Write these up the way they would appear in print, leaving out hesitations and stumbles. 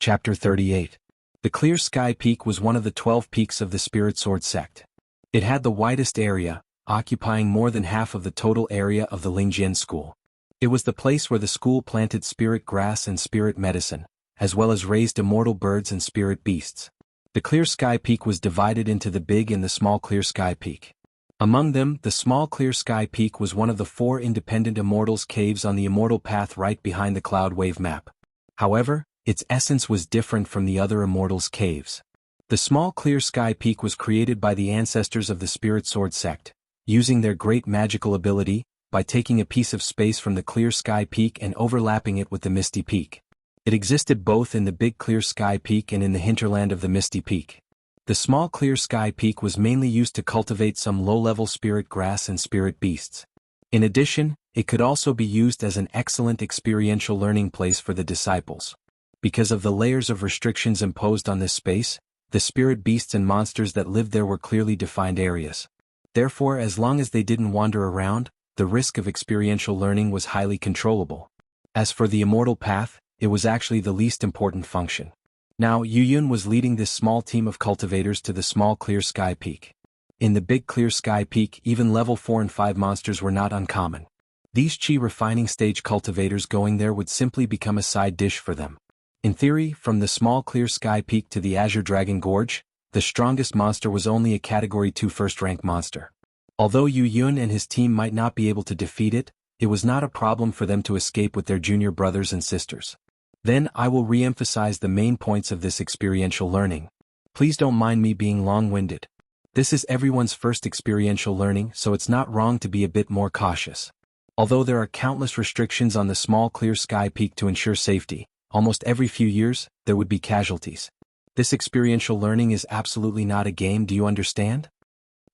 Chapter 38. The Clear Sky Peak was one of the 12 peaks of the Spirit Sword sect. It had the widest area, occupying more than half of the total area of the Lingjian school. It was the place where the school planted spirit grass and spirit medicine, as well as raised immortal birds and spirit beasts. The Clear Sky Peak was divided into the Big and the Small Clear Sky Peak. Among them, the Small Clear Sky Peak was one of the 4 independent Immortals' caves on the Immortal Path right behind the Cloud Wave map. However, its essence was different from the other Immortals' caves. The Small Clear Sky Peak was created by the ancestors of the Spirit Sword sect, using their great magical ability, by taking a piece of space from the Clear Sky Peak and overlapping it with the Misty Peak. It existed both in the Big Clear Sky Peak and in the hinterland of the Misty Peak. The Small Clear Sky Peak was mainly used to cultivate some low-level spirit grass and spirit beasts. In addition, it could also be used as an excellent experiential learning place for the disciples. Because of the layers of restrictions imposed on this space, the spirit beasts and monsters that lived there were clearly defined areas. Therefore, as long as they didn't wander around, the risk of experiential learning was highly controllable. As for the Immortal Path, it was actually the least important function. Now, Yuyun was leading this small team of cultivators to the Small Clear Sky Peak. In the Big Clear Sky Peak, even level 4 and 5 monsters were not uncommon. These chi refining stage cultivators going there would simply become a side dish for them. In theory, from the Small Clear Sky Peak to the Azure Dragon Gorge, the strongest monster was only a Category 2 first-rank monster. Although Yu Yun and his team might not be able to defeat it, it was not a problem for them to escape with their junior brothers and sisters. Then I will re-emphasize the main points of this experiential learning. Please don't mind me being long-winded. This is everyone's first experiential learning, so it's not wrong to be a bit more cautious. Although there are countless restrictions on the Small Clear Sky Peak to ensure safety, almost every few years, there would be casualties. This experiential learning is absolutely not a game, do you understand?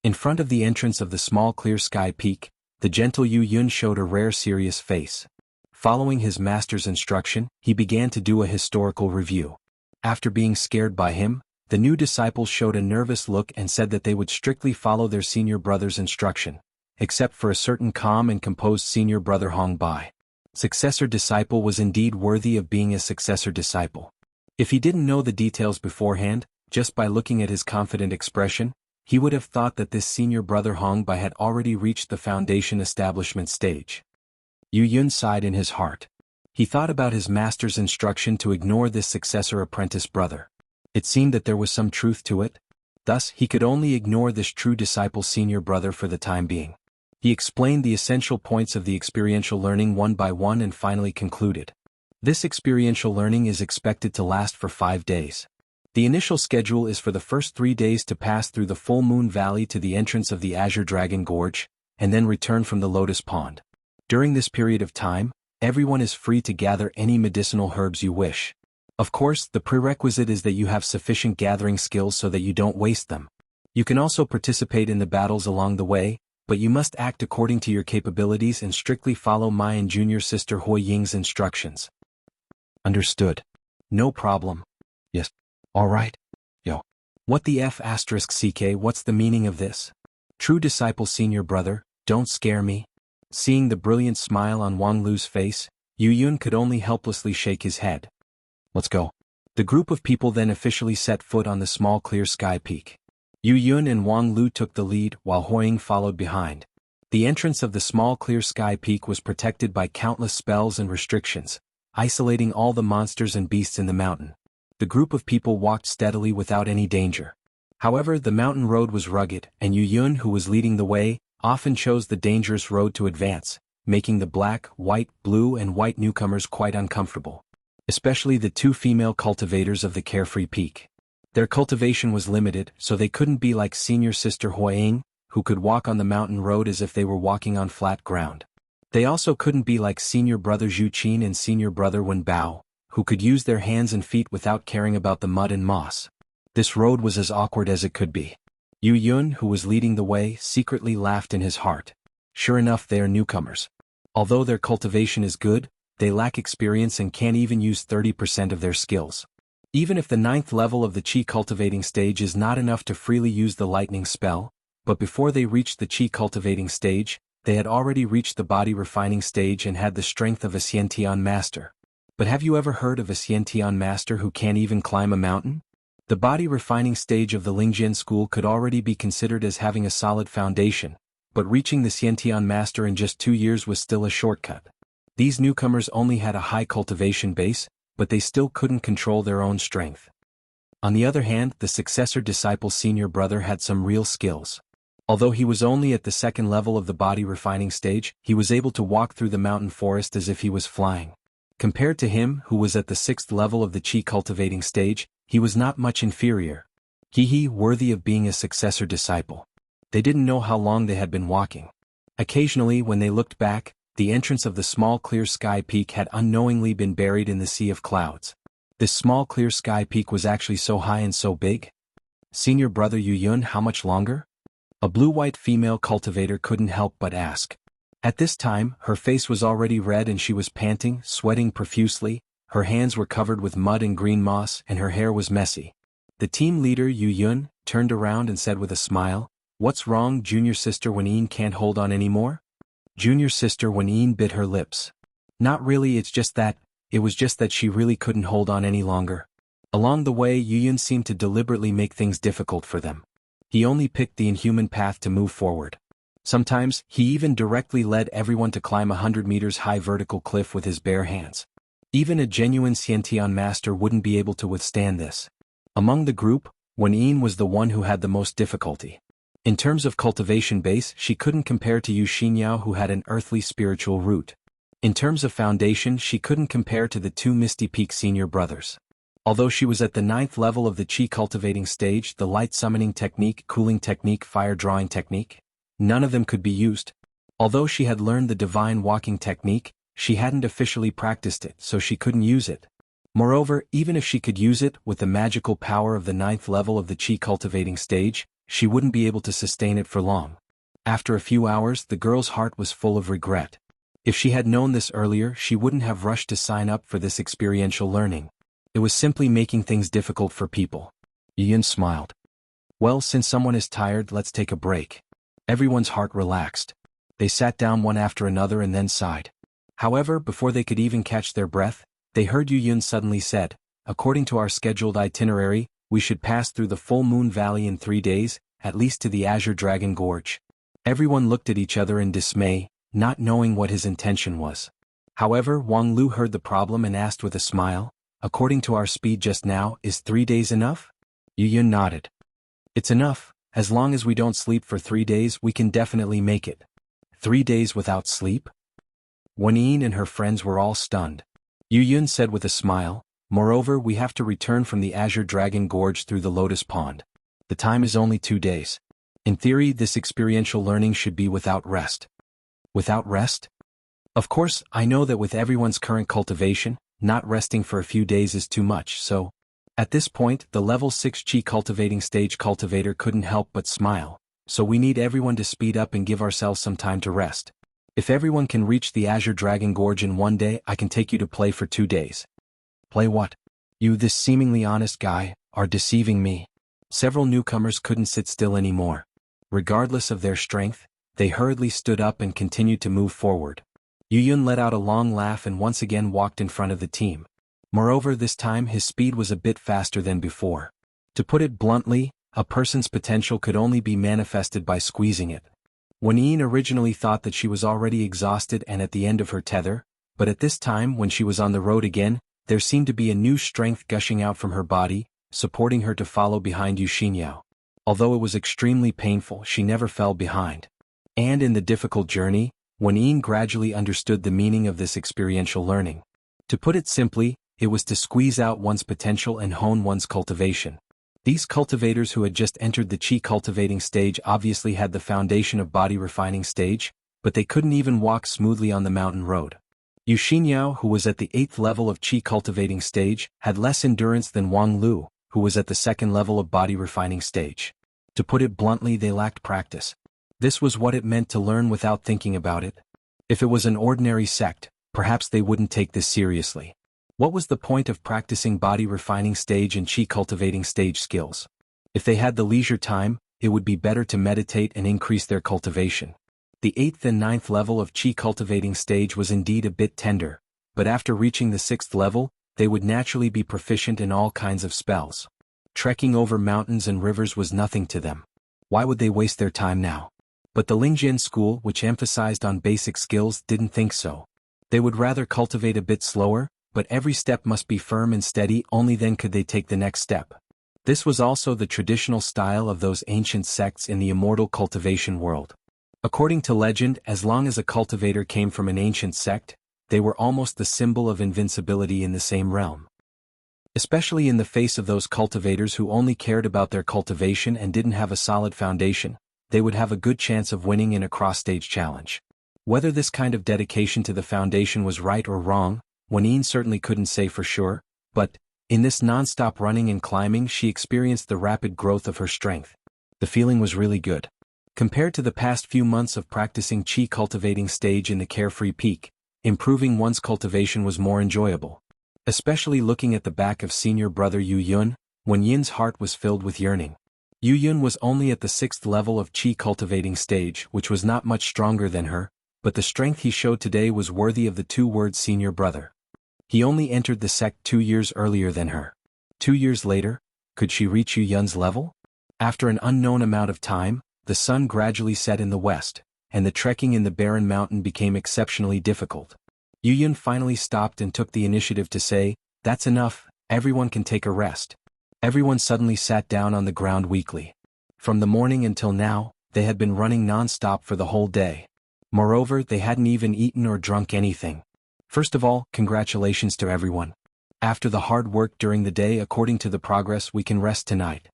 In front of the entrance of the Small Clear Sky Peak, the gentle Yu Yun showed a rare serious face. Following his master's instruction, he began to do a historical review. After being scared by him, the new disciples showed a nervous look and said that they would strictly follow their senior brother's instruction, except for a certain calm and composed senior brother Hong Bai. Successor disciple was indeed worthy of being a successor disciple. If he didn't know the details beforehand, just by looking at his confident expression, he would have thought that this senior brother Hong Bai had already reached the foundation establishment stage. Yu Yun sighed in his heart. He thought about his master's instruction to ignore this successor apprentice brother. It seemed that there was some truth to it. Thus, he could only ignore this true disciple senior brother for the time being. He explained the essential points of the experiential learning one by one and finally concluded. This experiential learning is expected to last for 5 days. The initial schedule is for the first 3 days to pass through the Full Moon Valley to the entrance of the Azure Dragon Gorge, and then return from the Lotus Pond. During this period of time, everyone is free to gather any medicinal herbs you wish. Of course, the prerequisite is that you have sufficient gathering skills so that you don't waste them. You can also participate in the battles along the way, but you must act according to your capabilities and strictly follow my and junior sister Hui Ying's instructions. Understood. No problem. Yes. Alright. Yo. What the F***, CK, what's the meaning of this? True disciple senior brother, don't scare me. Seeing the brilliant smile on Wang Lu's face, Yu Yun could only helplessly shake his head. Let's go. The group of people then officially set foot on the Small Clear Sky Peak. Yu Yun and Wang Lu took the lead while Huiying followed behind. The entrance of the Small Clear Sky Peak was protected by countless spells and restrictions, isolating all the monsters and beasts in the mountain. The group of people walked steadily without any danger. However, the mountain road was rugged, and Yu Yun, who was leading the way, often chose the dangerous road to advance, making the black, white, blue and white newcomers quite uncomfortable. Especially the 2 female cultivators of the Carefree Peak. Their cultivation was limited, so they couldn't be like senior sister Huiying, who could walk on the mountain road as if they were walking on flat ground. They also couldn't be like senior brother Zhu Qin and senior brother Wen Bao, who could use their hands and feet without caring about the mud and moss. This road was as awkward as it could be. Yu Yun, who was leading the way, secretly laughed in his heart. Sure enough, they are newcomers. Although their cultivation is good, they lack experience and can't even use 30% of their skills. Even if the 9th level of the Qi cultivating stage is not enough to freely use the lightning spell, but before they reached the Qi cultivating stage, they had already reached the body refining stage and had the strength of a Xiantian master. But have you ever heard of a Xiantian master who can't even climb a mountain? The body refining stage of the Lingjian school could already be considered as having a solid foundation, but reaching the Xiantian master in just 2 years was still a shortcut. These newcomers only had a high cultivation base, but they still couldn't control their own strength. On the other hand, the successor disciple's senior brother had some real skills. Although he was only at the second level of the body refining stage, he was able to walk through the mountain forest as if he was flying. Compared to him, who was at the 6th level of the qi cultivating stage, he was not much inferior. He worthy of being a successor disciple. They didn't know how long they had been walking. Occasionally, when they looked back, the entrance of the small clear sky peak had unknowingly been buried in the sea of clouds. This small clear sky peak was actually so high and so big. Senior brother Yu Yun, how much longer? A blue-white female cultivator couldn't help but ask. At this time, her face was already red and she was panting, sweating profusely, her hands were covered with mud and green moss and her hair was messy. The team leader Yu Yun turned around and said with a smile, "What's wrong, junior sister Wen can't hold on anymore?" Junior sister Wen bit her lips. "Not really, it was just that she really couldn't hold on any longer." Along the way, Yu Yun seemed to deliberately make things difficult for them. He only picked the inhuman path to move forward. Sometimes, he even directly led everyone to climb a 100 meters high vertical cliff with his bare hands. Even a genuine Xiantian master wouldn't be able to withstand this. Among the group, Wen was the one who had the most difficulty. In terms of cultivation base, she couldn't compare to Yu Xinyao, who had an earthly spiritual root. In terms of foundation, she couldn't compare to the two Misty Peak senior brothers. Although she was at the 9th level of the qi cultivating stage, the light summoning technique, cooling technique, fire drawing technique, none of them could be used. Although she had learned the divine walking technique, she hadn't officially practiced it, so she couldn't use it. Moreover, even if she could use it with the magical power of the 9th level of the qi cultivating stage, she wouldn't be able to sustain it for long. After a few hours, the girl's heart was full of regret. If she had known this earlier, she wouldn't have rushed to sign up for this experiential learning. It was simply making things difficult for people. Yun smiled. "Well, since someone is tired, let's take a break." Everyone's heart relaxed. They sat down one after another and then sighed. However, before they could even catch their breath, they heard Yu Yun suddenly said, "According to our scheduled itinerary, we should pass through the Full Moon Valley in 3 days, at least to the Azure Dragon Gorge." Everyone looked at each other in dismay, not knowing what his intention was. However, Wang Lu heard the problem and asked with a smile, "According to our speed just now, is 3 days enough?" Yu Yun nodded. "It's enough. As long as we don't sleep for 3 days, we can definitely make it." 3 days without sleep? Wen and her friends were all stunned. Yu Yun said with a smile, "Moreover, we have to return from the Azure Dragon Gorge through the Lotus Pond. The time is only 2 days. In theory, this experiential learning should be without rest." Without rest? Of course, I know that with everyone's current cultivation, not resting for a few days is too much, so... At this point, the level 6 qi cultivating stage cultivator couldn't help but smile, "So we need everyone to speed up and give ourselves some time to rest. If everyone can reach the Azure Dragon Gorge in 1 day, I can take you to play for 2 days. Play what? You, this seemingly honest guy, are deceiving me." Several newcomers couldn't sit still anymore. Regardless of their strength, they hurriedly stood up and continued to move forward. Yu Yun let out a long laugh and once again walked in front of the team. Moreover, this time his speed was a bit faster than before. To put it bluntly, a person's potential could only be manifested by squeezing it. Wen originally thought that she was already exhausted and at the end of her tether, but at this time when she was on the road again, there seemed to be a new strength gushing out from her body, supporting her to follow behind Yu Xinyao. Although it was extremely painful, she never fell behind. And in the difficult journey, Wen gradually understood the meaning of this experiential learning. To put it simply, it was to squeeze out one's potential and hone one's cultivation. These cultivators who had just entered the qi cultivating stage obviously had the foundation of body refining stage, but they couldn't even walk smoothly on the mountain road. Yu Xinyao, who was at the 8th level of qi cultivating stage, had less endurance than Wang Lu, who was at the 2nd level of body refining stage. To put it bluntly, they lacked practice. This was what it meant to learn without thinking about it. If it was an ordinary sect, perhaps they wouldn't take this seriously. What was the point of practicing body refining stage and qi cultivating stage skills? If they had the leisure time, it would be better to meditate and increase their cultivation. The 8th and 9th level of qi cultivating stage was indeed a bit tender, but after reaching the 6th level, they would naturally be proficient in all kinds of spells. Trekking over mountains and rivers was nothing to them. Why would they waste their time now? But the Lingjian school, which emphasized on basic skills, didn't think so. They would rather cultivate a bit slower, but every step must be firm and steady, only then could they take the next step. This was also the traditional style of those ancient sects in the immortal cultivation world. According to legend, as long as a cultivator came from an ancient sect, they were almost the symbol of invincibility in the same realm. Especially in the face of those cultivators who only cared about their cultivation and didn't have a solid foundation, they would have a good chance of winning in a cross-stage challenge. Whether this kind of dedication to the foundation was right or wrong, Wen certainly couldn't say for sure, but, in this non-stop running and climbing, she experienced the rapid growth of her strength. The feeling was really good. Compared to the past few months of practicing qi cultivating stage in the carefree peak, improving one's cultivation was more enjoyable. Especially looking at the back of senior brother Yu Yun, when Yin's heart was filled with yearning. Yu Yun was only at the 6th level of qi cultivating stage, which was not much stronger than her, but the strength he showed today was worthy of the two-word senior brother. He only entered the sect 2 years earlier than her. 2 years later, could she reach Yu Yun's level? After an unknown amount of time, the sun gradually set in the west, and the trekking in the barren mountain became exceptionally difficult. Yu Yun finally stopped and took the initiative to say, "That's enough, everyone can take a rest." Everyone suddenly sat down on the ground weakly. From the morning until now, they had been running non-stop for the whole day. Moreover, they hadn't even eaten or drunk anything. First of all, congratulations to everyone. After the hard work during the day, according to the progress, we can rest tonight.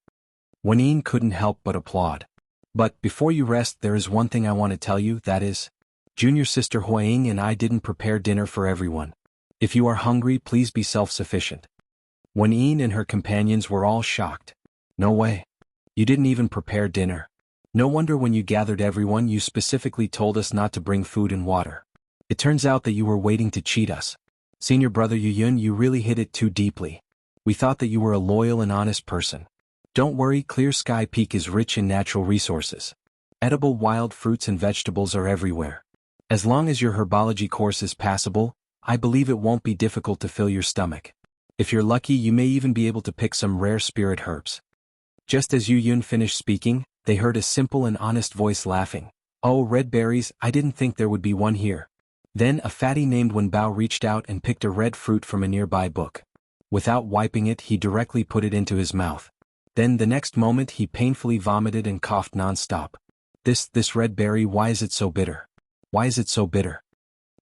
Wen couldn't help but applaud. But before you rest, there is one thing I want to tell you, that is, junior sister Huaying and I didn't prepare dinner for everyone. If you are hungry, please be self-sufficient. Wen and her companions were all shocked. No way. You didn't even prepare dinner. No wonder when you gathered everyone you specifically told us not to bring food and water. It turns out that you were waiting to cheat us. Senior brother Yu Yun, you really hit it too deeply. We thought that you were a loyal and honest person. Don't worry, Clear Sky Peak is rich in natural resources. Edible wild fruits and vegetables are everywhere. As long as your herbology course is passable, I believe it won't be difficult to fill your stomach. If you're lucky, you may even be able to pick some rare spirit herbs. Just as Yu Yun finished speaking, they heard a simple and honest voice laughing. "Oh, red berries, I didn't think there would be one here." Then a fatty named Wen Bao reached out and picked a red fruit from a nearby book. Without wiping it, he directly put it into his mouth. Then the next moment he painfully vomited and coughed non-stop. This red berry, why is it so bitter? Why is it so bitter?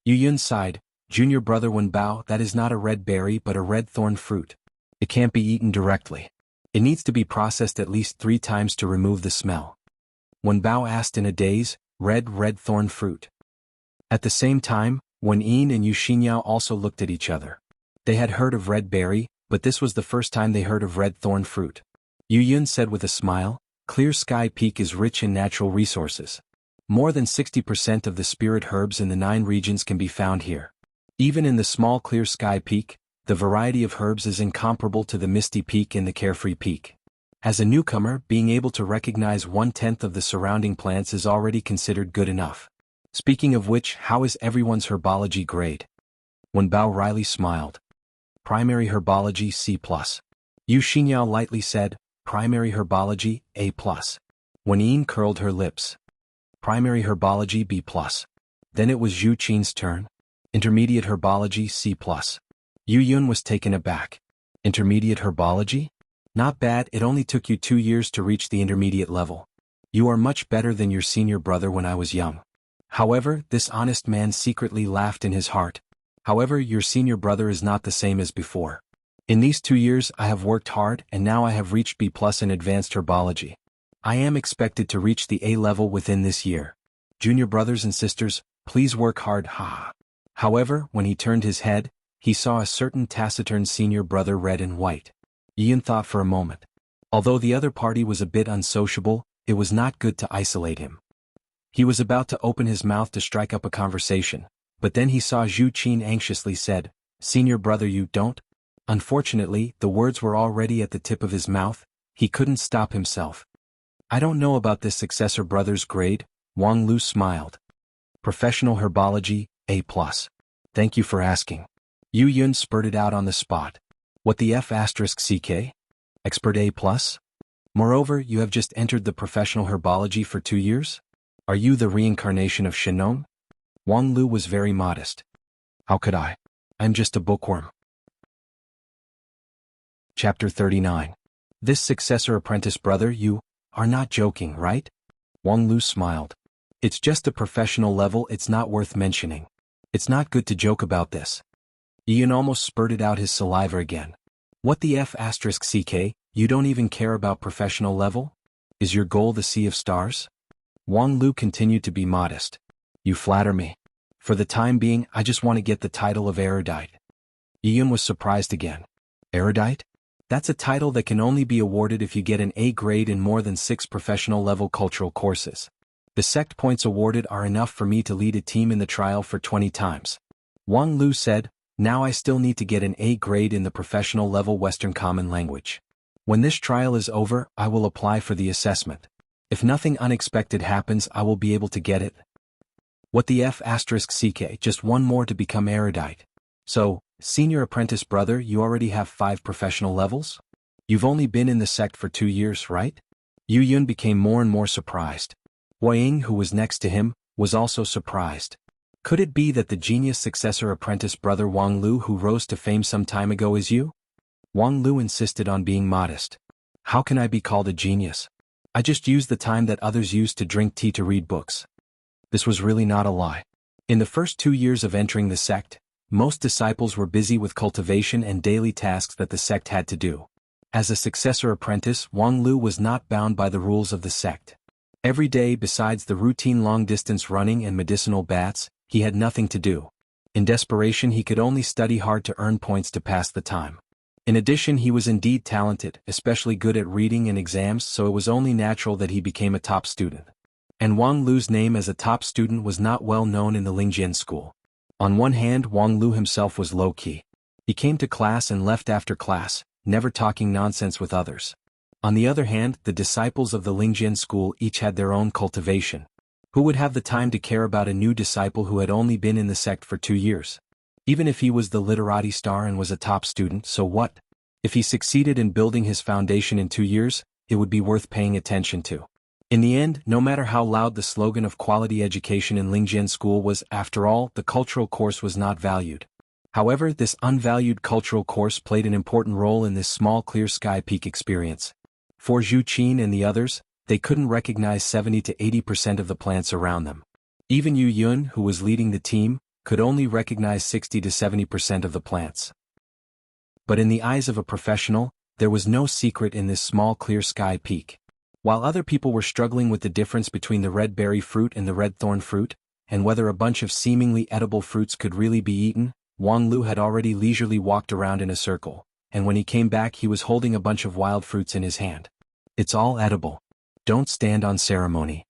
Yu Yun sighed. Junior brother Wen Bao, that is not a red berry but a red thorn fruit. It can't be eaten directly. It needs to be processed at least 3 times to remove the smell. Wen Bao asked in a daze, red thorn fruit. At the same time, Wen and Yu Xinyao also looked at each other. They had heard of red berry, but this was the first time they heard of red thorn fruit. Yu Yun said with a smile, Clear Sky Peak is rich in natural resources. More than 60% of the spirit herbs in the 9 regions can be found here. Even in the small Clear Sky Peak, the variety of herbs is incomparable to the Misty Peak and the Carefree Peak. As a newcomer, being able to recognize 1/10 of the surrounding plants is already considered good enough. Speaking of which, how is everyone's herbology grade? Wen Bao wryly smiled. Primary herbology C+. Yu Xinyao lightly said, Primary herbology A+. Wen curled her lips. Primary herbology B+. Then it was Yu Qin's turn. Intermediate herbology C+. Yu Yun was taken aback. Intermediate herbology? Not bad, it only took you 2 years to reach the intermediate level. You are much better than your senior brother when I was young. However, this honest man secretly laughed in his heart. However, your senior brother is not the same as before. In these 2 years I have worked hard and now I have reached B+ in advanced herbology. I am expected to reach the A level within this year. Junior brothers and sisters, please work hard, ha. However, when he turned his head, he saw a certain taciturn senior brother red and white. Yin thought for a moment. Although the other party was a bit unsociable, it was not good to isolate him. He was about to open his mouth to strike up a conversation, but then he saw Zhu Qin anxiously said, Senior brother, you don't? Unfortunately, the words were already at the tip of his mouth. He couldn't stop himself. I don't know about this successor brother's grade, Wang Lu smiled. Professional herbology, A+. Thank you for asking. Yu Yun spurted out on the spot. What the F asterisk CK? Expert A+? Moreover, you have just entered the professional herbology for 2 years? Are you the reincarnation of Shenong? Wang Lu was very modest. How could I? I'm just a bookworm. Chapter 39. This successor apprentice brother, you are not joking, right? Wang Lu smiled. It's just a professional level, it's not worth mentioning. It's not good to joke about this. Ian almost spurted out his saliva again. What the F asterisk CK, you don't even care about professional level? Is your goal the sea of stars? Wang Lu continued to be modest. You flatter me. For the time being, I just want to get the title of erudite. Ian was surprised again. Erudite? That's a title that can only be awarded if you get an A grade in more than 6 professional-level cultural courses. The sect points awarded are enough for me to lead a team in the trial for 20 times. Wang Lu said, now I still need to get an A grade in the professional-level Western Common Language. When this trial is over, I will apply for the assessment. If nothing unexpected happens, I will be able to get it. What the F asterisk CK, just one more to become erudite. So, senior apprentice brother, you already have 5 professional levels? You've only been in the sect for 2 years, right? Yu Yun became more and more surprised. Huaying, who was next to him, was also surprised. Could it be that the genius successor apprentice brother Wang Lu who rose to fame some time ago is you? Wang Lu insisted on being modest. How can I be called a genius? I just use the time that others use to drink tea to read books. This was really not a lie. In the first 2 years of entering the sect, most disciples were busy with cultivation and daily tasks that the sect had to do. As a successor apprentice, Wang Lu was not bound by the rules of the sect. Every day, besides the routine long-distance running and medicinal baths, he had nothing to do. In desperation, he could only study hard to earn points to pass the time. In addition, he was indeed talented, especially good at reading and exams, so it was only natural that he became a top student. And Wang Lu's name as a top student was not well known in the Lingjian school. On one hand, Wang Lu himself was low-key. He came to class and left after class, never talking nonsense with others. On the other hand, the disciples of the Lingjian school each had their own cultivation. Who would have the time to care about a new disciple who had only been in the sect for 2 years? Even if he was the literati star and was a top student, so what? If he succeeded in building his foundation in 2 years, it would be worth paying attention to. In the end, no matter how loud the slogan of quality education in Lingjian school was, after all, the cultural course was not valued. However, this unvalued cultural course played an important role in this small clear sky peak experience. For Zhu Qin and the others, they couldn't recognize 70 to 80% of the plants around them. Even Yu Yun, who was leading the team, could only recognize 60 to 70% of the plants. But in the eyes of a professional, there was no secret in this small clear sky peak. While other people were struggling with the difference between the red berry fruit and the red thorn fruit, and whether a bunch of seemingly edible fruits could really be eaten, Wang Lu had already leisurely walked around in a circle, and when he came back he was holding a bunch of wild fruits in his hand. It's all edible. Don't stand on ceremony.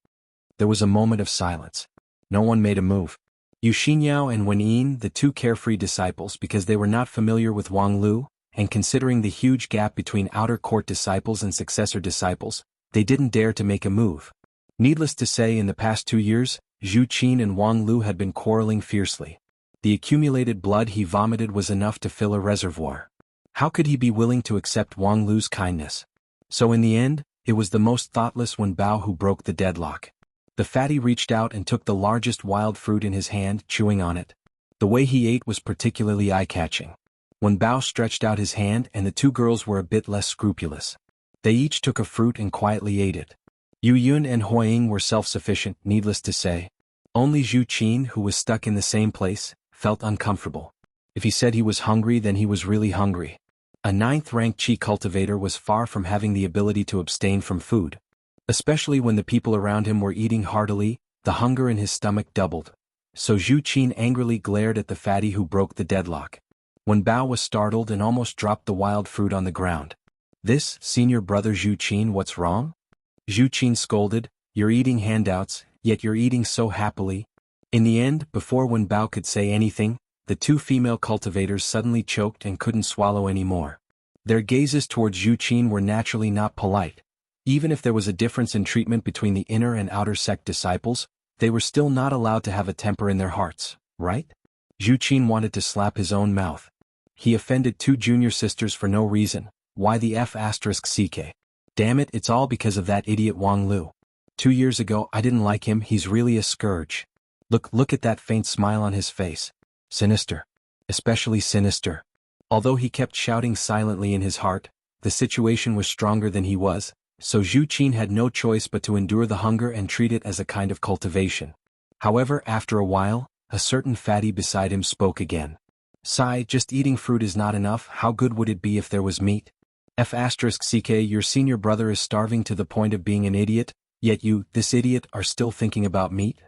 There was a moment of silence. No one made a move. Yu Xinyao and Wen Yin, the 2 carefree disciples, because they were not familiar with Wang Lu, and considering the huge gap between outer court disciples and successor disciples, they didn't dare to make a move. Needless to say, in the past 2 years, Zhu Qin and Wang Lu had been quarreling fiercely. The accumulated blood he vomited was enough to fill a reservoir. How could he be willing to accept Wang Lu's kindness? So in the end, it was the most thoughtless Wen Bao who broke the deadlock. The fatty reached out and took the largest wild fruit in his hand, chewing on it. The way he ate was particularly eye-catching. Wen Bao stretched out his hand and the 2 girls were a bit less scrupulous. They each took a fruit and quietly ate it. Yu Yun and Huaying were self-sufficient, needless to say. Only Zhu Qin, who was stuck in the same place, felt uncomfortable. If he said he was hungry, then he was really hungry. A 9th-ranked Qi cultivator was far from having the ability to abstain from food. Especially when the people around him were eating heartily, the hunger in his stomach doubled. So Zhu Qin angrily glared at the fatty who broke the deadlock. Wen Bao was startled and almost dropped the wild fruit on the ground. This, senior brother Zhu Qin, what's wrong? Zhu Qin scolded, you're eating handouts, yet you're eating so happily. In the end, before Wen Bao could say anything, the 2 female cultivators suddenly choked and couldn't swallow anymore. Their gazes towards Zhu Qin were naturally not polite. Even if there was a difference in treatment between the inner and outer sect disciples, they were still not allowed to have a temper in their hearts, right? Zhu Qin wanted to slap his own mouth. He offended 2 junior sisters for no reason. Why the F asterisk CK? Damn it, it's all because of that idiot Wang Lu. 2 years ago I didn't like him, he's really a scourge. Look at that faint smile on his face. Sinister. Especially sinister. Although he kept shouting silently in his heart, the situation was stronger than he was, so Zhu Qin had no choice but to endure the hunger and treat it as a kind of cultivation. However, after a while, a certain fatty beside him spoke again. Sigh, just eating fruit is not enough, how good would it be if there was meat? F asterisk CK, your senior brother is starving to the point of being an idiot, yet you, this idiot, are still thinking about meat?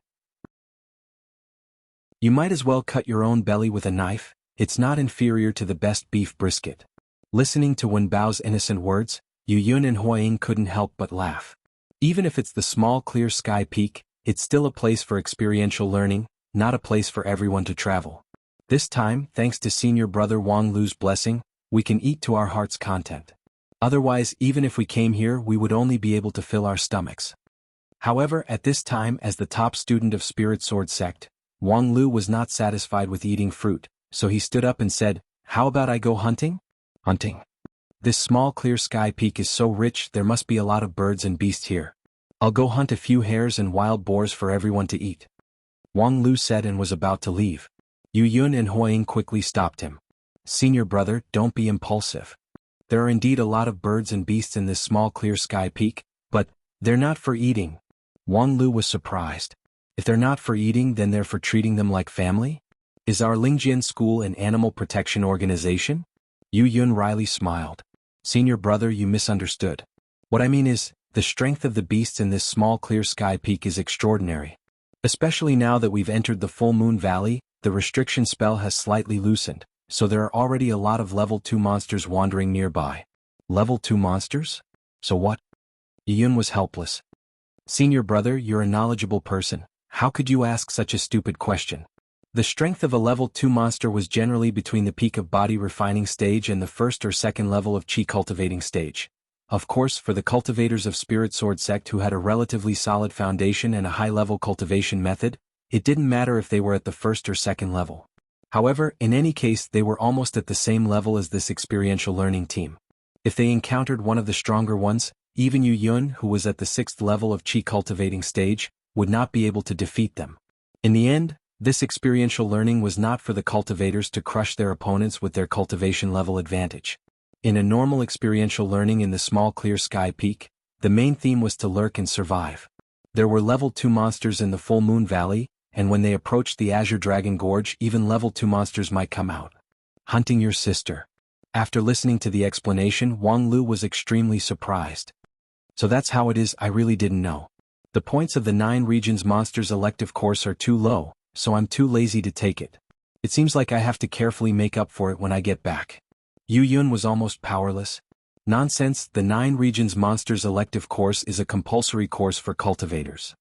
You might as well cut your own belly with a knife, it's not inferior to the best beef brisket. Listening to Wen Bao's innocent words, Yu Yun and Huaying couldn't help but laugh. Even if it's the small clear sky peak, it's still a place for experiential learning, not a place for everyone to travel. This time, thanks to senior brother Wang Lu's blessing, we can eat to our heart's content. Otherwise, even if we came here, we would only be able to fill our stomachs. However, at this time, as the top student of Spirit Sword Sect, Wang Lu was not satisfied with eating fruit, so he stood up and said, "How about I go hunting?" Hunting. This small clear sky peak is so rich, there must be a lot of birds and beasts here. I'll go hunt a few hares and wild boars for everyone to eat. Wang Lu said and was about to leave. Yu Yun and Huaying quickly stopped him. Senior brother, don't be impulsive. There are indeed a lot of birds and beasts in this small clear sky peak, but they're not for eating. Wang Lu was surprised. If they're not for eating, then they're for treating them like family? Is our Lingjian school an animal protection organization? Yu Yun wryly smiled. Senior brother, you misunderstood. What I mean is, the strength of the beasts in this small clear sky peak is extraordinary. Especially now that we've entered the Full Moon Valley, the restriction spell has slightly loosened, so there are already a lot of level 2 monsters wandering nearby. Level 2 monsters? So what? Yu Yun was helpless. Senior brother, you're a knowledgeable person. How could you ask such a stupid question? The strength of a level 2 monster was generally between the peak of body refining stage and the first or second level of chi cultivating stage. Of course, for the cultivators of Spirit Sword Sect who had a relatively solid foundation and a high-level cultivation method, it didn't matter if they were at the first or second level. However, in any case, they were almost at the same level as this experiential learning team. If they encountered one of the stronger ones, even Yu Yun, who was at the 6th level of chi cultivating stage, would not be able to defeat them. In the end, this experiential learning was not for the cultivators to crush their opponents with their cultivation level advantage. In a normal experiential learning in the small clear sky peak, the main theme was to lurk and survive. There were level 2 monsters in the Full Moon Valley, and when they approached the Azure Dragon Gorge, even level 2 monsters might come out. Hunting your sister. After listening to the explanation, Wang Lu was extremely surprised. So that's how it is, I really didn't know. The points of the 9 regions monsters elective course are too low, so I'm too lazy to take it. It seems like I have to carefully make up for it when I get back. Yu Yun was almost powerless. Nonsense, the 9 regions monsters elective course is a compulsory course for cultivators.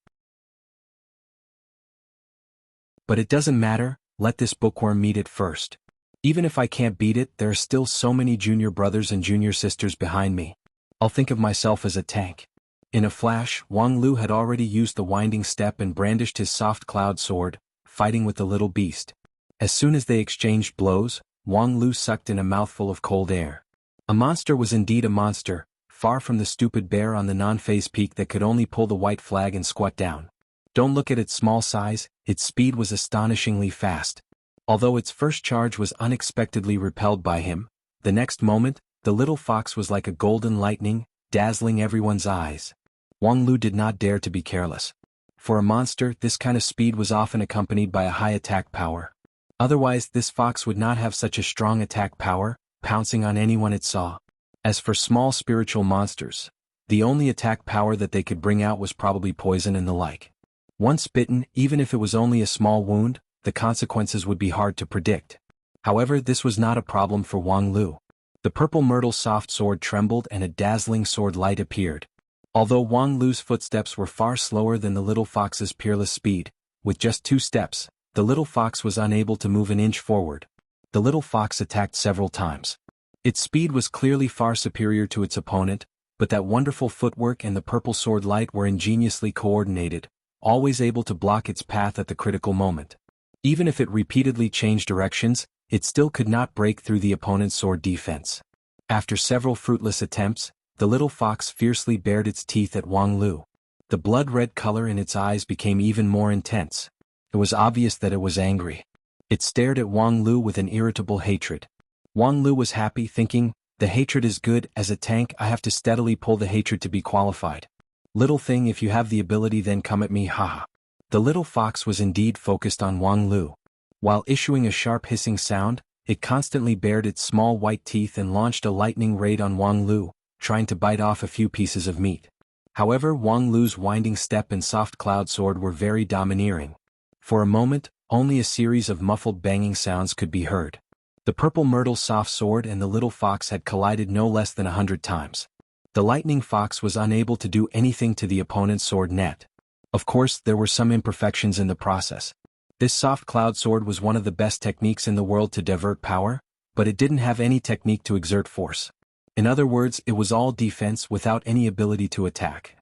But it doesn't matter, let this bookworm meet it first. Even if I can't beat it, there are still so many junior brothers and junior sisters behind me. I'll think of myself as a tank. In a flash, Wang Lu had already used the winding step and brandished his soft cloud sword, fighting with the little beast. As soon as they exchanged blows, Wang Lu sucked in a mouthful of cold air. A monster was indeed a monster, far from the stupid bear on the non-phase peak that could only pull the white flag and squat down. Don't look at its small size, its speed was astonishingly fast. Although its first charge was unexpectedly repelled by him, the next moment, the little fox was like a golden lightning, dazzling everyone's eyes. Wang Lu did not dare to be careless. For a monster, this kind of speed was often accompanied by a high attack power. Otherwise, this fox would not have such a strong attack power, pouncing on anyone it saw. As for small spiritual monsters, the only attack power that they could bring out was probably poison and the like. Once bitten, even if it was only a small wound, the consequences would be hard to predict. However, this was not a problem for Wang Lu. The purple myrtle soft sword trembled and a dazzling sword light appeared. Although Wang Lu's footsteps were far slower than the little fox's peerless speed, with just 2 steps, the little fox was unable to move an inch forward. The little fox attacked several times. Its speed was clearly far superior to its opponent, but that wonderful footwork and the purple sword light were ingeniously coordinated, always able to block its path at the critical moment. Even if it repeatedly changed directions, it still could not break through the opponent's sword defense. After several fruitless attempts, the little fox fiercely bared its teeth at Wang Lu. The blood-red color in its eyes became even more intense. It was obvious that it was angry. It stared at Wang Lu with an irritable hatred. Wang Lu was happy, thinking, the hatred is good. As a tank, I have to steadily pull the hatred to be qualified. Little thing, if you have the ability, then come at me, haha. The little fox was indeed focused on Wang Lu. While issuing a sharp hissing sound, it constantly bared its small white teeth and launched a lightning raid on Wang Lu, trying to bite off a few pieces of meat. However, Wang Lu's winding step and soft cloud sword were very domineering. For a moment, only a series of muffled banging sounds could be heard. The purple myrtle soft sword and the little fox had collided no less than 100 times. The lightning fox was unable to do anything to the opponent's sword net. Of course, there were some imperfections in the process. This soft cloud sword was one of the best techniques in the world to divert power, but it didn't have any technique to exert force. In other words, it was all defense without any ability to attack.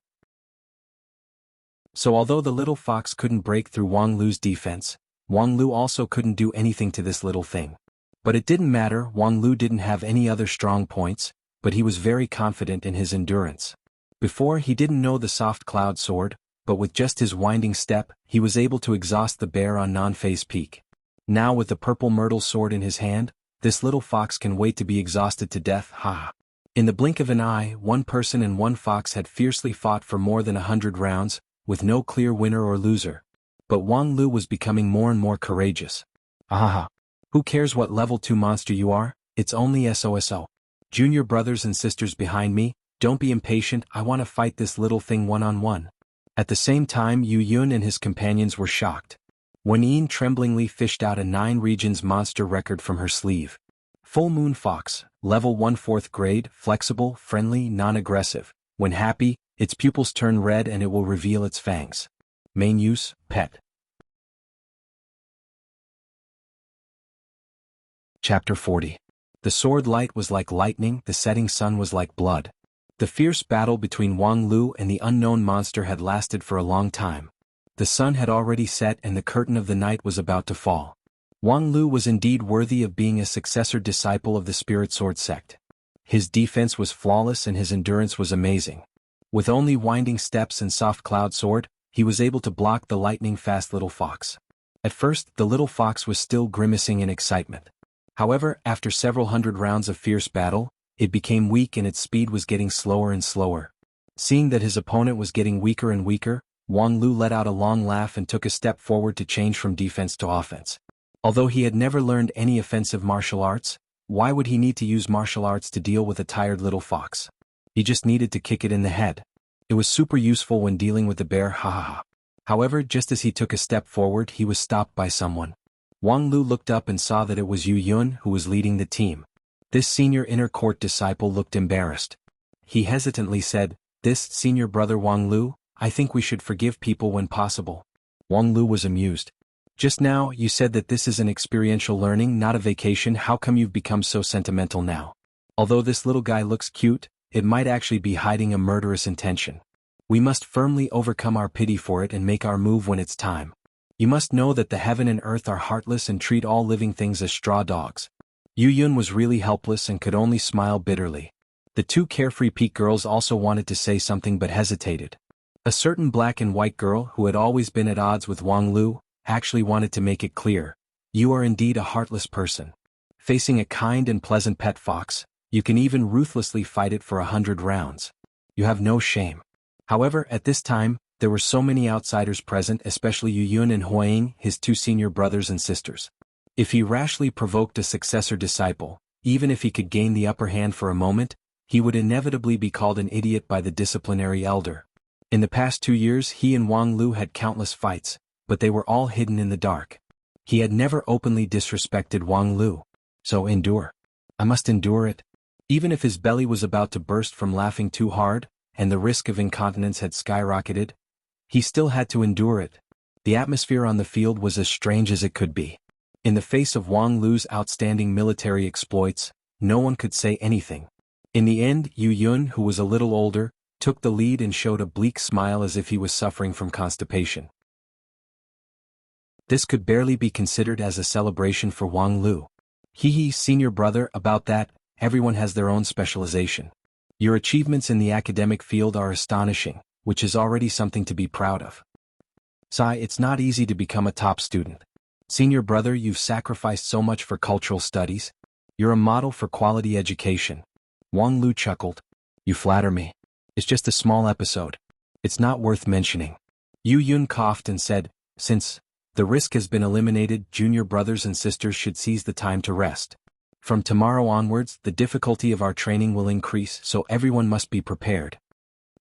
So although the little fox couldn't break through Wang Lu's defense, Wang Lu also couldn't do anything to this little thing. But it didn't matter. Wang Lu didn't have any other strong points, but he was very confident in his endurance. Before, he didn't know the soft cloud sword, but with just his winding step, he was able to exhaust the bear on non-phase peak. Now with the purple myrtle sword in his hand, this little fox can wait to be exhausted to death, haha. In the blink of an eye, one person and one fox had fiercely fought for more than 100 rounds, with no clear winner or loser. But Wang Lu was becoming more and more courageous. Ahaha. Who cares what level 2 monster you are, it's only SOSO. Junior brothers and sisters behind me, don't be impatient, I want to fight this little thing one-on-one. At the same time, Yu Yun and his companions were shocked. Wen Yin tremblingly fished out a 9 regions monster record from her sleeve. Full Moon Fox, level 1 4th grade, flexible, friendly, non-aggressive. When happy, its pupils turn red and it will reveal its fangs. Main use, pet. Chapter 40. The sword light was like lightning, the setting sun was like blood. The fierce battle between Wang Lu and the unknown monster had lasted for a long time. The sun had already set and the curtain of the night was about to fall. Wang Lu was indeed worthy of being a successor disciple of the Spirit Sword sect. His defense was flawless and his endurance was amazing. With only winding steps and soft cloud sword, he was able to block the lightning-fast little fox. At first, the little fox was still grimacing in excitement. However, after several hundred rounds of fierce battle, it became weak and its speed was getting slower and slower. Seeing that his opponent was getting weaker and weaker, Wang Lu let out a long laugh and took a step forward to change from defense to offense. Although he had never learned any offensive martial arts, why would he need to use martial arts to deal with a tired little fox? He just needed to kick it in the head. It was super useful when dealing with the bear, hahaha. However, just as he took a step forward, he was stopped by someone. Wang Lu looked up and saw that it was Yu Yun who was leading the team. This senior inner court disciple looked embarrassed. He hesitantly said, "This, senior brother Wang Lu, I think we should forgive people when possible." Wang Lu was amused. "Just now, you said that this is an experiential learning, not a vacation. How come you've become so sentimental now? Although this little guy looks cute, it might actually be hiding a murderous intention. We must firmly overcome our pity for it and make our move when it's time. You must know that the heaven and earth are heartless and treat all living things as straw dogs." Yu Yun was really helpless and could only smile bitterly. The 2 carefree peak girls also wanted to say something but hesitated. A certain black and white girl who had always been at odds with Wang Lu actually wanted to make it clear. "You are indeed a heartless person. Facing a kind and pleasant pet fox, you can even ruthlessly fight it for 100 rounds. You have no shame." However, at this time, there were so many outsiders present, especially Yu Yun and Huaying, his 2 senior brothers and sisters. If he rashly provoked a successor disciple, even if he could gain the upper hand for a moment, he would inevitably be called an idiot by the disciplinary elder. In the past 2 years, he and Wang Lu had countless fights, but they were all hidden in the dark. He had never openly disrespected Wang Lu. So endure. I must endure it. Even if his belly was about to burst from laughing too hard, and the risk of incontinence had skyrocketed, he still had to endure it. The atmosphere on the field was as strange as it could be. In the face of Wang Lu's outstanding military exploits, no one could say anything. In the end, Yu Yun, who was a little older, took the lead and showed a bleak smile as if he was suffering from constipation. This could barely be considered as a celebration for Wang Lu. Hee senior brother, about that, everyone has their own specialization. Your achievements in the academic field are astonishing, which is already something to be proud of. Sai, it's not easy to become a top student. Senior brother, you've sacrificed so much for cultural studies. You're a model for quality education. Wang Lu chuckled. You flatter me. It's just a small episode. It's not worth mentioning. Yu Yun coughed and said, since the risk has been eliminated, junior brothers and sisters should seize the time to rest. From tomorrow onwards, the difficulty of our training will increase, so everyone must be prepared.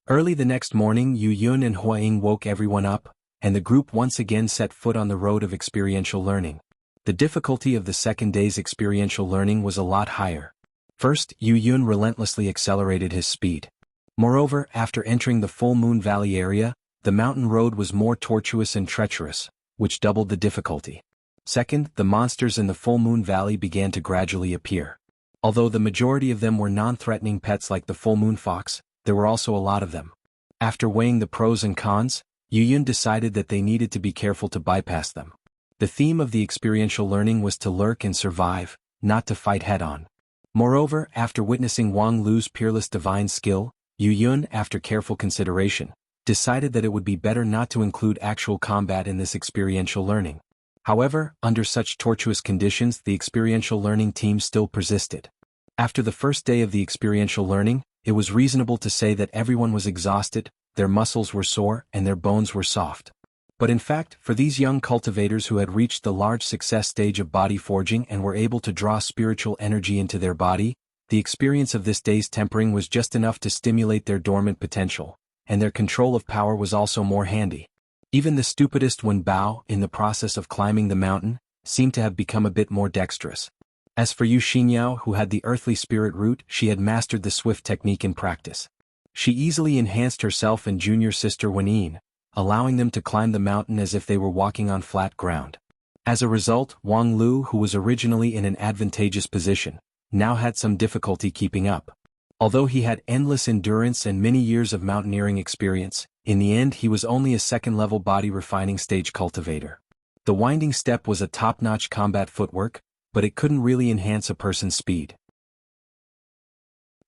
Early the next morning, Yu Yun and Hua Ying woke everyone up, and the group once again set foot on the road of experiential learning. The difficulty of the second day's experiential learning was a lot higher. First, Yu Yun relentlessly accelerated his speed. Moreover, after entering the Full Moon Valley area, the mountain road was more tortuous and treacherous, which doubled the difficulty. Second, the monsters in the Full Moon Valley began to gradually appear. Although the majority of them were non-threatening pets like the Full Moon Fox, there were also a lot of them. After weighing the pros and cons, Yu Yun decided that they needed to be careful to bypass them. The theme of the experiential learning was to lurk and survive, not to fight head-on. Moreover, after witnessing Wang Lu's peerless divine skill, Yu Yun, after careful consideration, decided that it would be better not to include actual combat in this experiential learning. However, under such tortuous conditions, the experiential learning team still persisted. After the first day of the experiential learning, it was reasonable to say that everyone was exhausted, their muscles were sore, and their bones were soft. But in fact, for these young cultivators who had reached the large success stage of body forging and were able to draw spiritual energy into their body, the experience of this day's tempering was just enough to stimulate their dormant potential, and their control of power was also more handy. Even the stupidest Wen Bao, in the process of climbing the mountain, seemed to have become a bit more dexterous. As for Yu Xinyao, who had the earthly spirit root, she had mastered the swift technique in practice. She easily enhanced herself and junior sister Wenyin, allowing them to climb the mountain as if they were walking on flat ground. As a result, Wang Lu, who was originally in an advantageous position, now had some difficulty keeping up. Although he had endless endurance and many years of mountaineering experience, in the end he was only a second-level body refining stage cultivator. The winding step was a top-notch combat footwork, but it couldn't really enhance a person's speed.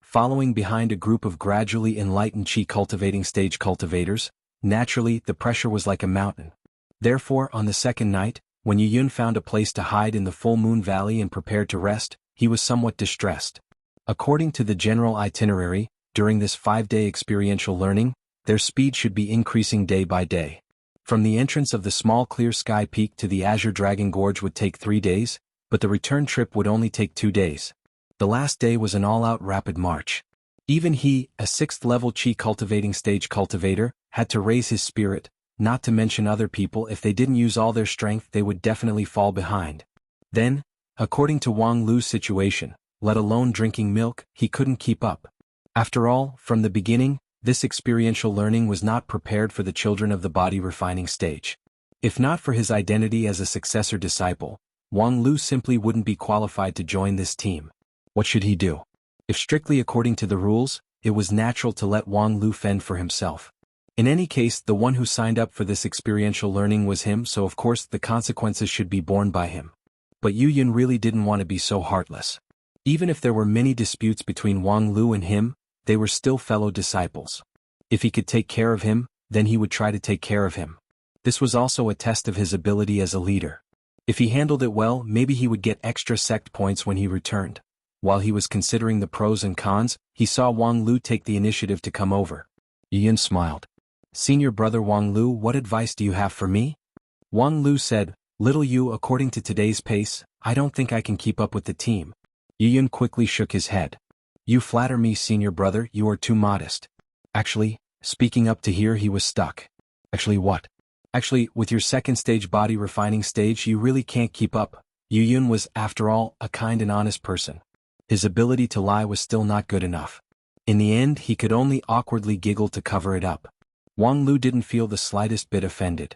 Following behind a group of gradually enlightened chi cultivating stage cultivators, naturally the pressure was like a mountain. Therefore, on the second night, when Yu Yun found a place to hide in the Full Moon Valley and prepared to rest, he was somewhat distressed. According to the general itinerary, during this 5-day experiential learning, their speed should be increasing day by day. From the entrance of the small clear sky peak to the Azure Dragon Gorge would take 3 days, but the return trip would only take 2 days. The last day was an all-out rapid march. Even he, a 6th-level chi cultivating stage cultivator, had to raise his spirit, not to mention other people. If they didn't use all their strength they would definitely fall behind. Then, according to Wang Lu's situation, let alone drinking milk, he couldn't keep up. After all, from the beginning, this experiential learning was not prepared for the children of the body refining stage. If not for his identity as a successor disciple, Wang Lu simply wouldn't be qualified to join this team. What should he do? If strictly according to the rules, it was natural to let Wang Lu fend for himself. In any case, the one who signed up for this experiential learning was him, so of course the consequences should be borne by him. But Yu Yun really didn't want to be so heartless. Even if there were many disputes between Wang Lu and him, they were still fellow disciples. If he could take care of him, then he would try to take care of him. This was also a test of his ability as a leader. If he handled it well, maybe he would get extra sect points when he returned. While he was considering the pros and cons, he saw Wang Lu take the initiative to come over. Yu Yun smiled. Senior brother Wang Lu, what advice do you have for me? Wang Lu said, Little Yu, according to today's pace, I don't think I can keep up with the team. Yu Yun quickly shook his head. You flatter me, senior brother, you are too modest. Actually, speaking up to here he was stuck. Actually what? Actually, with your second stage body refining stage you really can't keep up. Yu Yun was, after all, a kind and honest person. His ability to lie was still not good enough. In the end he could only awkwardly giggle to cover it up. Wang Lu didn't feel the slightest bit offended.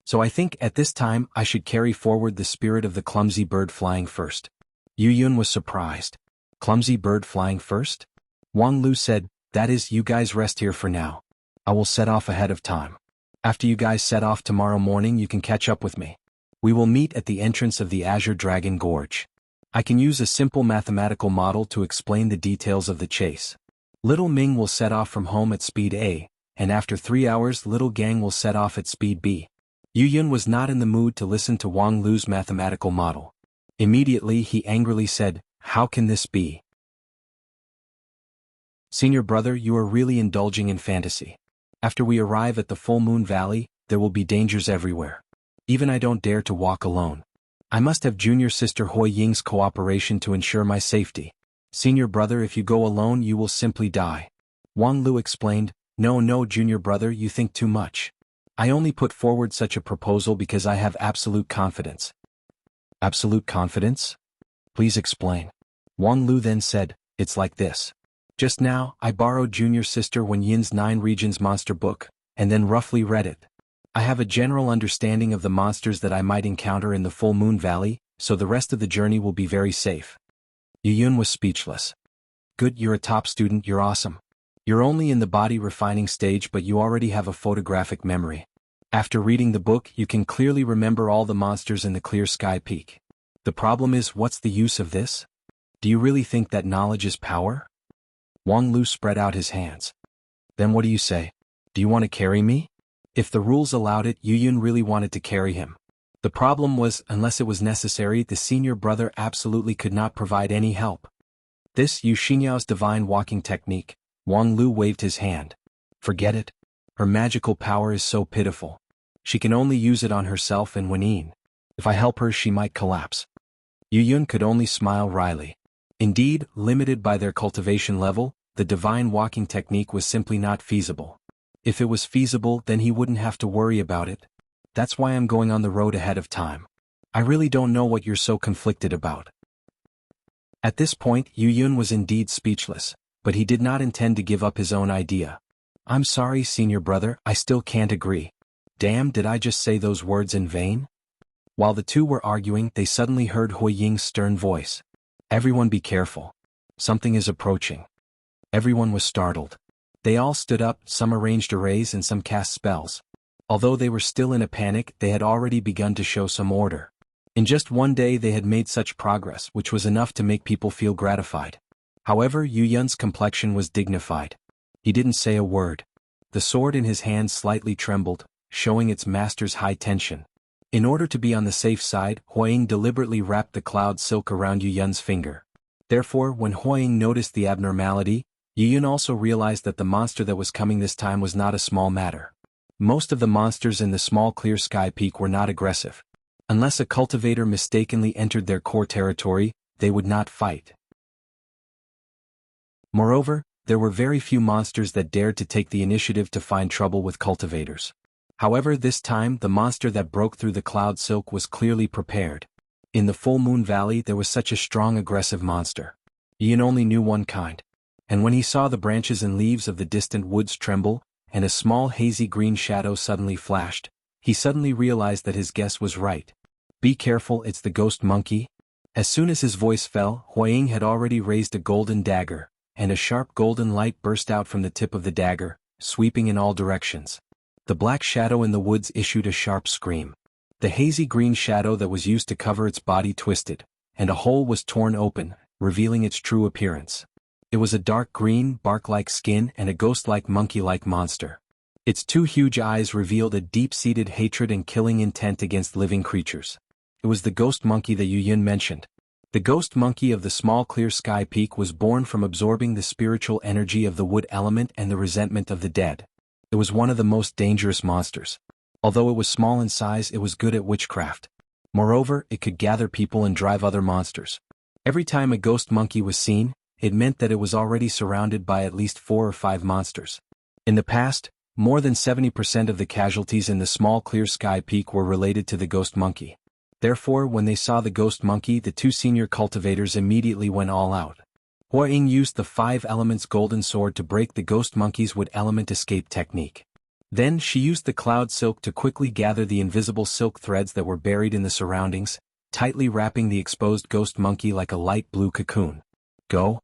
So I think at this time I should carry forward the spirit of the clumsy bird flying first. Yu Yun was surprised. Clumsy bird flying first? Wang Lu said, that is, you guys rest here for now. I will set off ahead of time. After you guys set off tomorrow morning you can catch up with me. We will meet at the entrance of the Azure Dragon Gorge. I can use a simple mathematical model to explain the details of the chase. Little Ming will set off from home at speed A, and after 3 hours little Gang will set off at speed B. Yu Yun was not in the mood to listen to Wang Lu's mathematical model. Immediately he angrily said, "How can this be? Senior brother, you are really indulging in fantasy. After we arrive at the Full Moon Valley, there will be dangers everywhere. Even I don't dare to walk alone. I must have junior sister Hui Ying's cooperation to ensure my safety. Senior brother, if you go alone you will simply die." Wang Lu explained, No, junior brother, you think too much. I only put forward such a proposal because I have absolute confidence." "Absolute confidence? Please explain." Wang Lu then said, "It's like this. Just now, I borrowed junior sister Wen Yin's 9 Regions monster book, and then roughly read it. I have a general understanding of the monsters that I might encounter in the Full Moon Valley, so the rest of the journey will be very safe." Yu Yun was speechless. "Good, you're a top student, you're awesome. You're only in the body refining stage but you already have a photographic memory. After reading the book you can clearly remember all the monsters in the Clear Sky Peak. The problem is, what's the use of this? Do you really think that knowledge is power?" Wang Lu spread out his hands. "Then what do you say? Do you want to carry me?" If the rules allowed it, Yu Yun really wanted to carry him. The problem was, unless it was necessary, the senior brother absolutely could not provide any help. This Yu Xinyao's divine walking technique. Wang Lu waved his hand. "Forget it. Her magical power is so pitiful. She can only use it on herself and Wenyin. If I help her she might collapse." Yu Yun could only smile wryly. Indeed, limited by their cultivation level, the divine walking technique was simply not feasible. If it was feasible, then he wouldn't have to worry about it. That's why I'm going on the road ahead of time. I really don't know what you're so conflicted about. At this point, Yu Yun was indeed speechless, but he did not intend to give up his own idea. "I'm sorry, senior brother, I still can't agree. Damn, did I just say those words in vain?" While the two were arguing, they suddenly heard Hui Ying's stern voice. "Everyone be careful. Something is approaching." Everyone was startled. They all stood up, some arranged arrays and some cast spells. Although they were still in a panic, they had already begun to show some order. In just one day they had made such progress, which was enough to make people feel gratified. However, Yu Yun's complexion was dignified. He didn't say a word. The sword in his hand slightly trembled, showing its master's high tension. In order to be on the safe side, Huaying deliberately wrapped the cloud silk around Yu Yun's finger. Therefore, when Huaying noticed the abnormality, Yu Yun also realized that the monster that was coming this time was not a small matter. Most of the monsters in the small Clear Sky Peak were not aggressive. Unless a cultivator mistakenly entered their core territory, they would not fight. Moreover, there were very few monsters that dared to take the initiative to find trouble with cultivators. However, this time the monster that broke through the cloud silk was clearly prepared. In the Full Moon Valley there was such a strong aggressive monster. Yu Yun only knew one kind. And when he saw the branches and leaves of the distant woods tremble, and a small hazy green shadow suddenly flashed, he suddenly realized that his guess was right. "Be careful, it's the ghost monkey." As soon as his voice fell, Huaying had already raised a golden dagger, and a sharp golden light burst out from the tip of the dagger, sweeping in all directions. The black shadow in the woods issued a sharp scream. The hazy green shadow that was used to cover its body twisted, and a hole was torn open, revealing its true appearance. It was a dark green, bark-like skin and a ghost-like monkey-like monster. Its 2 huge eyes revealed a deep-seated hatred and killing intent against living creatures. It was the ghost monkey that Yu Yun mentioned. The ghost monkey of the small Clear Sky Peak was born from absorbing the spiritual energy of the wood element and the resentment of the dead. It was one of the most dangerous monsters. Although it was small in size, it was good at witchcraft. Moreover, it could gather people and drive other monsters. Every time a ghost monkey was seen, it meant that it was already surrounded by at least 4 or 5 monsters. In the past, more than 70% of the casualties in the small Clear Sky Peak were related to the ghost monkey. Therefore, when they saw the ghost monkey, the 2 senior cultivators immediately went all out. Huaying used the 5 elements golden sword to break the ghost monkey's wood element escape technique. Then she used the cloud silk to quickly gather the invisible silk threads that were buried in the surroundings, tightly wrapping the exposed ghost monkey like a light blue cocoon. "Go."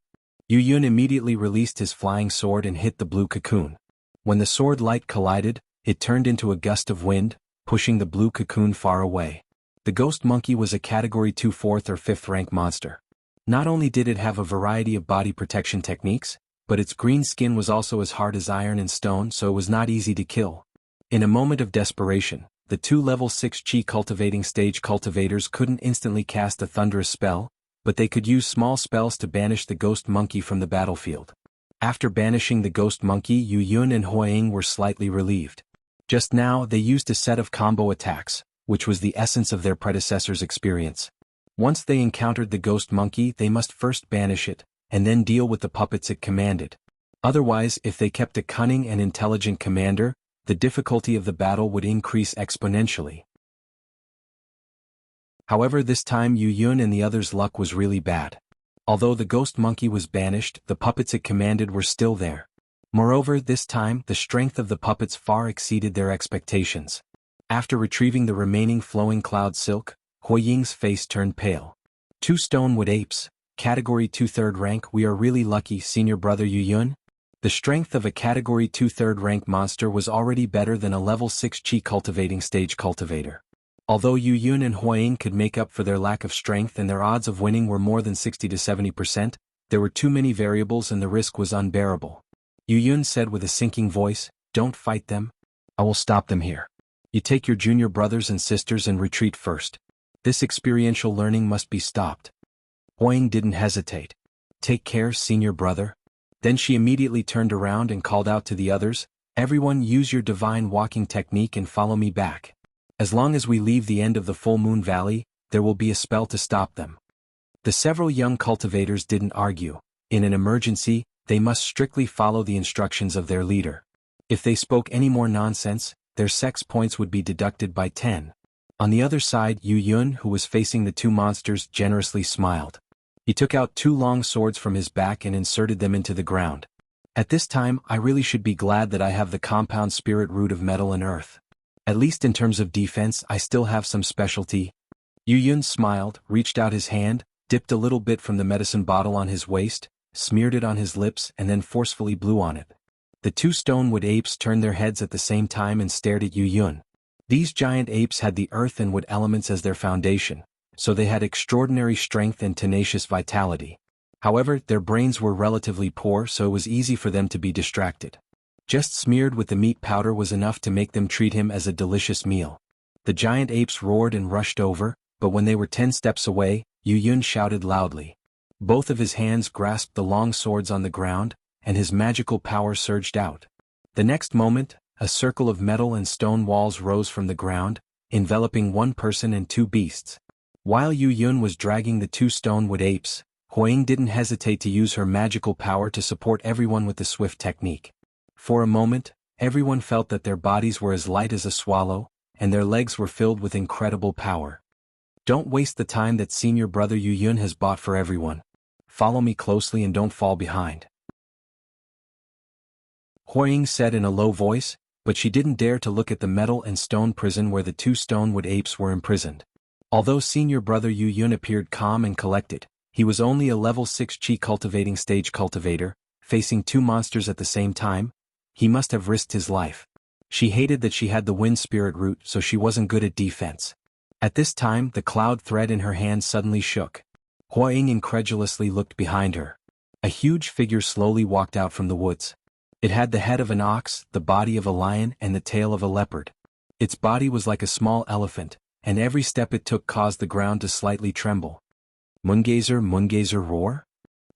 Yu Yun immediately released his flying sword and hit the blue cocoon. When the sword light collided, it turned into a gust of wind, pushing the blue cocoon far away. The ghost monkey was a category 2 4th or 5th rank monster. Not only did it have a variety of body protection techniques, but its green skin was also as hard as iron and stone, so it was not easy to kill. In a moment of desperation, the two level 6 chi cultivating stage cultivators couldn't instantly cast a thunderous spell, but they could use small spells to banish the ghost monkey from the battlefield. After banishing the ghost monkey, Yu Yun and Huiying were slightly relieved. Just now they used a set of combo attacks, which was the essence of their predecessor's experience. Once they encountered the ghost monkey, they must first banish it, and then deal with the puppets it commanded. Otherwise, if they kept a cunning and intelligent commander, the difficulty of the battle would increase exponentially. However, this time Yu Yun and the others' luck was really bad. Although the ghost monkey was banished, the puppets it commanded were still there. Moreover, this time, the strength of the puppets far exceeded their expectations. After retrieving the remaining flowing cloud silk, Huiying's face turned pale. 2 stonewood apes, category 2 3rd rank. We are really lucky, senior brother Yu Yun. The strength of a category 2 3rd rank monster was already better than a level 6 chi cultivating stage cultivator. Although Yu Yun and Huiying could make up for their lack of strength and their odds of winning were more than 60 to 70%, there were too many variables and the risk was unbearable. Yu Yun said with a sinking voice, "Don't fight them. I will stop them here. You take your junior brothers and sisters and retreat first. This experiential learning must be stopped." Huiying didn't hesitate. "Take care, senior brother." Then she immediately turned around and called out to the others, "Everyone use your divine walking technique and follow me back. As long as we leave the end of the Full Moon Valley, there will be a spell to stop them." The several young cultivators didn't argue. In an emergency, they must strictly follow the instructions of their leader. If they spoke any more nonsense, their sex points would be deducted by 10. On the other side, Yu Yun, who was facing the two monsters, generously smiled. He took out 2 long swords from his back and inserted them into the ground. "At this time, I really should be glad that I have the compound spirit root of metal and earth. At least in terms of defense, I still have some specialty." Yu Yun smiled, reached out his hand, dipped a little bit from the medicine bottle on his waist, smeared it on his lips and then forcefully blew on it. The 2 stonewood apes turned their heads at the same time and stared at Yu Yun. These giant apes had the earth and wood elements as their foundation, so they had extraordinary strength and tenacious vitality. However, their brains were relatively poor, so it was easy for them to be distracted. Just smeared with the meat powder was enough to make them treat him as a delicious meal. The giant apes roared and rushed over, but when they were 10 steps away, Yu Yun shouted loudly. Both of his hands grasped the long swords on the ground, and his magical power surged out. The next moment, a circle of metal and stone walls rose from the ground, enveloping 1 person and 2 beasts. While Yu Yun was dragging the 2 stonewood apes, Huiying didn't hesitate to use her magical power to support everyone with the swift technique. For a moment, everyone felt that their bodies were as light as a swallow, and their legs were filled with incredible power. "Don't waste the time that senior brother Yu Yun has bought for everyone. Follow me closely and don't fall behind," Huiying said in a low voice, but she didn't dare to look at the metal and stone prison where the 2 stonewood apes were imprisoned. Although senior brother Yu Yun appeared calm and collected, he was only a level 6 chi cultivating stage cultivator, facing 2 monsters at the same time. He must have risked his life. She hated that she had the wind spirit root, so she wasn't good at defense. At this time, the cloud thread in her hand suddenly shook. Huiying incredulously looked behind her. A huge figure slowly walked out from the woods. It had the head of an ox, the body of a lion and the tail of a leopard. Its body was like a small elephant, and every step it took caused the ground to slightly tremble. Moongazer roar?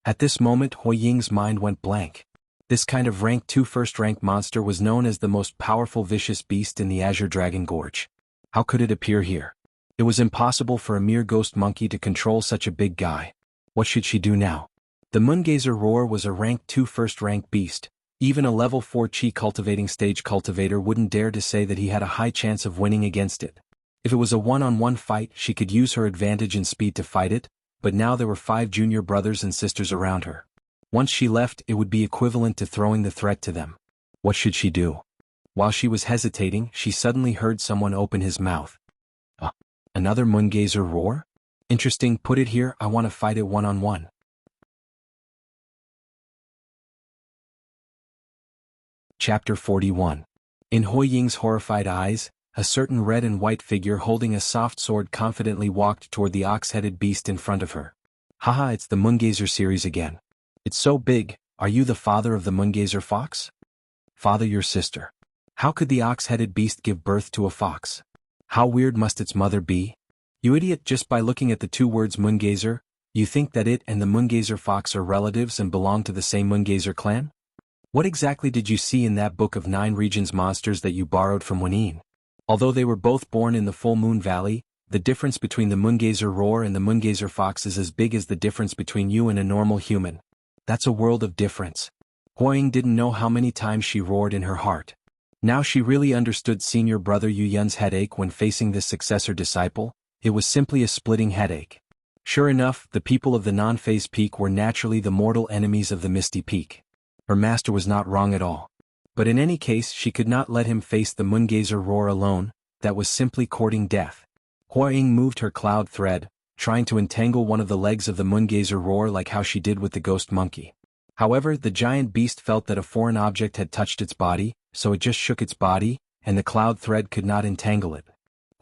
At this moment Huiying's mind went blank. This kind of rank 2 first-rank monster was known as the most powerful vicious beast in the Azure Dragon Gorge. How could it appear here? It was impossible for a mere ghost monkey to control such a big guy. What should she do now? The Moongazer roar was a rank 2 first-rank beast. Even a level 4 chi cultivating stage cultivator wouldn't dare to say that he had a high chance of winning against it. If it was a one-on-one fight, she could use her advantage in speed to fight it, but now there were 5 junior brothers and sisters around her. Once she left, it would be equivalent to throwing the threat to them. What should she do? While she was hesitating, she suddenly heard someone open his mouth. Another Moongazer roar? Interesting, put it here, I want to fight it one-on-one. Chapter 41. In Huiying's horrified eyes, a certain red and white figure holding a soft sword confidently walked toward the ox-headed beast in front of her. Haha, it's the Moongazer series again. It's so big. Are you the father of the Moongazer fox? Father, your sister. How could the ox-headed beast give birth to a fox? How weird must its mother be? You idiot, just by looking at the two words Moongazer, you think that it and the Moongazer fox are relatives and belong to the same Moongazer clan? What exactly did you see in that book of 9 regions monsters that you borrowed from Wenin? Although they were both born in the Full Moon Valley, the difference between the Moongazer roar and the Moongazer fox is as big as the difference between you and a normal human. That's a world of difference. Huaying didn't know how many times she roared in her heart. Now she really understood senior brother Yu Yun's headache when facing this successor disciple. It was simply a splitting headache. Sure enough, the people of the non-phase peak were naturally the mortal enemies of the Misty Peak. Her master was not wrong at all. But in any case, she could not let him face the Moongazer roar alone. That was simply courting death. Huaying moved her cloud thread, trying to entangle one of the legs of the Moongazer roar like how she did with the ghost monkey. However, the giant beast felt that a foreign object had touched its body, so it just shook its body, and the cloud thread could not entangle it.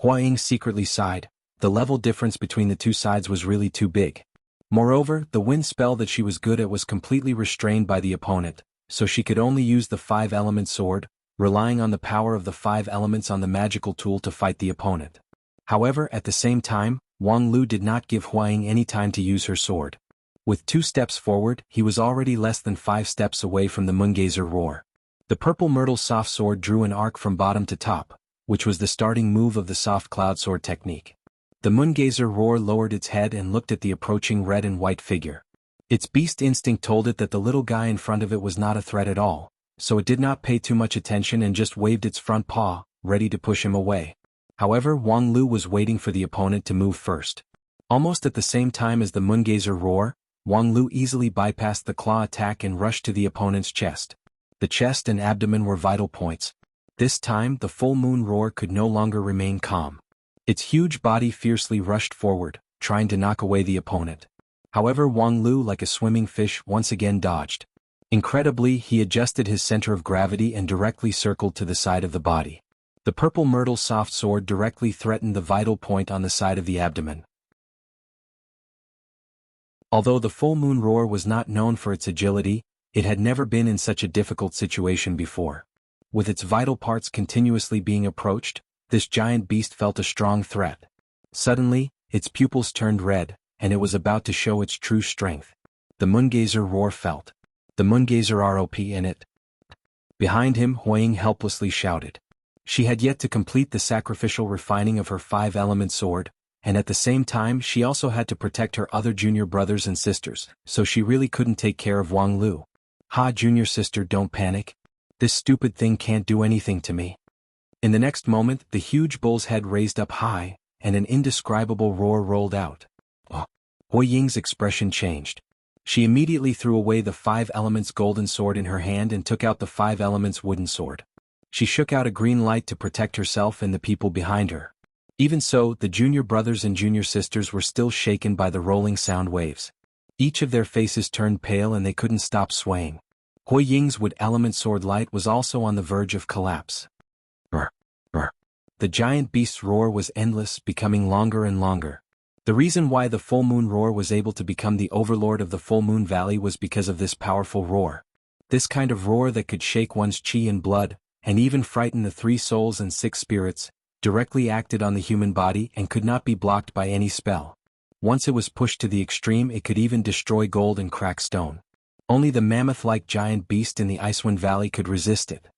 Huaying secretly sighed. The level difference between the two sides was really too big. Moreover, the wind spell that she was good at was completely restrained by the opponent, so she could only use the 5-element sword, relying on the power of the 5 elements on the magical tool to fight the opponent. However, at the same time, Wang Lu did not give Huaying any time to use her sword. With 2 steps forward, he was already less than 5 steps away from the Moongazer roar. The purple myrtle soft sword drew an arc from bottom to top, which was the starting move of the soft cloud sword technique. The Moongazer roar lowered its head and looked at the approaching red and white figure. Its beast instinct told it that the little guy in front of it was not a threat at all, so it did not pay too much attention and just waved its front paw, ready to push him away. However, Wang Lu was waiting for the opponent to move first. Almost at the same time as the Moongazer roar, Wang Lu easily bypassed the claw attack and rushed to the opponent's chest. The chest and abdomen were vital points. This time, the full moon roar could no longer remain calm. Its huge body fiercely rushed forward, trying to knock away the opponent. However, Wang Lu, like a swimming fish, once again dodged. Incredibly, he adjusted his center of gravity and directly circled to the side of the body. The purple myrtle soft sword directly threatened the vital point on the side of the abdomen. Although the full moon roar was not known for its agility, it had never been in such a difficult situation before. With its vital parts continuously being approached, this giant beast felt a strong threat. Suddenly, its pupils turned red, and it was about to show its true strength. The Moongazer roar felt. The Moongazer ROP in it. Behind him, Huaying helplessly shouted. She had yet to complete the sacrificial refining of her 5-element sword, and at the same time she also had to protect her other junior brothers and sisters, so she really couldn't take care of Wang Lu. Ha, junior sister, don't panic. This stupid thing can't do anything to me. In the next moment, the huge bull's head raised up high, and an indescribable roar rolled out. Oh! Huaying's expression changed. She immediately threw away the 5 elements golden sword in her hand and took out the 5 elements wooden sword. She shook out a green light to protect herself and the people behind her. Even so, the junior brothers and junior sisters were still shaken by the rolling sound waves. Each of their faces turned pale and they couldn't stop swaying. Huaying's wood element sword light was also on the verge of collapse. The giant beast's roar was endless, becoming longer and longer. The reason why the full moon roar was able to become the overlord of the full moon valley was because of this powerful roar. This kind of roar that could shake one's chi and blood, and even frighten the 3 souls and 6 spirits, directly acted on the human body and could not be blocked by any spell. Once it was pushed to the extreme, it could even destroy gold and crack stone. Only the mammoth-like giant beast in the Icewind Valley could resist it.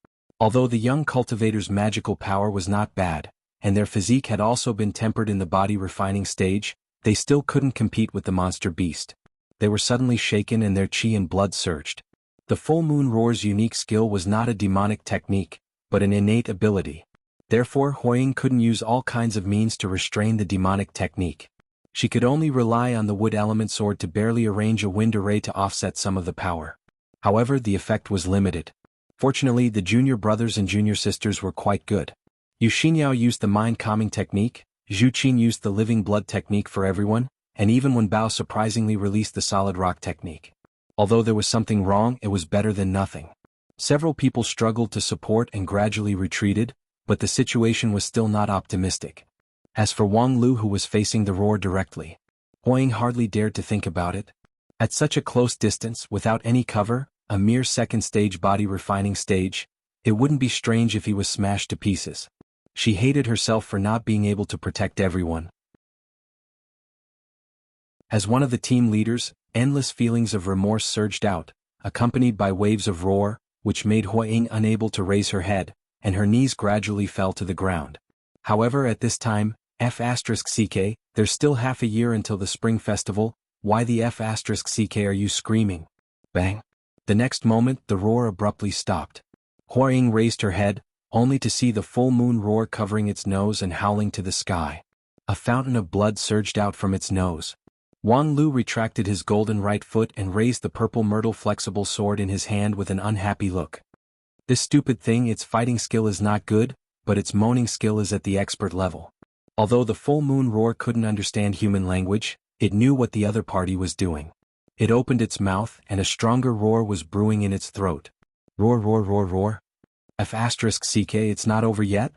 Although the young cultivators' magical power was not bad, and their physique had also been tempered in the body refining stage, they still couldn't compete with the monster beast. They were suddenly shaken and their chi and blood surged. The full moon roar's unique skill was not a demonic technique, but an innate ability. Therefore, Huaying couldn't use all kinds of means to restrain the demonic technique. She could only rely on the wood element sword to barely arrange a wind array to offset some of the power. However, the effect was limited. Fortunately, the junior brothers and junior sisters were quite good. Yu Xinyao used the mind-calming technique, Zhu Qin used the living blood technique for everyone, and even Wen Bao surprisingly released the solid rock technique. Although there was something wrong, it was better than nothing. Several people struggled to support and gradually retreated, but the situation was still not optimistic. As for Wang Lu, who was facing the roar directly, Huang hardly dared to think about it. At such a close distance, without any cover, a mere second stage body refining stage, it wouldn't be strange if he was smashed to pieces. She hated herself for not being able to protect everyone. As one of the team leaders, endless feelings of remorse surged out, accompanied by waves of roar, which made Huang unable to raise her head, and her knees gradually fell to the ground. However, at this time, F***CK, there's still half a year until the Spring Festival. Why the F***CK are you screaming? Bang! The next moment, the roar abruptly stopped. Huang raised her head, only to see the full moon roar covering its nose and howling to the sky. A fountain of blood surged out from its nose. Wang Lu retracted his golden right foot and raised the purple myrtle flexible sword in his hand with an unhappy look. This stupid thing, its fighting skill is not good, but its moaning skill is at the expert level. Although the full moon roar couldn't understand human language, it knew what the other party was doing. It opened its mouth and a stronger roar was brewing in its throat. Roar, roar, roar, roar. F***CK, it's not over yet?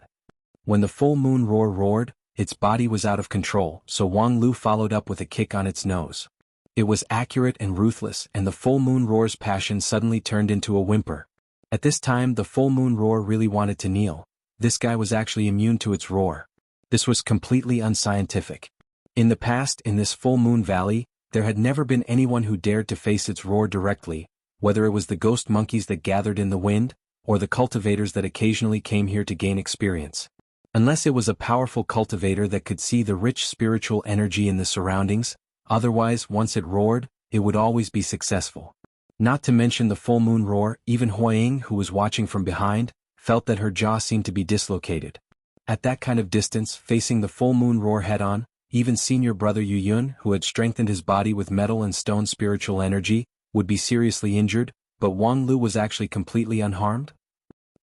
When the full moon roar roared, its body was out of control, so Wang Lu followed up with a kick on its nose. It was accurate and ruthless, and the full moon roar's passion suddenly turned into a whimper. At this time, the full moon roar really wanted to kneel. This guy was actually immune to its roar. This was completely unscientific. In the past, in this full moon valley, there had never been anyone who dared to face its roar directly, whether it was the ghost monkeys that gathered in the wind, or the cultivators that occasionally came here to gain experience. Unless it was a powerful cultivator that could see the rich spiritual energy in the surroundings, otherwise, once it roared, it would always be successful. Not to mention the full moon roar, even Huang, who was watching from behind, felt that her jaw seemed to be dislocated. At that kind of distance, facing the full moon roar head-on, even senior brother Yu Yun, who had strengthened his body with metal and stone spiritual energy, would be seriously injured, but Wang Lu was actually completely unharmed?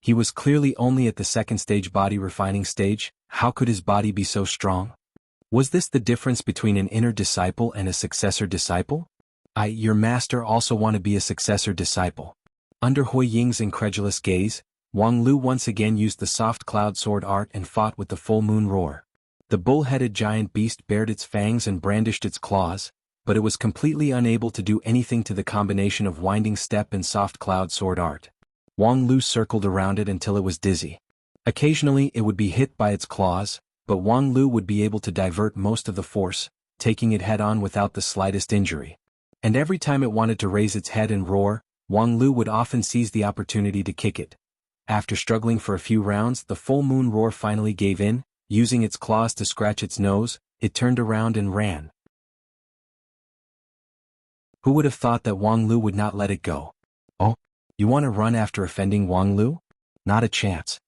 He was clearly only at the second stage body refining stage. How could his body be so strong? Was this the difference between an inner disciple and a successor disciple? Your master also want to be a successor disciple. Under Hui Ying's incredulous gaze, Wang Lu once again used the soft cloud sword art and fought with the full moon roar. The bull-headed giant beast bared its fangs and brandished its claws, but it was completely unable to do anything to the combination of winding step and soft cloud sword art. Wang Lu circled around it until it was dizzy. Occasionally it would be hit by its claws, but Wang Lu would be able to divert most of the force, taking it head-on without the slightest injury. And every time it wanted to raise its head and roar, Wang Lu would often seize the opportunity to kick it. After struggling for a few rounds, the full moon roar finally gave in. Using its claws to scratch its nose, it turned around and ran. Who would have thought that Wang Lu would not let it go? Oh, you want to run after offending Wang Lu? Not a chance.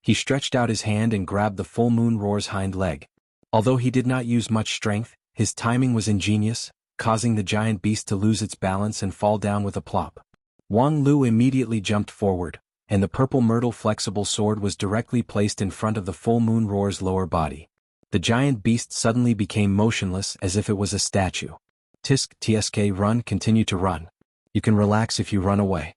He stretched out his hand and grabbed the full moon roar's hind leg. Although he did not use much strength, his timing was ingenious, causing the giant beast to lose its balance and fall down with a plop. Wang Lu immediately jumped forward, and the purple myrtle flexible sword was directly placed in front of the full moon roar's lower body. The giant beast suddenly became motionless as if it was a statue. TSK, run, continue to run. You can relax if you run away.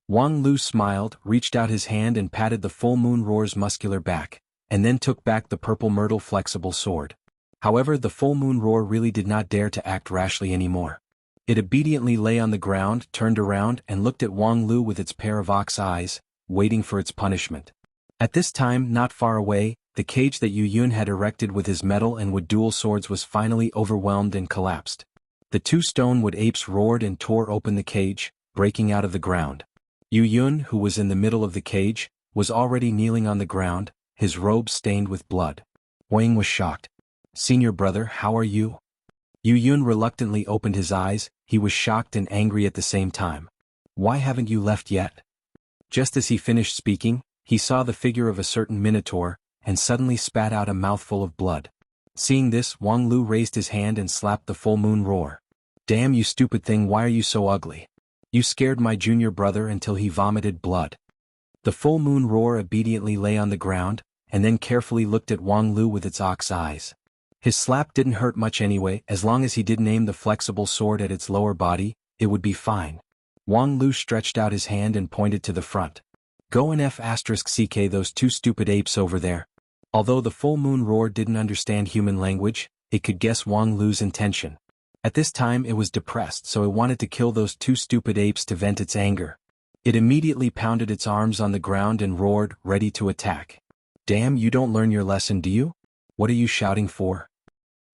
Wang Lu smiled, reached out his hand and patted the full moon roar's muscular back, and then took back the purple myrtle flexible sword. However, the full moon roar really did not dare to act rashly anymore. It obediently lay on the ground, turned around and looked at Wang Lu with its pair of ox eyes, waiting for its punishment. At this time, not far away, the cage that Yu Yun had erected with his metal and wood dual swords was finally overwhelmed and collapsed. The two stone-wood apes roared and tore open the cage, breaking out of the ground. Yu Yun, who was in the middle of the cage, was already kneeling on the ground, his robe stained with blood. Huang was shocked. Senior brother, how are you? Yu Yun reluctantly opened his eyes. He was shocked and angry at the same time. Why haven't you left yet? Just as he finished speaking, he saw the figure of a certain minotaur, and suddenly spat out a mouthful of blood. Seeing this, Wang Lu raised his hand and slapped the full moon roar. Damn you stupid thing, why are you so ugly? You scared my junior brother until he vomited blood. The full moon roar obediently lay on the ground, and then carefully looked at Wang Lu with its ox eyes. His slap didn't hurt much anyway, as long as he didn't aim the flexible sword at its lower body, it would be fine. Wang Lu stretched out his hand and pointed to the front. Go and F***ck those two stupid apes over there. Although the full moon roar didn't understand human language, it could guess Wang Lu's intention. At this time it was depressed, so it wanted to kill those two stupid apes to vent its anger. It immediately pounded its arms on the ground and roared, ready to attack. Damn, you don't learn your lesson, do you? What are you shouting for?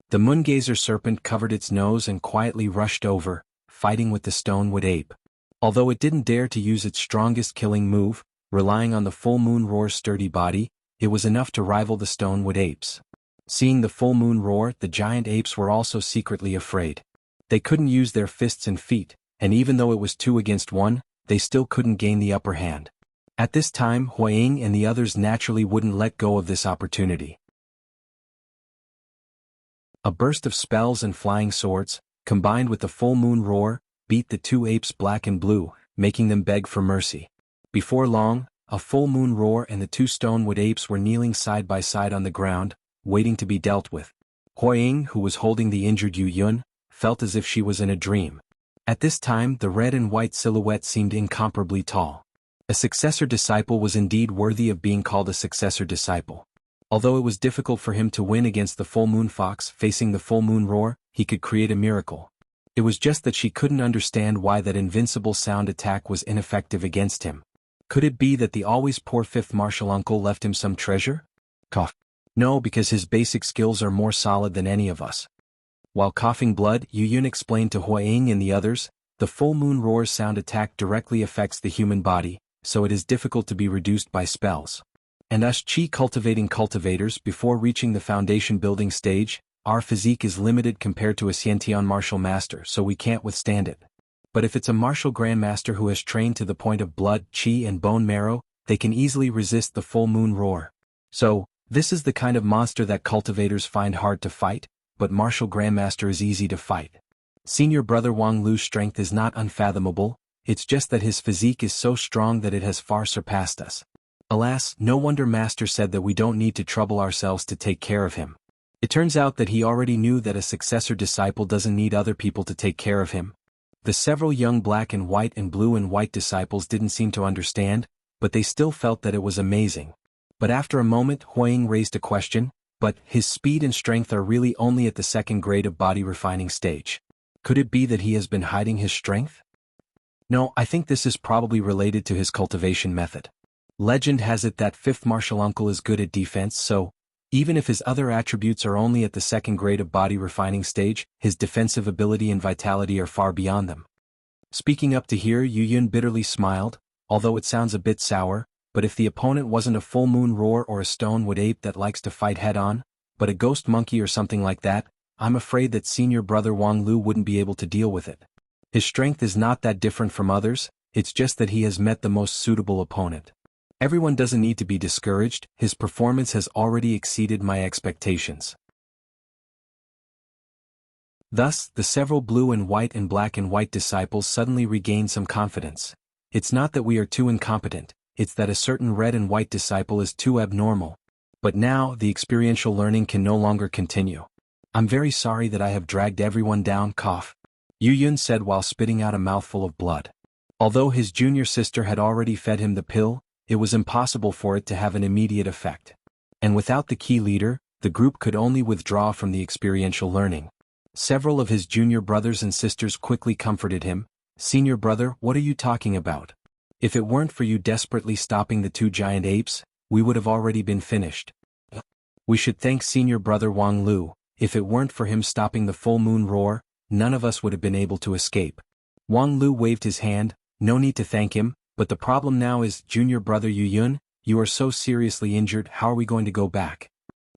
The moongazer serpent covered its nose and quietly rushed over, fighting with the stonewood ape. Although it didn't dare to use its strongest killing move, relying on the full moon roar's sturdy body, it was enough to rival the stonewood apes. Seeing the full moon roar, the giant apes were also secretly afraid. They couldn't use their fists and feet, and even though it was 2 against 1, they still couldn't gain the upper hand. At this time, Huaying and the others naturally wouldn't let go of this opportunity. A burst of spells and flying swords, combined with the full moon roar, beat the 2 apes black and blue, making them beg for mercy. Before long, a full moon roar and the 2 stonewood apes were kneeling side by side on the ground, waiting to be dealt with. Huaying, who was holding the injured Yu Yun, felt as if she was in a dream. At this time the red and white silhouette seemed incomparably tall. A successor disciple was indeed worthy of being called a successor disciple. Although it was difficult for him to win against the full moon fox facing the full moon roar, he could create a miracle. It was just that she couldn't understand why that invincible sound attack was ineffective against him. Could it be that the always poor 5th martial uncle left him some treasure? Cough. No, because his basic skills are more solid than any of us. While coughing blood, Yu Yun explained to Huaying and the others, the full moon roar's sound attack directly affects the human body, so it is difficult to be reduced by spells. And us chi cultivating cultivators, before reaching the foundation building stage, our physique is limited compared to a Xiantian martial master, so we can't withstand it. But if it's a martial grandmaster who has trained to the point of blood, chi and bone marrow, they can easily resist the full moon roar. So, this is the kind of monster that cultivators find hard to fight, but martial grandmaster is easy to fight. Senior brother Wang Lu's strength is not unfathomable, it's just that his physique is so strong that it has far surpassed us. Alas, no wonder master said that we don't need to trouble ourselves to take care of him. It turns out that he already knew that a successor disciple doesn't need other people to take care of him. The several young black and white and blue and white disciples didn't seem to understand, but they still felt that it was amazing. But after a moment Huaying raised a question, but his speed and strength are really only at the 2nd grade of body refining stage. Could it be that he has been hiding his strength? No, I think this is probably related to his cultivation method. Legend has it that 5th martial uncle is good at defense, so, even if his other attributes are only at the 2nd grade of body refining stage, his defensive ability and vitality are far beyond them. Speaking up to here, Yu Yun bitterly smiled, although it sounds a bit sour, but if the opponent wasn't a full moon roar or a stonewood ape that likes to fight head-on, but a ghost monkey or something like that, I'm afraid that senior brother Wang Lu wouldn't be able to deal with it. His strength is not that different from others, it's just that he has met the most suitable opponent. Everyone doesn't need to be discouraged, his performance has already exceeded my expectations. Thus, the several blue and black and white disciples suddenly regained some confidence. It's not that we are too incompetent, it's that a certain red and white disciple is too abnormal. But now, the experiential learning can no longer continue. I'm very sorry that I have dragged everyone down, cough. Yu Yun said while spitting out a mouthful of blood. Although his junior sister had already fed him the pill, it was impossible for it to have an immediate effect. And without the key leader, the group could only withdraw from the experiential learning. Several of his junior brothers and sisters quickly comforted him. Senior brother, what are you talking about? If it weren't for you desperately stopping the 2 giant apes, we would have already been finished. We should thank senior brother Wang Lu. If it weren't for him stopping the full moon roar, none of us would have been able to escape. Wang Lu waved his hand. No need to thank him, but the problem now is, junior brother Yu Yun, you are so seriously injured, how are we going to go back?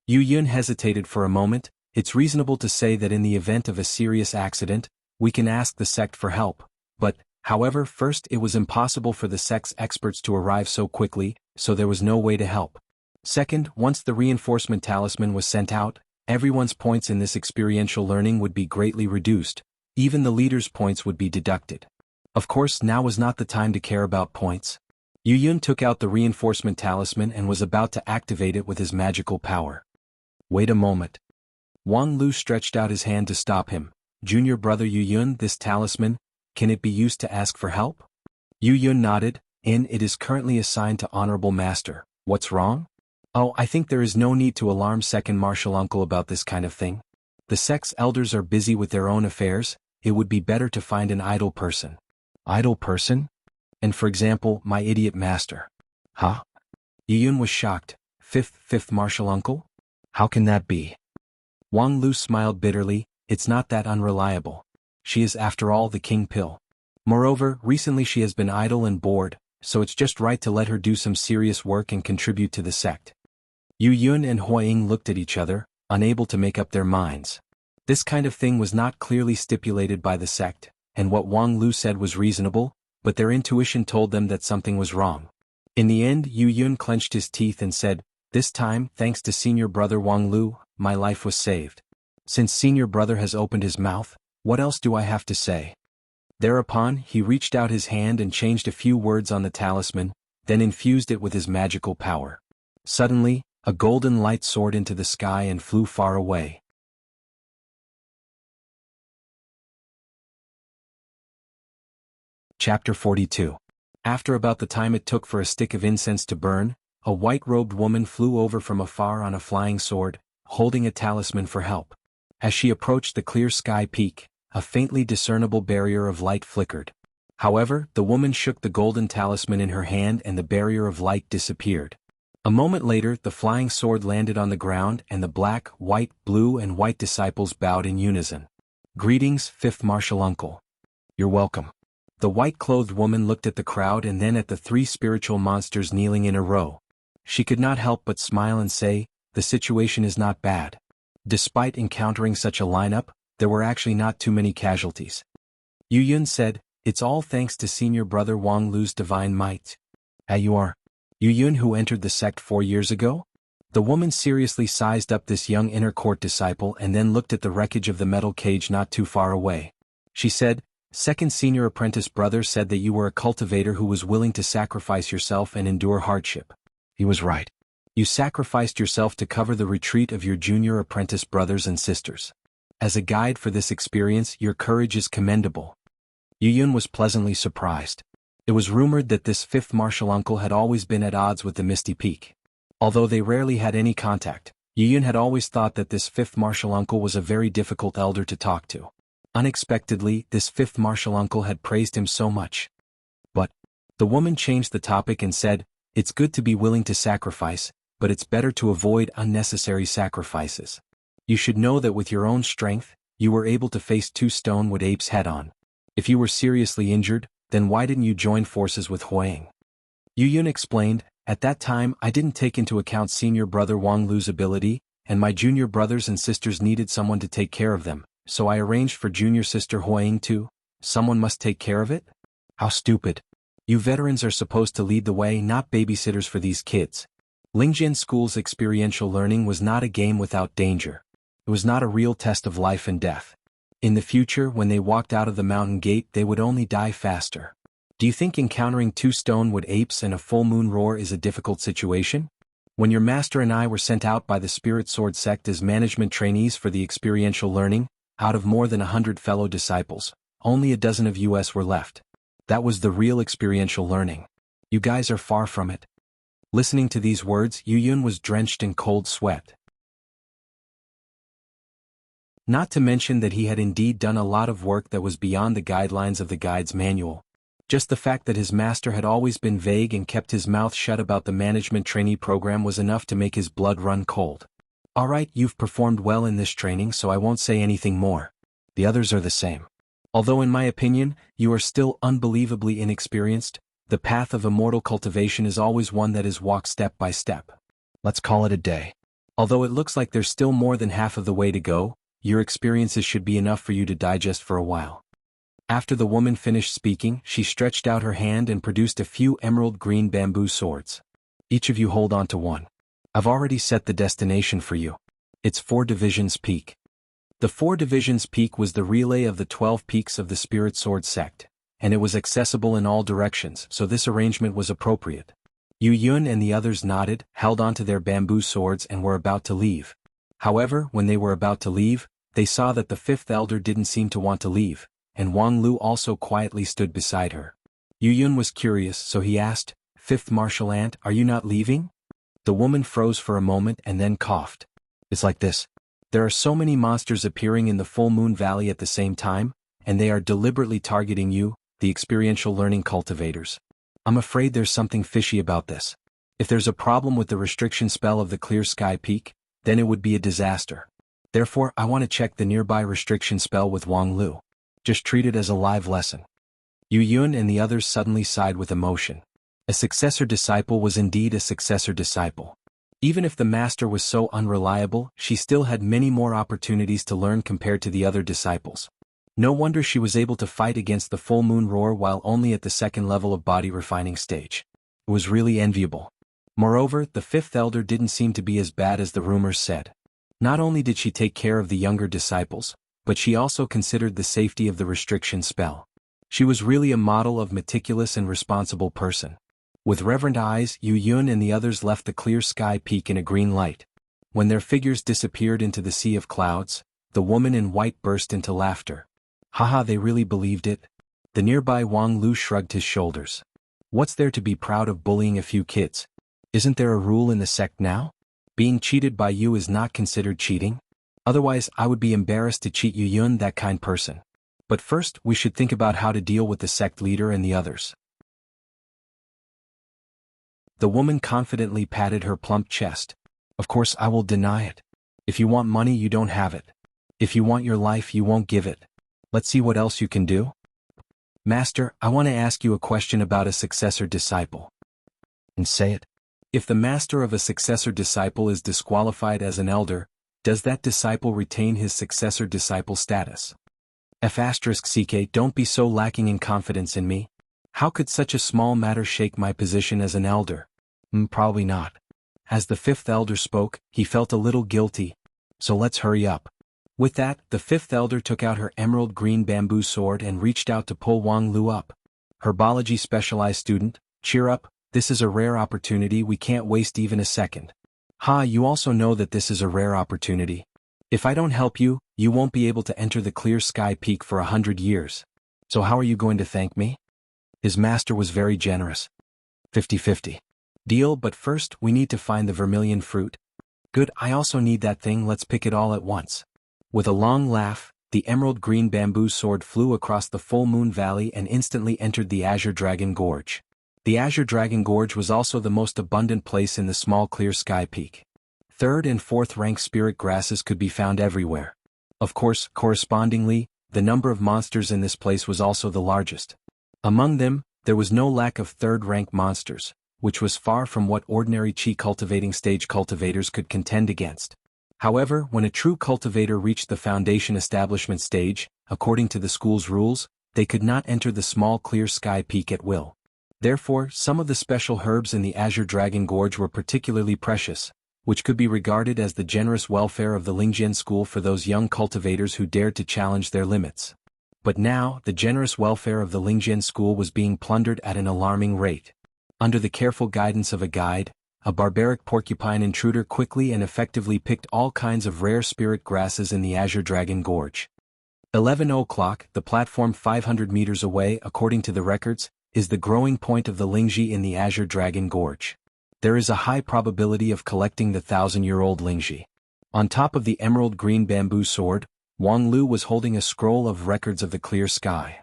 Yu Yun hesitated for a moment. It's reasonable to say that in the event of a serious accident, we can ask the sect for help, but, however, first it was impossible for the sect's experts to arrive so quickly, so there was no way to help. Second, once the reinforcement talisman was sent out, everyone's points in this experiential learning would be greatly reduced, even the leader's points would be deducted. Of course, now was not the time to care about points. Yu Yun took out the reinforcement talisman and was about to activate it with his magical power. Wait a moment. Wang Lu stretched out his hand to stop him. Junior brother Yu Yun, this talisman, can it be used to ask for help? Yu Yun nodded. It is currently assigned to Honorable Master. What's wrong? Oh, I think there is no need to alarm second martial uncle about this kind of thing. The sect's elders are busy with their own affairs. It would be better to find an idle person. Idle person? And for example, my idiot master. Huh? Yuyun was shocked. Fifth martial uncle? How can that be? Wang Lu smiled bitterly. It's not that unreliable. She is after all the king pill. Moreover, recently she has been idle and bored, so it's just right to let her do some serious work and contribute to the sect. Yuyun and Huaying looked at each other, unable to make up their minds. This kind of thing was not clearly stipulated by the sect, and what Wang Lu said was reasonable, but their intuition told them that something was wrong. In the end, Yuyun clenched his teeth and said, "This time, thanks to senior brother Wang Lu, my life was saved. Since senior brother has opened his mouth, what else do I have to say?" Thereupon, he reached out his hand and changed a few words on the talisman, then infused it with his magical power. Suddenly, a golden light soared into the sky and flew far away. Chapter 42. After about the time it took for a stick of incense to burn, a white-robed woman flew over from afar on a flying sword, holding a talisman for help. As she approached the clear sky peak, a faintly discernible barrier of light flickered. However, the woman shook the golden talisman in her hand and the barrier of light disappeared. A moment later, the flying sword landed on the ground and the black, white, blue and white disciples bowed in unison. "Greetings, fifth martial uncle. You're welcome." The white-clothed woman looked at the crowd and then at the three spiritual monsters kneeling in a row. She could not help but smile and say, "The situation is not bad." Despite encountering such a lineup, there were actually not too many casualties. Yuyun said, "It's all thanks to senior brother Wang Lu's divine might." You are Yuyun who entered the sect 4 years ago? The woman seriously sized up this young inner court disciple and then looked at the wreckage of the metal cage not too far away. She said, "Second senior apprentice brother said that you were a cultivator who was willing to sacrifice yourself and endure hardship." He was right. You sacrificed yourself to cover the retreat of your junior apprentice brothers and sisters. As a guide for this experience, your courage is commendable. Yuyun was pleasantly surprised. It was rumored that this fifth martial uncle had always been at odds with the Misty Peak. Although they rarely had any contact, Yuyun had always thought that this fifth martial uncle was a very difficult elder to talk to. Unexpectedly, this fifth martial uncle had praised him so much. But the woman changed the topic and said, "It's good to be willing to sacrifice, but it's better to avoid unnecessary sacrifices. You should know that with your own strength, you were able to face 2 Stonewood apes head-on. If you were seriously injured, then why didn't you join forces with Huang?" Yuyun explained, "At that time I didn't take into account senior brother Wang Lu's ability, and my junior brothers and sisters needed someone to take care of them, so I arranged for junior sister Huang too. Someone must take care of it? How stupid. You veterans are supposed to lead the way, not babysitters for these kids." Lingjian School's experiential learning was not a game without danger. It was not a real test of life and death. In the future, when they walked out of the mountain gate, they would only die faster. Do you think encountering 2 Stonewood apes and a full moon roar is a difficult situation? When your master and I were sent out by the Spirit Sword sect as management trainees for the experiential learning, out of more than 100 fellow disciples, only a dozen of us were left. That was the real experiential learning. You guys are far from it. Listening to these words, Yuyun was drenched in cold sweat. Not to mention that he had indeed done a lot of work that was beyond the guidelines of the guide's manual. Just the fact that his master had always been vague and kept his mouth shut about the management trainee program was enough to make his blood run cold. "Alright, you've performed well in this training, so I won't say anything more. The others are the same. Although in my opinion, you are still unbelievably inexperienced, the path of immortal cultivation is always one that is walked step by step. Let's call it a day. Although it looks like there's still more than half of the way to go, your experiences should be enough for you to digest for a while." After the woman finished speaking, she stretched out her hand and produced a few emerald green bamboo swords. "Each of you hold on to one. I've already set the destination for you. It's 4 Divisions Peak." The 4 Divisions Peak was the relay of the 12 peaks of the Spirit Sword sect, and it was accessible in all directions, so this arrangement was appropriate. Yuyun and the others nodded, held onto their bamboo swords and were about to leave. However, when they were about to leave, they saw that the 5th elder didn't seem to want to leave, and Wang Lu also quietly stood beside her. Yu Yun was curious, so he asked, "Fifth martial ant, are you not leaving?" The woman froze for a moment and then coughed. "It's like this. There are so many monsters appearing in the Full Moon Valley at the same time, and they are deliberately targeting you, the experiential learning cultivators. I'm afraid there's something fishy about this. If there's a problem with the restriction spell of the Clear Sky Peak, then it would be a disaster. Therefore, I want to check the nearby restriction spell with Wang Lu. Just treat it as a live lesson." Yu Yun and the others suddenly sighed with emotion. A successor disciple was indeed a successor disciple. Even if the master was so unreliable, she still had many more opportunities to learn compared to the other disciples. No wonder she was able to fight against the full moon roar while only at the second level of body refining stage. It was really enviable. Moreover, the fifth elder didn't seem to be as bad as the rumors said. Not only did she take care of the younger disciples, but she also considered the safety of the restriction spell. She was really a model of meticulous and responsible person. With reverent eyes, Yu Yun and the others left the Clear Sky Peak in a green light. When their figures disappeared into the sea of clouds, the woman in white burst into laughter. Haha, they really believed it? The nearby Wang Lu shrugged his shoulders. What's there to be proud of bullying a few kids? Isn't there a rule in the sect now? Being cheated by you is not considered cheating? Otherwise, I would be embarrassed to cheat Yu Yun, that kind person. But first, we should think about how to deal with the sect leader and the others. The woman confidently patted her plump chest. Of course I will deny it. If you want money, you don't have it. If you want your life, you won't give it. Let's see what else you can do. Master, I want to ask you a question about a successor disciple. And say it. If the master of a successor disciple is disqualified as an elder, does that disciple retain his successor disciple status? F***ck, don't be so lacking in confidence in me. How could such a small matter shake my position as an elder? Probably not. As the fifth elder spoke, he felt a little guilty. So let's hurry up. With that, the fifth elder took out her emerald green bamboo sword and reached out to pull Wang Lu up. Herbology specialized student, cheer up, this is a rare opportunity, we can't waste even a second. Ha, you also know that this is a rare opportunity. If I don't help you, you won't be able to enter the Clear Sky Peak for 100 years. So how are you going to thank me? His master was very generous. 50-50. Deal, but first we need to find the vermilion fruit. Good, I also need that thing, let's pick it all at once. With a long laugh, the emerald green bamboo sword flew across the Full Moon Valley and instantly entered the Azure Dragon Gorge. The Azure Dragon Gorge was also the most abundant place in the small Clear Sky Peak. Third and fourth rank spirit grasses could be found everywhere. Of course, correspondingly, the number of monsters in this place was also the largest. Among them, there was no lack of third-rank monsters, which was far from what ordinary chi cultivating stage cultivators could contend against. However, when a true cultivator reached the foundation establishment stage, according to the school's rules, they could not enter the small Clear Sky Peak at will. Therefore, some of the special herbs in the Azure Dragon Gorge were particularly precious, which could be regarded as the generous welfare of the Lingjian school for those young cultivators who dared to challenge their limits. But now, the generous welfare of the Lingjian school was being plundered at an alarming rate. Under the careful guidance of a guide, a barbaric porcupine intruder quickly and effectively picked all kinds of rare spirit grasses in the Azure Dragon Gorge. 11 o'clock, the platform 500 meters away, according to the records, is the growing point of the Lingji in the Azure Dragon Gorge. There is a high probability of collecting the 1,000-year-old Lingji. On top of the emerald green bamboo sword, Wang Lu was holding a scroll of records of the clear sky.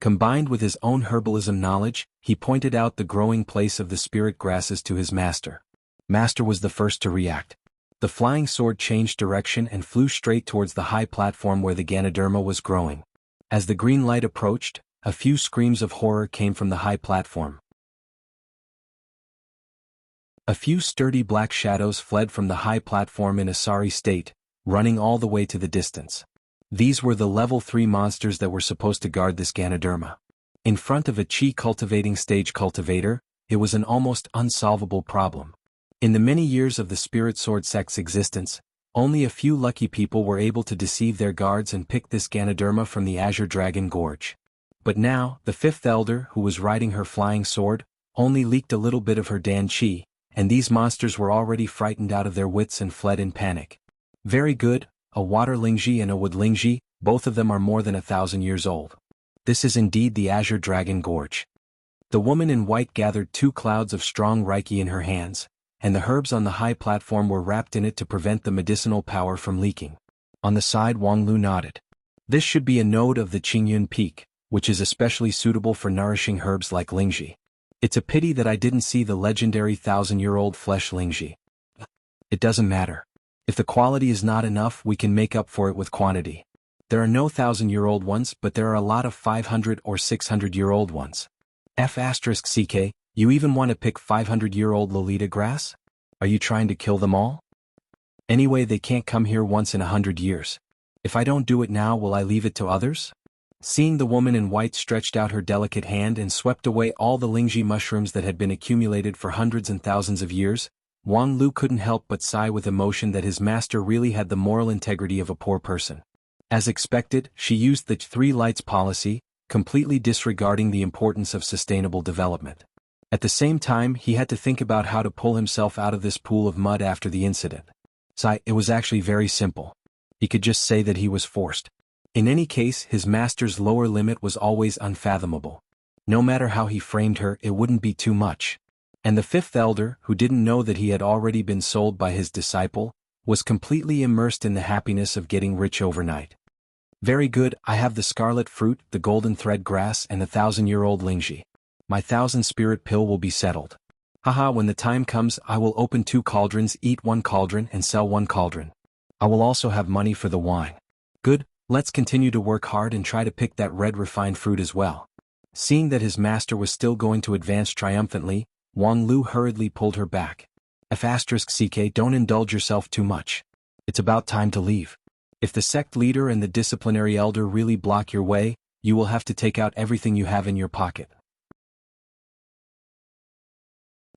Combined with his own herbalism knowledge, he pointed out the growing place of the spirit grasses to his master. Master was the first to react. The flying sword changed direction and flew straight towards the high platform where the Ganoderma was growing. As the green light approached, a few screams of horror came from the high platform. A few sturdy black shadows fled from the high platform in a sorry state, running all the way to the distance. These were the level 3 monsters that were supposed to guard this Ganoderma. In front of a chi cultivating stage cultivator, it was an almost unsolvable problem. In the many years of the Spirit Sword sect's existence, only a few lucky people were able to deceive their guards and pick this Ganoderma from the Azure Dragon Gorge. But now, the fifth elder, who was riding her flying sword, only leaked a little bit of her Dan Chi, and these monsters were already frightened out of their wits and fled in panic. Very good, a water Lingji and a wood Lingji, both of them are more than 1,000 years old. This is indeed the Azure Dragon Gorge. The woman in white gathered 2 clouds of strong reiki in her hands, and the herbs on the high platform were wrapped in it to prevent the medicinal power from leaking. On the side, Wang Lu nodded. This should be a node of the Qingyun Peak, which is especially suitable for nourishing herbs like lingji. It's a pity that I didn't see the legendary 1,000-year-old flesh lingji. It doesn't matter. If the quality is not enough, we can make up for it with quantity. There are no 1,000-year-old ones, but there are a lot of 500 or 600-year-old ones. F***CK, you even want to pick 500-year-old Lolita grass? Are you trying to kill them all? Anyway, they can't come here once in 100 years. If I don't do it now, will I leave it to others? Seeing the woman in white stretched out her delicate hand and swept away all the lingji mushrooms that had been accumulated for hundreds and thousands of years, Wang Lu couldn't help but sigh with emotion that his master really had the moral integrity of a poor person. As expected, she used the 3 lights policy, completely disregarding the importance of sustainable development. At the same time, he had to think about how to pull himself out of this pool of mud after the incident. It was actually very simple. He could just say that he was forced. In any case, his master's lower limit was always unfathomable. No matter how he framed her, it wouldn't be too much. And the 5th elder, who didn't know that he had already been sold by his disciple, was completely immersed in the happiness of getting rich overnight. Very good, I have the scarlet fruit, the golden thread grass, and the 1,000-year-old lingji. My 1,000-spirit pill will be settled. Haha, when the time comes, I will open 2 cauldrons, eat 1 cauldron, and sell 1 cauldron. I will also have money for the wine. Good, let's continue to work hard and try to pick that red refined fruit as well. Seeing that his master was still going to advance triumphantly, Wang Lu hurriedly pulled her back. F***CK, don't indulge yourself too much. It's about time to leave. If the sect leader and the disciplinary elder really block your way, you will have to take out everything you have in your pocket.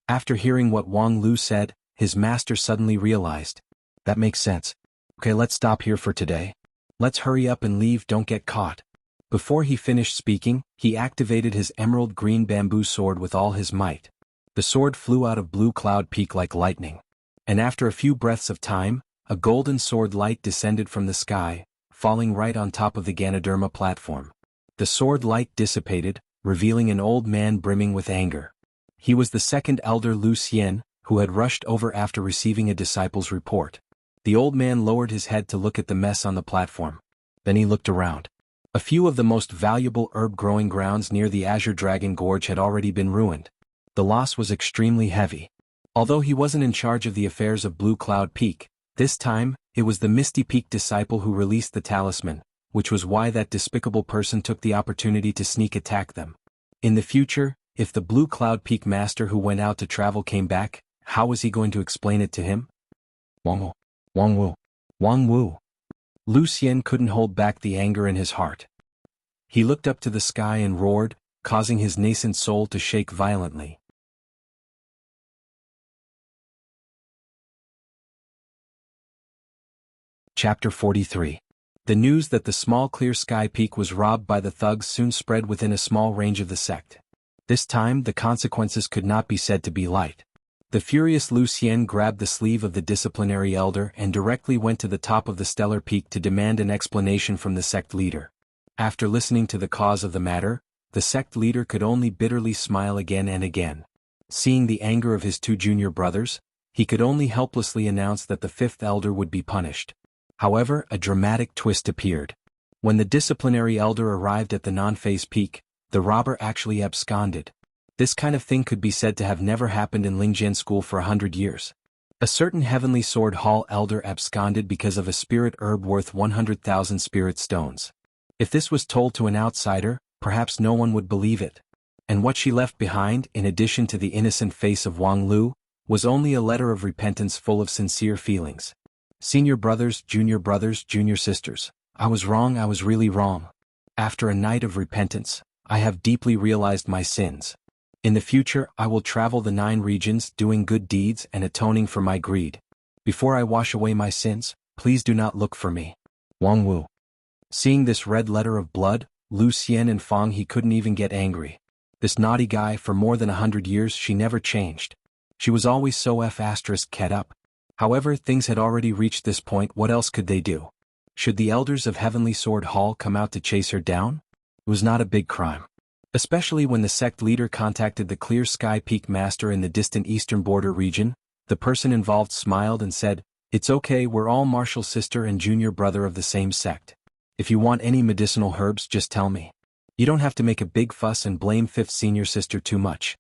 After hearing what Wang Lu said, his master suddenly realized. That makes sense. Okay, let's stop here for today. Let's hurry up and leave, don't get caught. Before he finished speaking, he activated his emerald green bamboo sword with all his might. The sword flew out of Blue Cloud Peak like lightning. And after a few breaths of time, a golden sword light descended from the sky, falling right on top of the Ganoderma platform. The sword light dissipated, revealing an old man brimming with anger. He was the 2nd elder Lu Xian, who had rushed over after receiving a disciple's report. The old man lowered his head to look at the mess on the platform. Then he looked around. A few of the most valuable herb-growing grounds near the Azure Dragon Gorge had already been ruined. The loss was extremely heavy. Although he wasn't in charge of the affairs of Blue Cloud Peak, this time, it was the Misty Peak disciple who released the talisman, which was why that despicable person took the opportunity to sneak attack them. In the future, if the Blue Cloud Peak master who went out to travel came back, how was he going to explain it to him? Wang Wu. Lu Xian couldn't hold back the anger in his heart. He looked up to the sky and roared, causing his nascent soul to shake violently. Chapter 43. The news that the small clear sky peak was robbed by the thugs soon spread within a small range of the sect. This time the consequences could not be said to be light. The furious Lu Xian grabbed the sleeve of the disciplinary elder and directly went to the top of the stellar peak to demand an explanation from the sect leader. After listening to the cause of the matter, the sect leader could only bitterly smile again and again. Seeing the anger of his 2 junior brothers, he could only helplessly announce that the 5th elder would be punished. However, a dramatic twist appeared. When the disciplinary elder arrived at the non-phase peak, the robber actually absconded. This kind of thing could be said to have never happened in Lingjian school for 100 years. A certain Heavenly Sword Hall elder absconded because of a spirit herb worth 100,000 spirit stones. If this was told to an outsider, perhaps no one would believe it. And what she left behind, in addition to the innocent face of Wang Lu, was only a letter of repentance full of sincere feelings. Senior brothers, junior sisters, I was wrong, I was really wrong. After a night of repentance, I have deeply realized my sins. In the future, I will travel the 9 regions, doing good deeds and atoning for my greed. Before I wash away my sins, please do not look for me. Wang Wu. Seeing this red letter of blood, Lu Xian and Fang he couldn't even get angry. This naughty guy, for more than 100 years she never changed. She was always so **ket up. However, things had already reached this point, what else could they do? Should the elders of Heavenly Sword Hall come out to chase her down? It was not a big crime. Especially when the sect leader contacted the Clear Sky Peak Master in the distant eastern border region, the person involved smiled and said, "It's okay, we're all Marshall's sister and junior brother of the same sect. If you want any medicinal herbs, just tell me. You don't have to make a big fuss and blame fifth senior sister too much."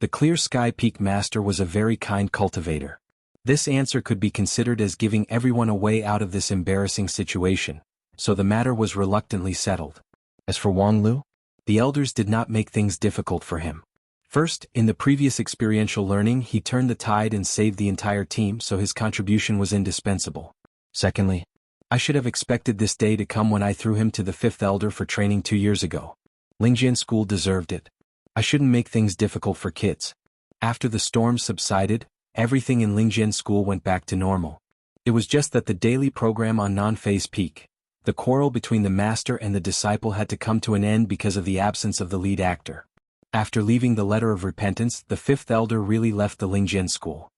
The Clear Sky Peak Master was a very kind cultivator. This answer could be considered as giving everyone a way out of this embarrassing situation, so the matter was reluctantly settled. As for Wang Lu, the elders did not make things difficult for him. First, in the previous experiential learning he turned the tide and saved the entire team, so his contribution was indispensable. Secondly, I should have expected this day to come when I threw him to the fifth elder for training 2 years ago. Lingjian School deserved it. I shouldn't make things difficult for kids. After the storm subsided, everything in Lingjian School went back to normal. It was just that the daily program on Non-Phase Peak, the quarrel between the master and the disciple, had to come to an end because of the absence of the lead actor. After leaving the letter of repentance, the fifth elder really left the Lingjian School.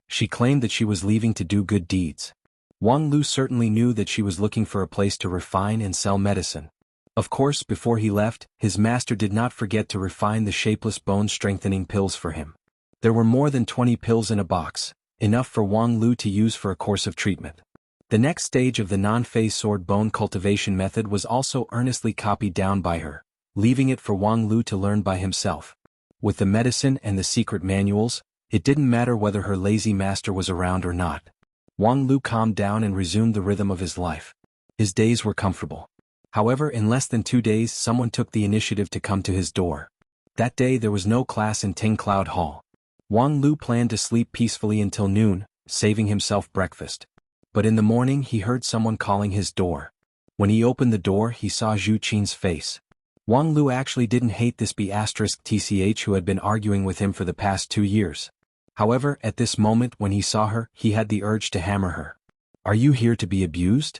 She claimed that she was leaving to do good deeds. Wang Lu certainly knew that she was looking for a place to refine and sell medicine. Of course, before he left, his master did not forget to refine the shapeless bone-strengthening pills for him. There were more than 20 pills in a box, enough for Wang Lu to use for a course of treatment. The next stage of the non-phase sword bone cultivation method was also earnestly copied down by her, leaving it for Wang Lu to learn by himself. With the medicine and the secret manuals, it didn't matter whether her lazy master was around or not. Wang Lu calmed down and resumed the rhythm of his life. His days were comfortable. However, in less than 2 days someone took the initiative to come to his door. That day there was no class in Ting Cloud Hall. Wang Lu planned to sleep peacefully until noon, saving himself breakfast. But in the morning he heard someone calling his door. When he opened the door he saw Zhu Qin's face. Wang Lu actually didn't hate this B*TCH who had been arguing with him for the past 2 years. However, at this moment when he saw her, he had the urge to hammer her. "Are you here to be abused?"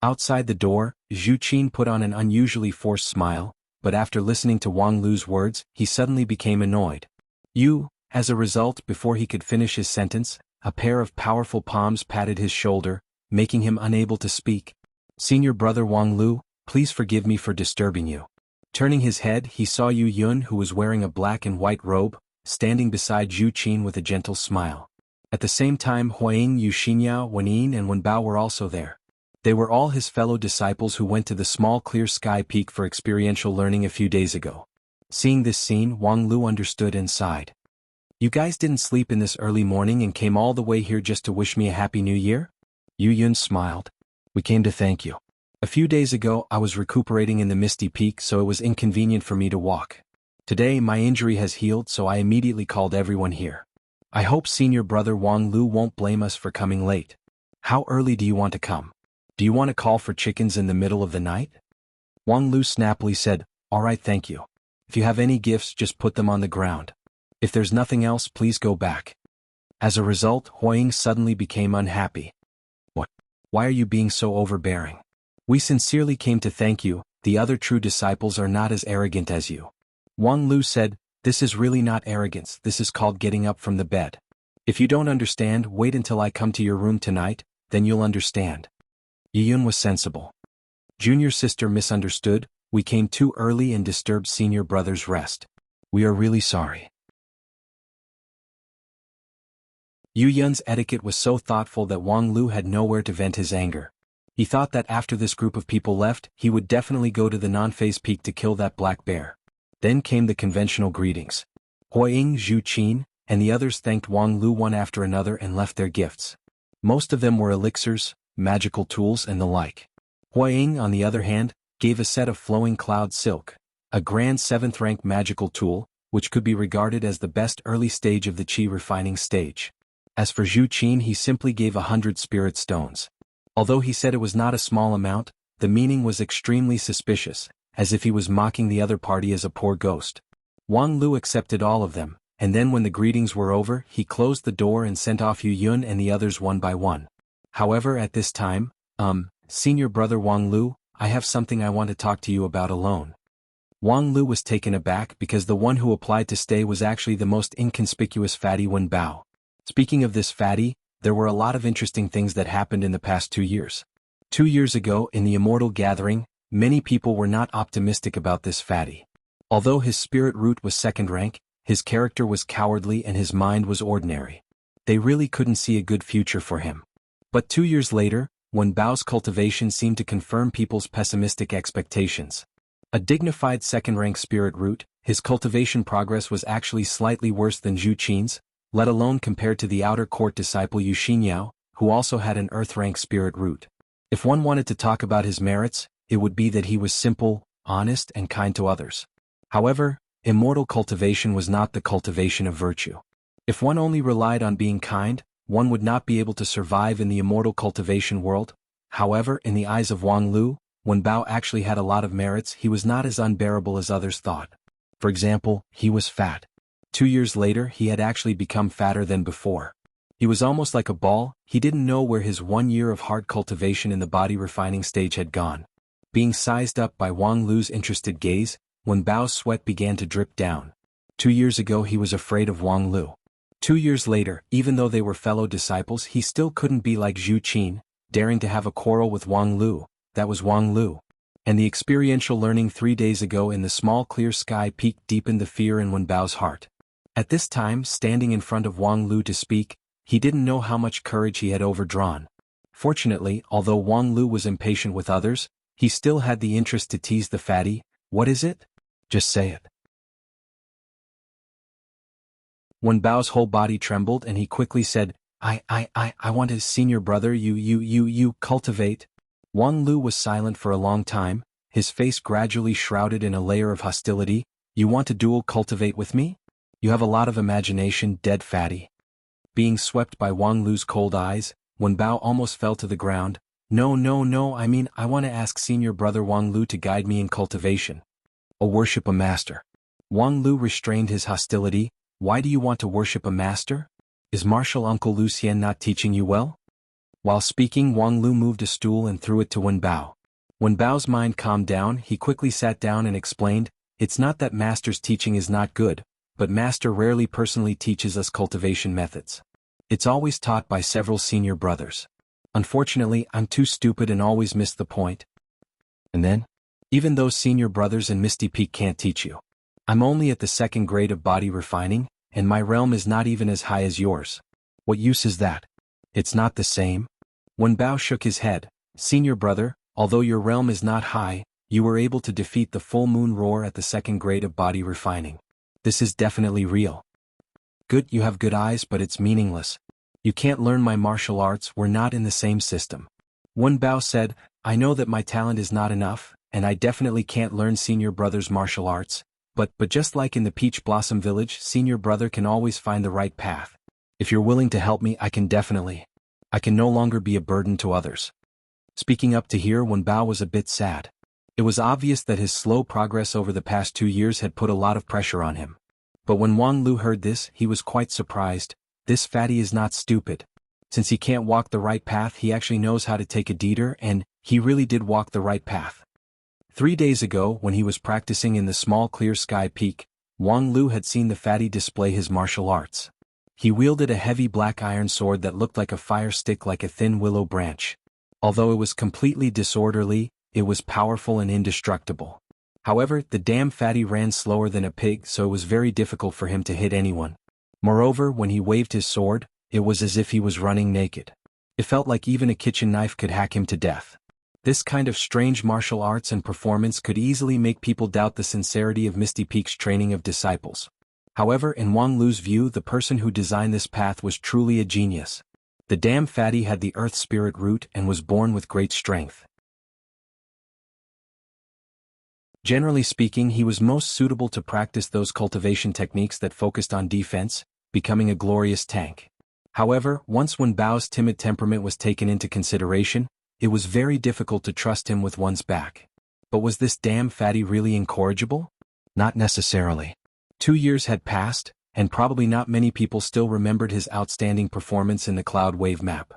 Outside the door, Zhu Qin put on an unusually forced smile, but after listening to Wang Lu's words, he suddenly became annoyed. "You," as a result, before he could finish his sentence, a pair of powerful palms patted his shoulder, making him unable to speak. "Senior brother Wang Lu, please forgive me for disturbing you." Turning his head, he saw Yu Yun, who was wearing a black and white robe, standing beside Zhu Qin with a gentle smile. At the same time, Huaying, Yu Xinyao, Wenyin and Wenbao were also there. They were all his fellow disciples who went to the small Clear Sky Peak for experiential learning a few days ago. Seeing this scene, Wang Lu understood and sighed. "You guys didn't sleep in this early morning and came all the way here just to wish me a happy new year?" Yu Yun smiled. "We came to thank you. A few days ago I was recuperating in the Misty Peak, so it was inconvenient for me to walk. Today my injury has healed, so I immediately called everyone here. I hope senior brother Wang Lu won't blame us for coming late. How early do you want to come? Do you want to call for chickens in the middle of the night?" Wang Lu snappily said, "All right, thank you. If you have any gifts, just put them on the ground. If there's nothing else, please go back." As a result, Huaying suddenly became unhappy. "What? Why are you being so overbearing? We sincerely came to thank you. The other true disciples are not as arrogant as you." Wang Lu said, "This is really not arrogance, this is called getting up from the bed. If you don't understand, wait until I come to your room tonight, then you'll understand." Yu Yun was sensible. "Junior sister misunderstood, we came too early and disturbed senior brother's rest. We are really sorry." Yu Yun's etiquette was so thoughtful that Wang Lu had nowhere to vent his anger. He thought that after this group of people left, he would definitely go to the non-phase peak to kill that black bear. Then came the conventional greetings. Huaying, Zhu Qin, and the others thanked Wang Lu one after another and left their gifts. Most of them were elixirs, magical tools and the like. Huaying, on the other hand, gave a set of flowing cloud silk, a grand 7th-rank magical tool, which could be regarded as the best early stage of the qi refining stage. As for Zhu Qin, he simply gave 100 spirit stones. Although he said it was not a small amount, the meaning was extremely suspicious, as if he was mocking the other party as a poor ghost. Wang Lu accepted all of them, and then when the greetings were over, he closed the door and sent off Yu Yun and the others one by one. However, at this time, senior brother Wang Lu, I have something I want to talk to you about alone." Wang Lu was taken aback because the one who applied to stay was actually the most inconspicuous fatty Wen Bao. Speaking of this fatty, there were a lot of interesting things that happened in the past 2 years. 2 years ago in the Immortal Gathering, Many people were not optimistic about this fatty. Although his spirit root was second rank, his character was cowardly and his mind was ordinary. They really couldn't see a good future for him. But 2 years later, Wen Bao's cultivation seemed to confirm people's pessimistic expectations. A dignified second-rank spirit root, his cultivation progress was actually slightly worse than Zhu Qin's, let alone compared to the outer court disciple Yu Xinyao, who also had an earth-rank spirit root. If one wanted to talk about his merits, it would be that he was simple, honest, and kind to others. However, immortal cultivation was not the cultivation of virtue. If one only relied on being kind, one would not be able to survive in the immortal cultivation world. However, in the eyes of Wang Lu, Wen Bao actually had a lot of merits. He was not as unbearable as others thought. For example, he was fat. 2 years later, he had actually become fatter than before. He was almost like a ball. He didn't know where his 1 year of hard cultivation in the body refining stage had gone. Being sized up by Wang Lu's interested gaze, Wen Bao's sweat began to drip down. 2 years ago he was afraid of Wang Lu. 2 years later, even though they were fellow disciples, he still couldn't be like Zhu Qin, daring to have a quarrel with Wang Lu. That was Wang Lu. And the experiential learning 3 days ago in the small clear sky peak deepened the fear in Wen Bao's heart. At this time, standing in front of Wang Lu to speak, he didn't know how much courage he had overdrawn. Fortunately, although Wang Lu was impatient with others, he still had the interest to tease the fatty. What is it? Just say it. Wen Bao's whole body trembled and he quickly said, I want his senior brother. You cultivate. Wang Lu was silent for a long time, his face gradually shrouded in a layer of hostility. You want to dual cultivate with me? You have a lot of imagination, dead fatty. Being swept by Wang Lu's cold eyes, Wen Bao almost fell to the ground. No, I mean, I want to ask senior brother Wang Lu to guide me in cultivation. Or worship a master. Wang Lu restrained his hostility. Why do you want to worship a master? Is martial uncle Lucien not teaching you well? While speaking, Wang Lu moved a stool and threw it to Wen Bao. Wen Bao's mind calmed down. He quickly sat down and explained, it's not that master's teaching is not good, but master rarely personally teaches us cultivation methods. It's always taught by several senior brothers. Unfortunately, I'm too stupid and always miss the point. And then? Even those senior brothers in Misty Peak can't teach you. I'm only at the second grade of body refining, and my realm is not even as high as yours. What use is that? It's not the same. Wen Bao shook his head. Senior brother, although your realm is not high, you were able to defeat the full moon roar at the second grade of body refining. This is definitely real. Good, you have good eyes, but it's meaningless. You can't learn my martial arts, we're not in the same system. Wen Bao said, I know that my talent is not enough, and I definitely can't learn senior brother's martial arts, but just like in the Peach Blossom Village, senior brother can always find the right path. If you're willing to help me, I can no longer be a burden to others. Speaking up to here, Wen Bao was a bit sad. It was obvious that his slow progress over the past 2 years had put a lot of pressure on him. But when Wang Lu heard this, he was quite surprised. This fatty is not stupid. Since he can't walk the right path, he actually knows how to take a detour, and he really did walk the right path. 3 days ago, when he was practicing in the small clear sky peak, Wang Lu had seen the fatty display his martial arts. He wielded a heavy black iron sword that looked like a fire stick, like a thin willow branch. Although it was completely disorderly, it was powerful and indestructible. However, the damn fatty ran slower than a pig, so it was very difficult for him to hit anyone. Moreover, when he waved his sword, it was as if he was running naked. It felt like even a kitchen knife could hack him to death. This kind of strange martial arts and performance could easily make people doubt the sincerity of Misty Peak's training of disciples. However, in Wang Lu's view, the person who designed this path was truly a genius. The damn fatty had the earth spirit root and was born with great strength. Generally speaking, he was most suitable to practice those cultivation techniques that focused on defense, becoming a glorious tank. However, once Wen Bao's timid temperament was taken into consideration, it was very difficult to trust him with one's back. But was this damn fatty really incorrigible? Not necessarily. 2 years had passed, and probably not many people still remembered his outstanding performance in the Cloud Wave map.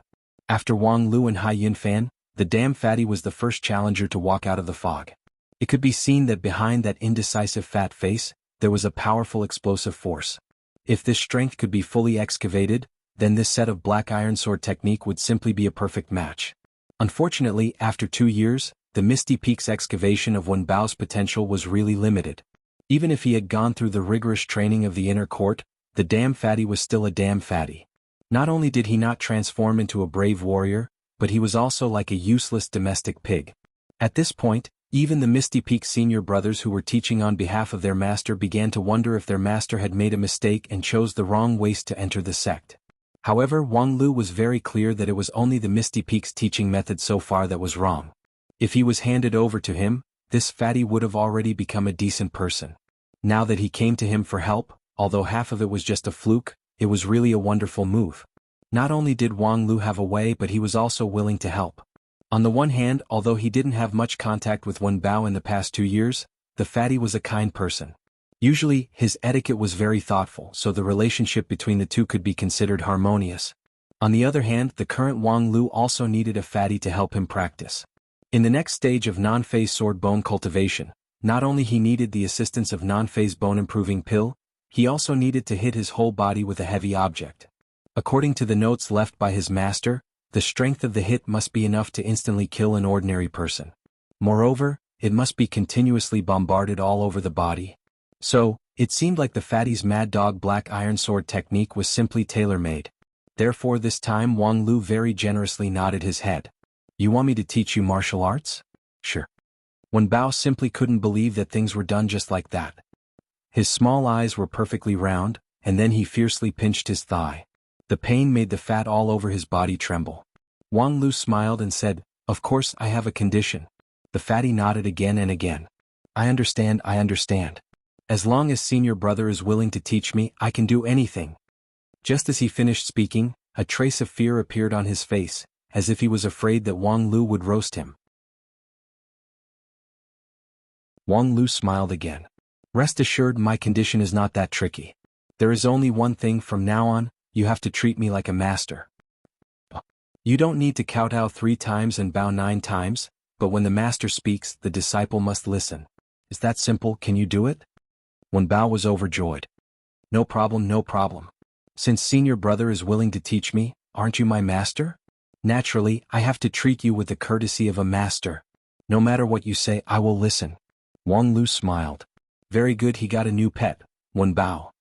After Wang Lu and Hai Yunfan, the damn fatty was the first challenger to walk out of the fog. It could be seen that behind that indecisive fat face, there was a powerful explosive force. If this strength could be fully excavated, then this set of black iron sword technique would simply be a perfect match. Unfortunately, after 2 years, the Misty Peak's excavation of Wen Bao's potential was really limited. Even if he had gone through the rigorous training of the inner court, the damn fatty was still a damn fatty. Not only did he not transform into a brave warrior, but he was also like a useless domestic pig. At this point, even the Misty Peak senior brothers who were teaching on behalf of their master began to wonder if their master had made a mistake and chose the wrong ways to enter the sect. However, Wang Lu was very clear that it was only the Misty Peak's teaching method so far that was wrong. If he was handed over to him, this fatty would have already become a decent person. Now that he came to him for help, although half of it was just a fluke, it was really a wonderful move. Not only did Wang Lu have a way, but he was also willing to help. On the one hand, although he didn't have much contact with Wen Bao in the past 2 years, the fatty was a kind person. Usually, his etiquette was very thoughtful, so the relationship between the two could be considered harmonious. On the other hand, the current Wang Lu also needed a fatty to help him practice. In the next stage of non-phase sword bone cultivation, not only he needed the assistance of non-phase bone improving pill, he also needed to hit his whole body with a heavy object. According to the notes left by his master, the strength of the hit must be enough to instantly kill an ordinary person. Moreover, it must be continuously bombarded all over the body. So, it seemed like the fatty's Mad Dog Black Iron Sword technique was simply tailor-made. Therefore this time Wang Lu very generously nodded his head. You want me to teach you martial arts? Sure. Wen Bao simply couldn't believe that things were done just like that. His small eyes were perfectly round, and then he fiercely pinched his thigh. The pain made the fat all over his body tremble. Wang Lu smiled and said, "Of course I have a condition." The fatty nodded again and again. I understand. As long as senior brother is willing to teach me, I can do anything." Just as he finished speaking, a trace of fear appeared on his face, as if he was afraid that Wang Lu would roast him. Wang Lu smiled again. "Rest assured, my condition is not that tricky. There is only one thing from now on, you have to treat me like a master. You don't need to kowtow 3 times and bow 9 times, but when the master speaks, the disciple must listen. Is that simple? Can you do it?" Wen Bao was overjoyed. No problem. Since senior brother is willing to teach me, aren't you my master? Naturally, I have to treat you with the courtesy of a master. No matter what you say, I will listen." Wang Lu smiled. Very good, he got a new pet, Wen Bao.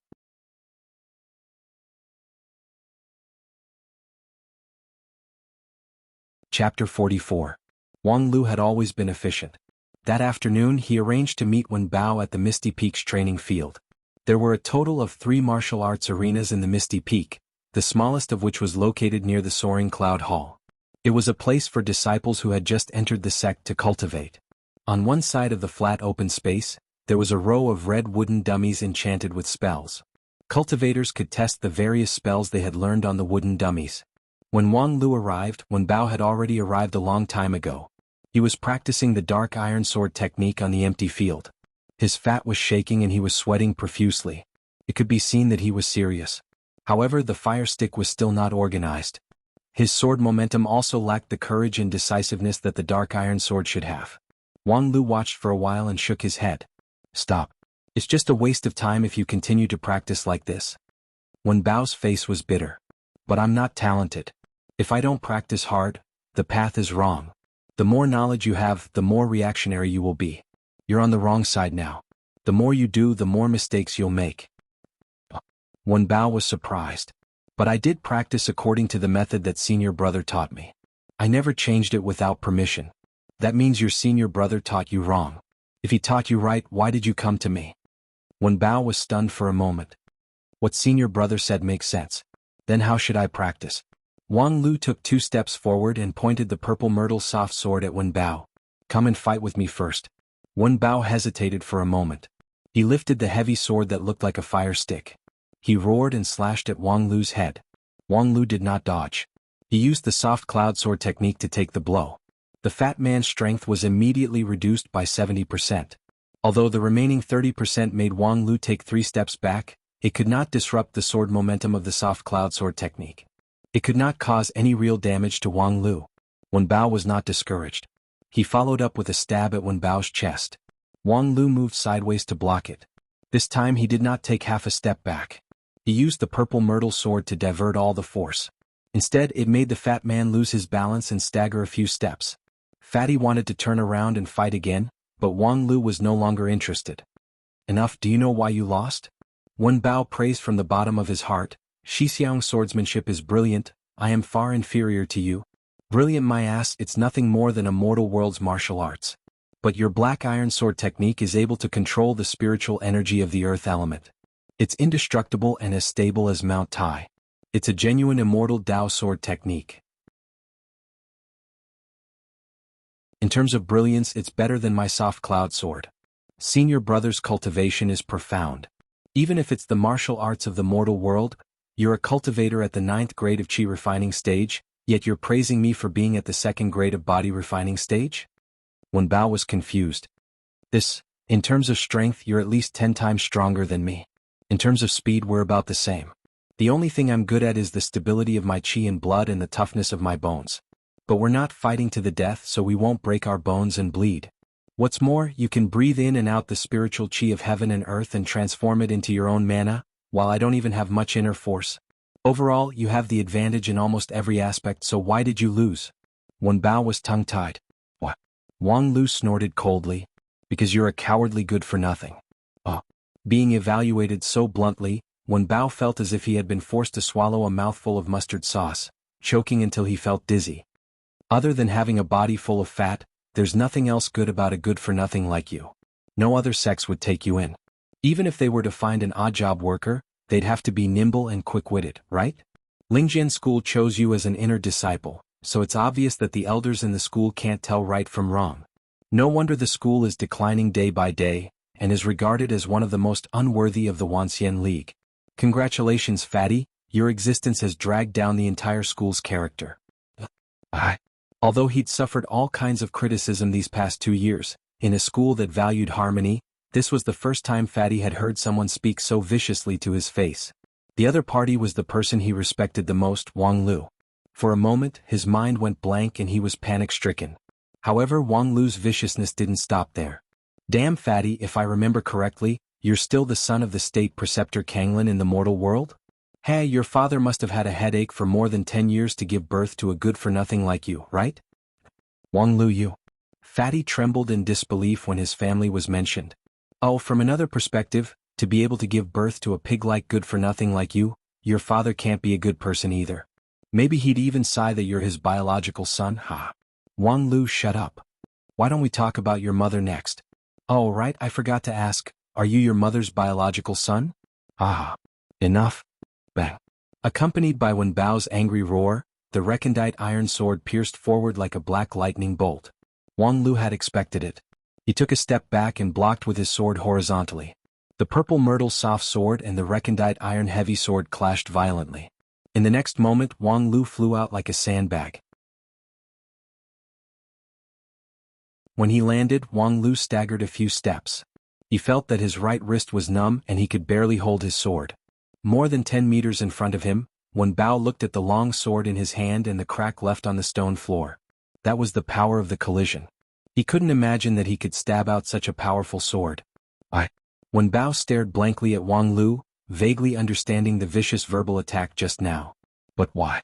Chapter 44. Wang Lu had always been efficient. That afternoon he arranged to meet Wen Bao at the Misty Peak's training field. There were a total of 3 martial arts arenas in the Misty Peak, the smallest of which was located near the Soaring Cloud Hall. It was a place for disciples who had just entered the sect to cultivate. On one side of the flat open space, there was a row of red wooden dummies enchanted with spells. Cultivators could test the various spells they had learned on the wooden dummies. When Wang Lu arrived, Wen Bao had already arrived a long time ago. He was practicing the dark iron sword technique on the empty field. His fat was shaking and he was sweating profusely. It could be seen that he was serious. However, the fire stick was still not organized. His sword momentum also lacked the courage and decisiveness that the dark iron sword should have. Wang Lu watched for a while and shook his head. Stop. It's just a waste of time if you continue to practice like this. Wen Bao's face was bitter. But I'm not talented. If I don't practice hard, the path is wrong. The more knowledge you have, the more reactionary you will be. You're on the wrong side now. The more you do, the more mistakes you'll make. Wen Bao was surprised. But I did practice according to the method that senior brother taught me. I never changed it without permission. That means your senior brother taught you wrong. If he taught you right, why did you come to me? Wen Bao was stunned for a moment. What senior brother said makes sense. Then how should I practice? Wang Lu took 2 steps forward and pointed the purple myrtle soft sword at Wen Bao. Come and fight with me first. Wen Bao hesitated for a moment. He lifted the heavy sword that looked like a fire stick. He roared and slashed at Wang Lu's head. Wang Lu did not dodge. He used the soft cloud sword technique to take the blow. The fat man's strength was immediately reduced by 70%. Although the remaining 30% made Wang Lu take 3 steps back, it could not disrupt the sword momentum of the soft cloud sword technique. It could not cause any real damage to Wang Lu. Wen Bao was not discouraged. He followed up with a stab at Wen Bao's chest. Wang Lu moved sideways to block it. This time he did not take half a step back. He used the purple myrtle sword to divert all the force. Instead, it made the fat man lose his balance and stagger a few steps. Fatty wanted to turn around and fight again, but Wang Lu was no longer interested. Enough. Do you know why you lost? Wen Bao praised from the bottom of his heart. Shixiang's swordsmanship is brilliant. I am far inferior to you. Brilliant my ass, it's nothing more than a mortal world's martial arts. But your black iron sword technique is able to control the spiritual energy of the earth element. It's indestructible and as stable as Mount Tai. It's a genuine immortal Dao sword technique. In terms of brilliance, it's better than my soft cloud sword. Senior brother's cultivation is profound. Even if it's the martial arts of the mortal world, you're a cultivator at the 9th grade of Qi refining stage, yet you're praising me for being at the 2nd grade of body refining stage? Wen Bao was confused. In terms of strength, you're at least 10 times stronger than me. In terms of speed, we're about the same. The only thing I'm good at is the stability of my Qi and blood and the toughness of my bones. But we're not fighting to the death, so we won't break our bones and bleed. What's more, you can breathe in and out the spiritual Qi of heaven and earth and transform it into your own mana, while I don't even have much inner force. Overall, you have the advantage in almost every aspect, so why did you lose? Wen Bao was tongue-tied. What? Wang Lu snorted coldly. Because you're a cowardly good-for-nothing. Oh. Being evaluated so bluntly, Wen Bao felt as if he had been forced to swallow a mouthful of mustard sauce, choking until he felt dizzy. Other than having a body full of fat, there's nothing else good about a good-for-nothing like you. No other sex would take you in. Even if they were to find an odd-job worker, they'd have to be nimble and quick-witted, right? Lingjian School chose you as an inner disciple, so it's obvious that the elders in the school can't tell right from wrong. No wonder the school is declining day by day, and is regarded as one of the most unworthy of the Wanxian League. Congratulations, Fatty, your existence has dragged down the entire school's character. Although he'd suffered all kinds of criticism these past 2 years, in a school that valued harmony, this was the first time Fatty had heard someone speak so viciously to his face. The other party was the person he respected the most, Wang Lu. For a moment, his mind went blank and he was panic-stricken. However, Wang Lu's viciousness didn't stop there. Damn, Fatty, if I remember correctly, you're still the son of the state preceptor Kanglin in the mortal world? Hey, your father must have had a headache for more than 10 years to give birth to a good-for-nothing like you, right? Wang Lu, you. Fatty trembled in disbelief when his family was mentioned. Oh, from another perspective, to be able to give birth to a pig-like good-for-nothing like you, your father can't be a good person either. Maybe he'd even sigh that you're his biological son, ha. Wang Lu, shut up. Why don't we talk about your mother next? Oh, right, I forgot to ask, are you your mother's biological son? Ah. Enough. Bang. Accompanied by Wen Bao's angry roar, the recondite iron sword pierced forward like a black lightning bolt. Wang Lu had expected it. He took a step back and blocked with his sword horizontally. The purple myrtle soft sword and the recondite iron heavy sword clashed violently. In the next moment, Wang Lu flew out like a sandbag. When he landed, Wang Lu staggered a few steps. He felt that his right wrist was numb and he could barely hold his sword. More than 10 meters in front of him, Wen Bao looked at the long sword in his hand and the crack left on the stone floor. That was the power of the collision. He couldn't imagine that he could stab out such a powerful sword. Wen Bao stared blankly at Wang Lu, vaguely understanding the vicious verbal attack just now. But why?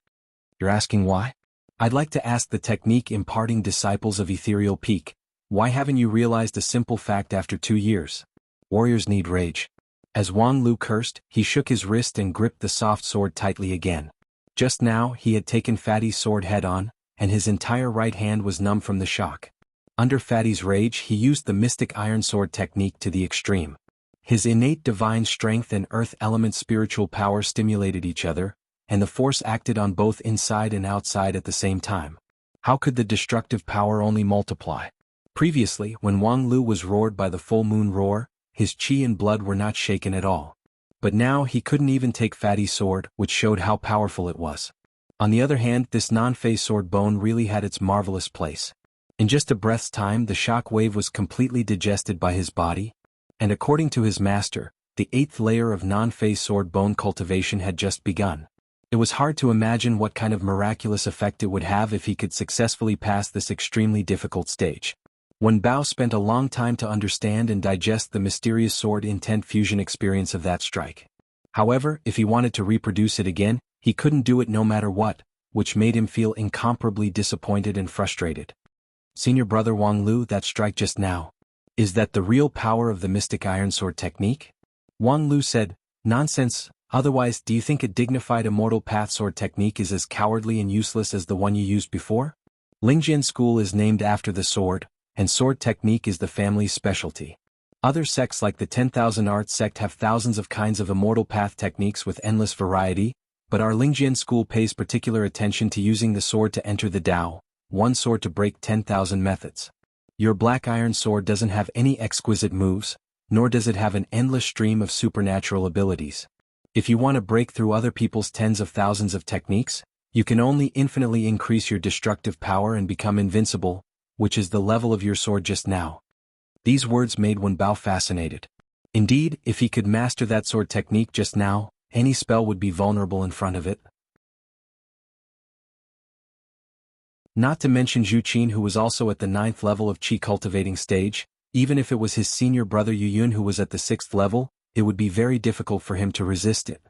You're asking why? I'd like to ask the technique imparting disciples of Ethereal Peak. Why haven't you realized a simple fact after 2 years? Warriors need rage. As Wang Lu cursed, he shook his wrist and gripped the soft sword tightly again. Just now, he had taken Fatty's sword head-on, and his entire right hand was numb from the shock. Under Fatty's rage, he used the mystic iron sword technique to the extreme. His innate divine strength and earth element spiritual power stimulated each other, and the force acted on both inside and outside at the same time. How could the destructive power only multiply? Previously, when Wang Lu was roared by the full moon roar, his Qi and blood were not shaken at all. But now he couldn't even take Fatty's sword, which showed how powerful it was. On the other hand, this non-phase sword bone really had its marvelous place. In just a breath's time, the shock wave was completely digested by his body, and according to his master, the 8th layer of non-phase sword bone cultivation had just begun. It was hard to imagine what kind of miraculous effect it would have if he could successfully pass this extremely difficult stage. Wen Bao spent a long time to understand and digest the mysterious sword intent fusion experience of that strike. However, if he wanted to reproduce it again, he couldn't do it no matter what, which made him feel incomparably disappointed and frustrated. Senior brother Wang Lu, that strike just now. Is that the real power of the mystic iron sword technique? Wang Lu said, nonsense, otherwise do you think a dignified immortal path sword technique is as cowardly and useless as the one you used before? Lingjian School is named after the sword, and sword technique is the family's specialty. Other sects like the 10,000 Arts sect have thousands of kinds of immortal path techniques with endless variety, but our Lingjian School pays particular attention to using the sword to enter the Tao, one sword to break 10,000 methods. Your black iron sword doesn't have any exquisite moves, nor does it have an endless stream of supernatural abilities. If you want to break through other people's tens of thousands of techniques, you can only infinitely increase your destructive power and become invincible, which is the level of your sword just now. These words made Wen Bao fascinated. Indeed, if he could master that sword technique just now, any spell would be vulnerable in front of it. Not to mention Zhu Qin, who was also at the 9th level of Qi cultivating stage. Even if it was his senior brother Yu Yun who was at the 6th level, it would be very difficult for him to resist it.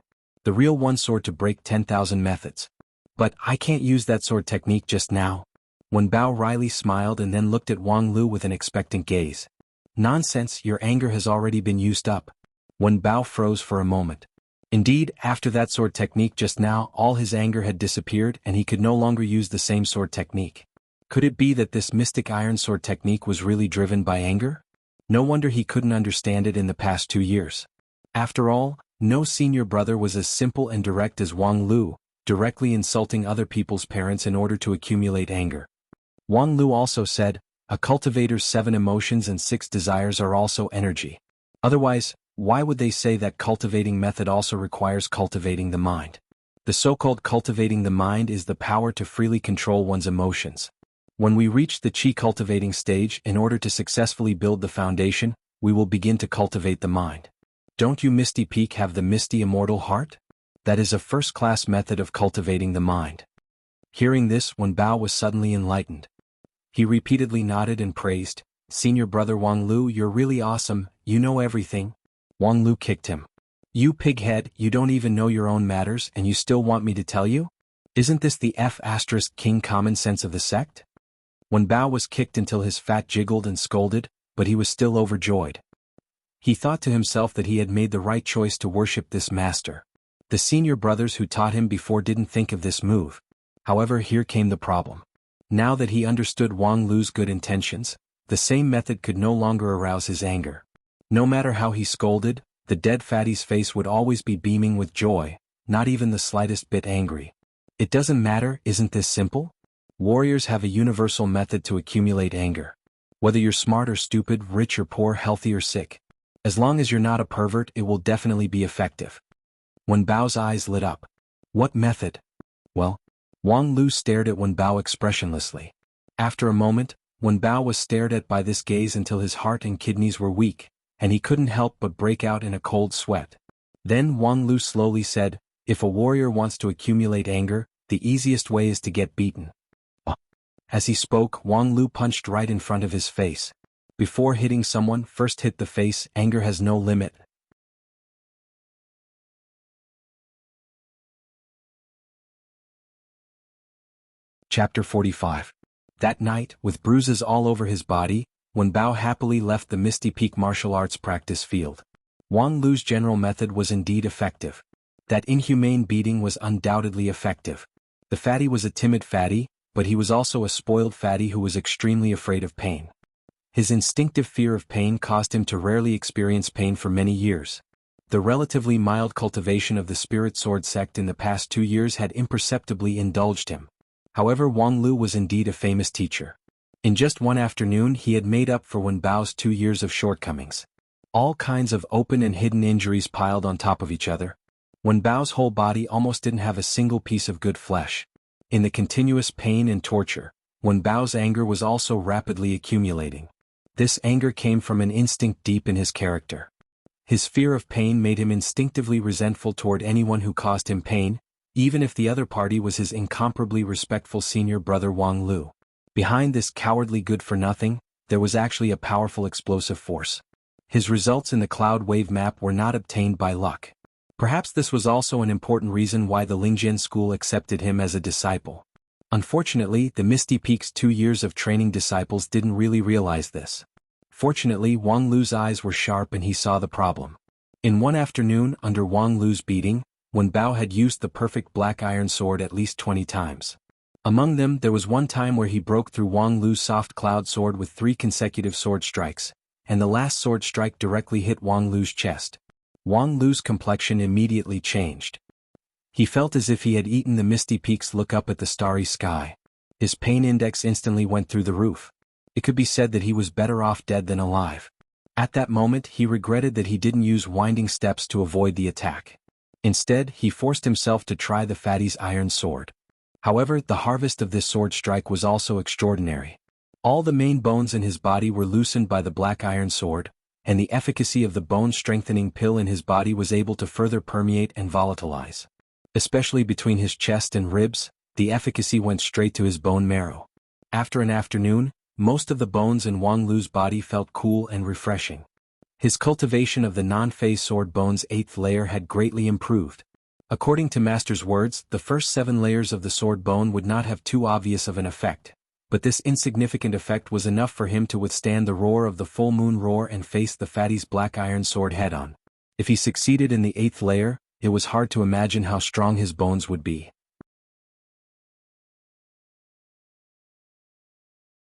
The real one sword to break 10,000 methods. But I can't use that sword technique just now. Wen Bao wryly smiled and then looked at Wang Lu with an expectant gaze. Nonsense, your anger has already been used up. Wen Bao froze for a moment. Indeed, after that sword technique just now, all his anger had disappeared and he could no longer use the same sword technique. Could it be that this mystic iron sword technique was really driven by anger? No wonder he couldn't understand it in the past 2 years. After all, no senior brother was as simple and direct as Wang Lu, directly insulting other people's parents in order to accumulate anger. Wang Lu also said, a cultivator's 7 emotions and 6 desires are also energy. Otherwise, why would they say that cultivating method also requires cultivating the mind? The so-called cultivating the mind is the power to freely control one's emotions. When we reach the Qi cultivating stage, in order to successfully build the foundation, we will begin to cultivate the mind. Don't you Misty Peak have the misty immortal heart? That is a first-class method of cultivating the mind. Hearing this, Wen Bao was suddenly enlightened. He repeatedly nodded and praised, Senior brother Wang Lu, you're really awesome, you know everything. Wang Lu kicked him. You pighead, you don't even know your own matters and you still want me to tell you? Isn't this the King common sense of the sect? Wen Bao was kicked until his fat jiggled and scolded, but he was still overjoyed. He thought to himself that he had made the right choice to worship this master. The senior brothers who taught him before didn't think of this move. However, here came the problem. Now that he understood Wang Lu's good intentions, the same method could no longer arouse his anger. No matter how he scolded, the dead fatty's face would always be beaming with joy, not even the slightest bit angry. It doesn't matter, isn't this simple? Warriors have a universal method to accumulate anger. Whether you're smart or stupid, rich or poor, healthy or sick. As long as you're not a pervert, it will definitely be effective. Wen Bao's eyes lit up. What method? Well, Wang Lu stared at Wen Bao expressionlessly. After a moment, Wen Bao was stared at by this gaze until his heart and kidneys were weak, and he couldn't help but break out in a cold sweat. Then Wang Lu slowly said, if a warrior wants to accumulate anger, the easiest way is to get beaten. As he spoke, Wang Lu punched right in front of his face. Before hitting someone, first hit the face. Anger has no limit. Chapter 45. That night, with bruises all over his body, Wen Bao happily left the Misty Peak martial arts practice field. Wang Lu's general method was indeed effective. That inhumane beating was undoubtedly effective. The fatty was a timid fatty, but he was also a spoiled fatty who was extremely afraid of pain. His instinctive fear of pain caused him to rarely experience pain for many years. The relatively mild cultivation of the Spirit Sword sect in the past 2 years had imperceptibly indulged him. However, Wang Lu was indeed a famous teacher. In just one afternoon he had made up for Wen Bao's 2 years of shortcomings. All kinds of open and hidden injuries piled on top of each other. Wen Bao's whole body almost didn't have a single piece of good flesh. In the continuous pain and torture, Wen Bao's anger was also rapidly accumulating. This anger came from an instinct deep in his character. His fear of pain made him instinctively resentful toward anyone who caused him pain, even if the other party was his incomparably respectful senior brother Wang Lu. Behind this cowardly good-for-nothing, there was actually a powerful explosive force. His results in the cloud wave map were not obtained by luck. Perhaps this was also an important reason why the Lingjian school accepted him as a disciple. Unfortunately, the Misty Peak's 2 years of training disciples didn't really realize this. Fortunately, Wang Lu's eyes were sharp and he saw the problem. In one afternoon, under Wang Lu's beating, Wen Bao had used the perfect black iron sword at least 20 times. Among them, there was one time where he broke through Wang Lu's soft cloud sword with 3 consecutive sword strikes, and the last sword strike directly hit Wang Lu's chest. Wang Lu's complexion immediately changed. He felt as if he had eaten the Misty Peak's look up at the starry sky. His pain index instantly went through the roof. It could be said that he was better off dead than alive. At that moment, he regretted that he didn't use winding steps to avoid the attack. Instead, he forced himself to try the fatty's iron sword. However, the harvest of this sword strike was also extraordinary. All the main bones in his body were loosened by the black iron sword, and the efficacy of the bone-strengthening pill in his body was able to further permeate and volatilize. Especially between his chest and ribs, the efficacy went straight to his bone marrow. After an afternoon, most of the bones in Wang Lu's body felt cool and refreshing. His cultivation of the non-phase sword bone's 8th layer had greatly improved. According to Master's words, the first 7 layers of the sword bone would not have too obvious of an effect, but this insignificant effect was enough for him to withstand the roar of the full moon roar and face the fatty's black iron sword head-on. If he succeeded in the 8th layer, it was hard to imagine how strong his bones would be.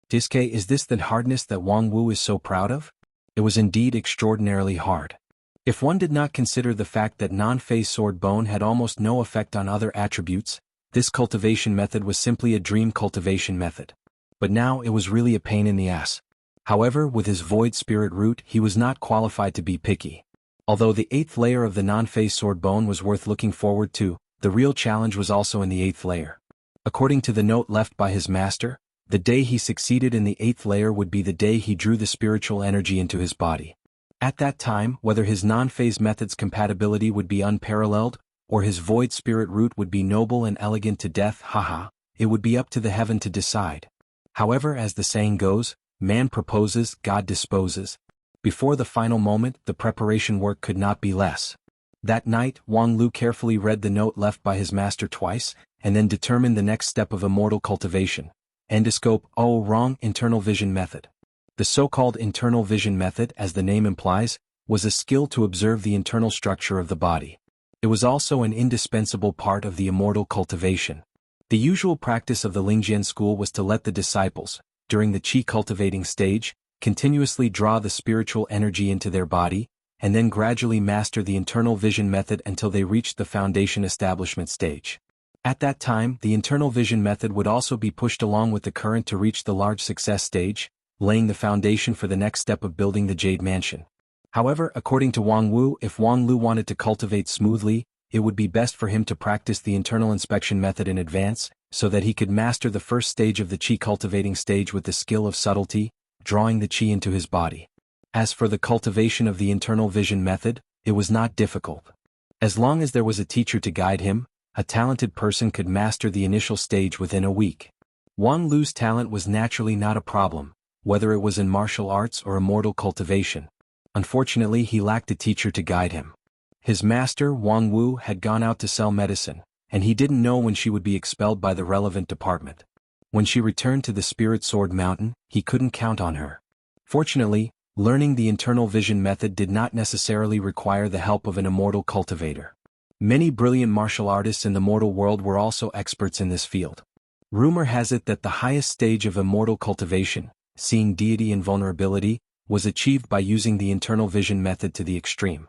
Diske, is this the hardness that Wang Wu is so proud of? It was indeed extraordinarily hard. If one did not consider the fact that non-phase sword bone had almost no effect on other attributes, this cultivation method was simply a dream cultivation method. But now it was really a pain in the ass. However, with his void spirit root, he was not qualified to be picky. Although the 8th layer of the non-phase sword bone was worth looking forward to, the real challenge was also in the 8th layer. According to the note left by his master, the day he succeeded in the 8th layer would be the day he drew the spiritual energy into his body. At that time, whether his non-phase method's compatibility would be unparalleled, or his void spirit root would be noble and elegant to death, it would be up to the heaven to decide. However, as the saying goes, man proposes, God disposes. Before the final moment, the preparation work could not be less. That night, Wang Lu carefully read the note left by his master twice, and then determined the next step of immortal cultivation. Endoscope, internal vision method. The so-called internal vision method, as the name implies, was a skill to observe the internal structure of the body. It was also an indispensable part of the immortal cultivation. The usual practice of the Lingjian school was to let the disciples, during the qi cultivating stage, continuously draw the spiritual energy into their body, and then gradually master the internal vision method until they reached the foundation establishment stage. At that time, the internal vision method would also be pushed along with the current to reach the large success stage, laying the foundation for the next step of building the Jade Mansion. However, according to Wang Wu, if Wang Lu wanted to cultivate smoothly, it would be best for him to practice the internal inspection method in advance, so that he could master the first stage of the qi cultivating stage with the skill of subtlety, drawing the qi into his body. As for the cultivation of the internal vision method, it was not difficult. As long as there was a teacher to guide him, a talented person could master the initial stage within a week. Wang Lu's talent was naturally not a problem, whether it was in martial arts or immortal cultivation. Unfortunately, he lacked a teacher to guide him. His master, Wang Wu, had gone out to sell medicine, and he didn't know when she would be expelled by the relevant department. When she returned to the Spirit Sword Mountain, he couldn't count on her. Fortunately, learning the internal vision method did not necessarily require the help of an immortal cultivator. Many brilliant martial artists in the mortal world were also experts in this field. Rumor has it that the highest stage of immortal cultivation, seeing deity invulnerability, was achieved by using the internal vision method to the extreme.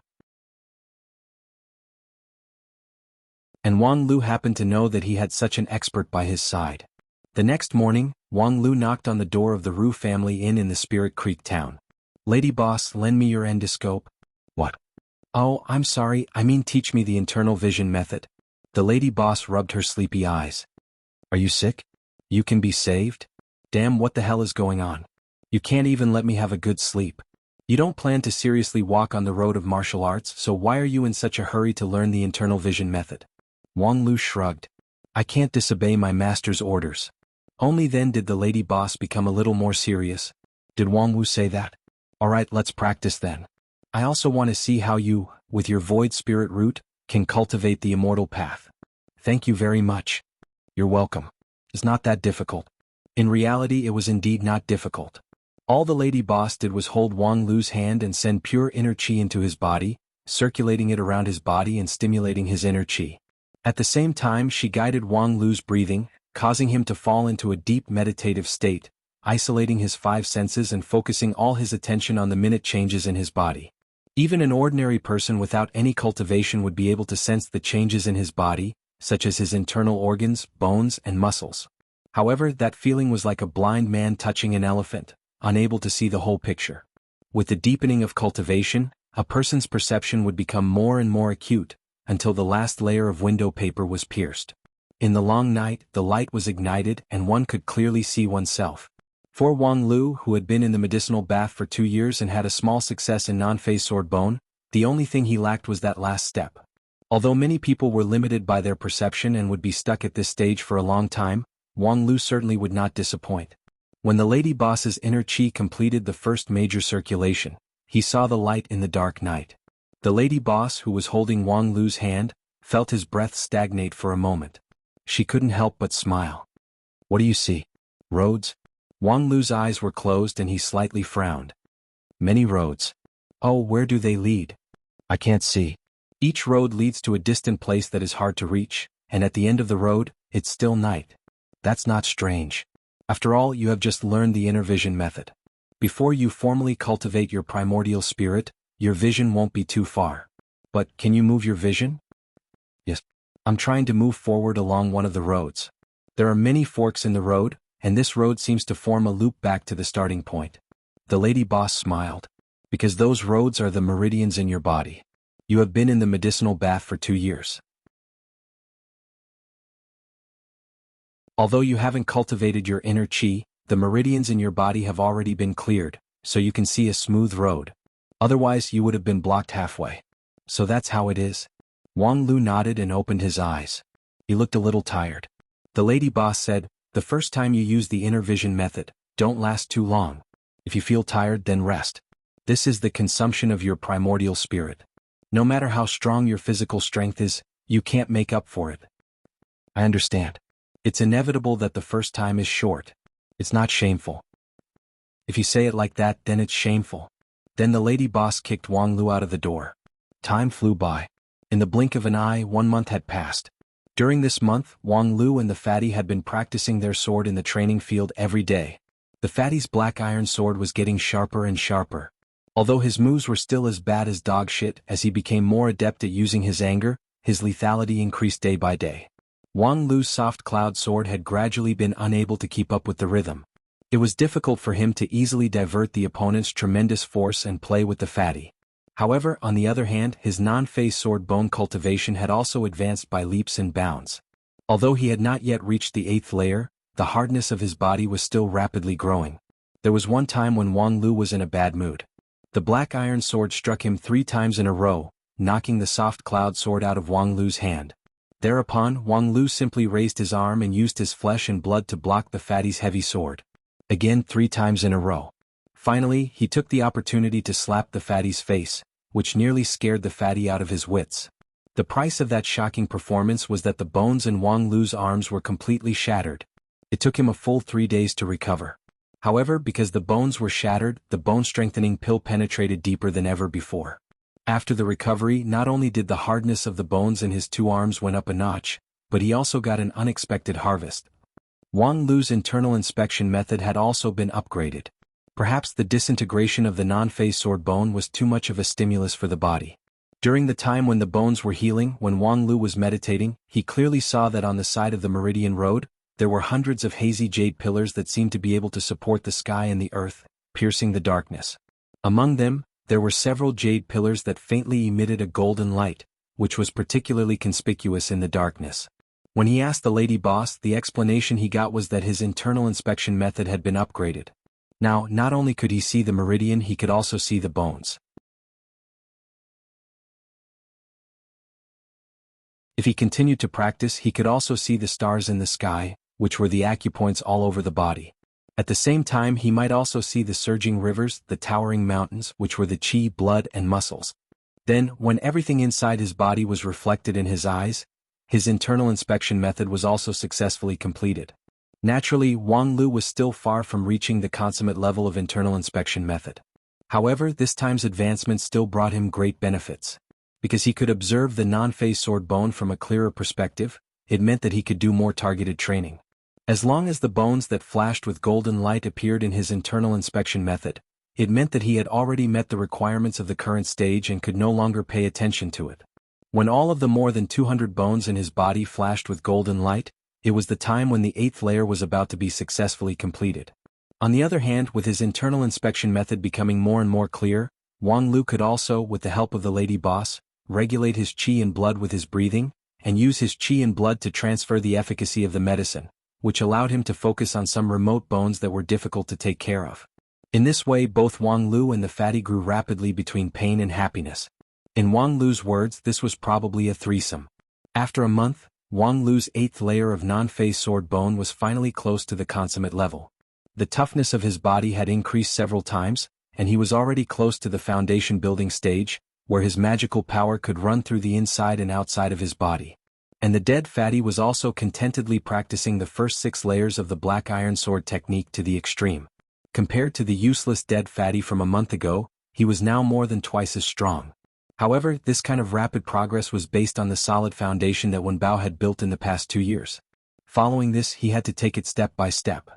And Wang Lu happened to know that he had such an expert by his side. The next morning, Wang Lu knocked on the door of the Ru family inn in the Spirit Creek town. "Lady boss, lend me your endoscope." "What?" "Oh, I'm sorry, I mean teach me the internal vision method." The lady boss rubbed her sleepy eyes. "Are you sick? You can be saved? Damn, what the hell is going on? You can't even let me have a good sleep. You don't plan to seriously walk on the road of martial arts, so why are you in such a hurry to learn the internal vision method?" Wang Lu shrugged. "I can't disobey my master's orders." Only then did the lady boss become a little more serious. "Did Wang Wu say that? Alright, let's practice then. I also want to see how you, with your void spirit root, can cultivate the immortal path." "Thank you very much." "You're welcome." It's not that difficult. In reality, it was indeed not difficult. All the lady boss did was hold Wang Lu's hand and send pure inner qi into his body, circulating it around his body and stimulating his inner qi. At the same time, she guided Wang Lu's breathing, causing him to fall into a deep meditative state, isolating his five senses and focusing all his attention on the minute changes in his body. Even an ordinary person without any cultivation would be able to sense the changes in his body, such as his internal organs, bones, and muscles. However, that feeling was like a blind man touching an elephant, unable to see the whole picture. With the deepening of cultivation, a person's perception would become more and more acute, until the last layer of window paper was pierced. In the long night, the light was ignited and one could clearly see oneself. For Wang Lu, who had been in the medicinal bath for 2 years and had a small success in non-phase sword bone, the only thing he lacked was that last step. Although many people were limited by their perception and would be stuck at this stage for a long time, Wang Lu certainly would not disappoint. When the lady boss's inner qi completed the first major circulation, he saw the light in the dark night. The lady boss, who was holding Wang Lu's hand, felt his breath stagnate for a moment. She couldn't help but smile. "What do you see? Roads?" Wang Lu's eyes were closed and he slightly frowned. "Many roads. Oh, where do they lead? I can't see." Each road leads to a distant place that is hard to reach, and at the end of the road, it's still night. That's not strange. After all, you have just learned the inner vision method. Before you formally cultivate your primordial spirit, your vision won't be too far. But can you move your vision? Yes. I'm trying to move forward along one of the roads. There are many forks in the road, and this road seems to form a loop back to the starting point. The lady boss smiled. Because those roads are the meridians in your body. You have been in the medicinal bath for 2 years. Although you haven't cultivated your inner qi, the meridians in your body have already been cleared, so you can see a smooth road. Otherwise, you would have been blocked halfway. So that's how it is? Wang Lu nodded and opened his eyes. He looked a little tired. The lady boss said, "The first time you use the inner vision method, don't last too long. If you feel tired, then rest. This is the consumption of your primordial spirit. No matter how strong your physical strength is, you can't make up for it." I understand. It's inevitable that the first time is short. It's not shameful. If you say it like that, then it's shameful. Then the lady boss kicked Wang Lu out of the door. Time flew by. In the blink of an eye, 1 month had passed. During this month, Wang Lu and the fatty had been practicing their sword in the training field every day. The fatty's black iron sword was getting sharper and sharper. Although his moves were still as bad as dog shit, as he became more adept at using his anger, his lethality increased day by day. Wang Lu's soft cloud sword had gradually been unable to keep up with the rhythm. It was difficult for him to easily divert the opponent's tremendous force and play with the fatty. However, on the other hand, his non-phase sword bone cultivation had also advanced by leaps and bounds. Although he had not yet reached the 8th layer, the hardness of his body was still rapidly growing. There was one time when Wang Lu was in a bad mood. The black iron sword struck him 3 times in a row, knocking the soft cloud sword out of Wang Lu's hand. Thereupon, Wang Lu simply raised his arm and used his flesh and blood to block the fatty's heavy sword. Again 3 times in a row. Finally, he took the opportunity to slap the fatty's face, which nearly scared the fatty out of his wits. The price of that shocking performance was that the bones in Wang Lu's arms were completely shattered. It took him a full 3 days to recover. However, because the bones were shattered, the bone-strengthening pill penetrated deeper than ever before. After the recovery, not only did the hardness of the bones in his 2 arms went up a notch, but he also got an unexpected harvest. Wang Lu's internal inspection method had also been upgraded. Perhaps the disintegration of the non-phase sword bone was too much of a stimulus for the body. During the time when the bones were healing, when Wang Lu was meditating, he clearly saw that on the side of the Meridian Road, there were hundreds of hazy jade pillars that seemed to be able to support the sky and the earth, piercing the darkness. Among them, there were several jade pillars that faintly emitted a golden light, which was particularly conspicuous in the darkness. When he asked the lady boss, the explanation he got was that his internal inspection method had been upgraded. Now, not only could he see the meridian, he could also see the bones. If he continued to practice, he could also see the stars in the sky, which were the acupoints all over the body. At the same time, he might also see the surging rivers, the towering mountains, which were the chi, blood, and muscles. Then, when everything inside his body was reflected in his eyes, his internal inspection method was also successfully completed. Naturally, Wang Lu was still far from reaching the consummate level of internal inspection method. However, this time's advancement still brought him great benefits. Because he could observe the non-phase sword bone from a clearer perspective, it meant that he could do more targeted training. As long as the bones that flashed with golden light appeared in his internal inspection method, it meant that he had already met the requirements of the current stage and could no longer pay attention to it. When all of the more than 200 bones in his body flashed with golden light, it was the time when the 8th layer was about to be successfully completed. On the other hand, with his internal inspection method becoming more and more clear, Wang Lu could also, with the help of the lady boss, regulate his qi and blood with his breathing, and use his qi and blood to transfer the efficacy of the medicine, which allowed him to focus on some remote bones that were difficult to take care of. In this way, both Wang Lu and the fatty grew rapidly between pain and happiness. In Wang Lu's words, this was probably a threesome. After a month, Wang Lu's 8th layer of non-phase sword bone was finally close to the consummate level. The toughness of his body had increased several times, and he was already close to the foundation building stage, where his magical power could run through the inside and outside of his body. And the dead fatty was also contentedly practicing the first 6 layers of the black iron sword technique to the extreme. Compared to the useless dead fatty from a month ago, he was now more than twice as strong. However, this kind of rapid progress was based on the solid foundation that Wenbao had built in the past 2 years. Following this, he had to take it step by step.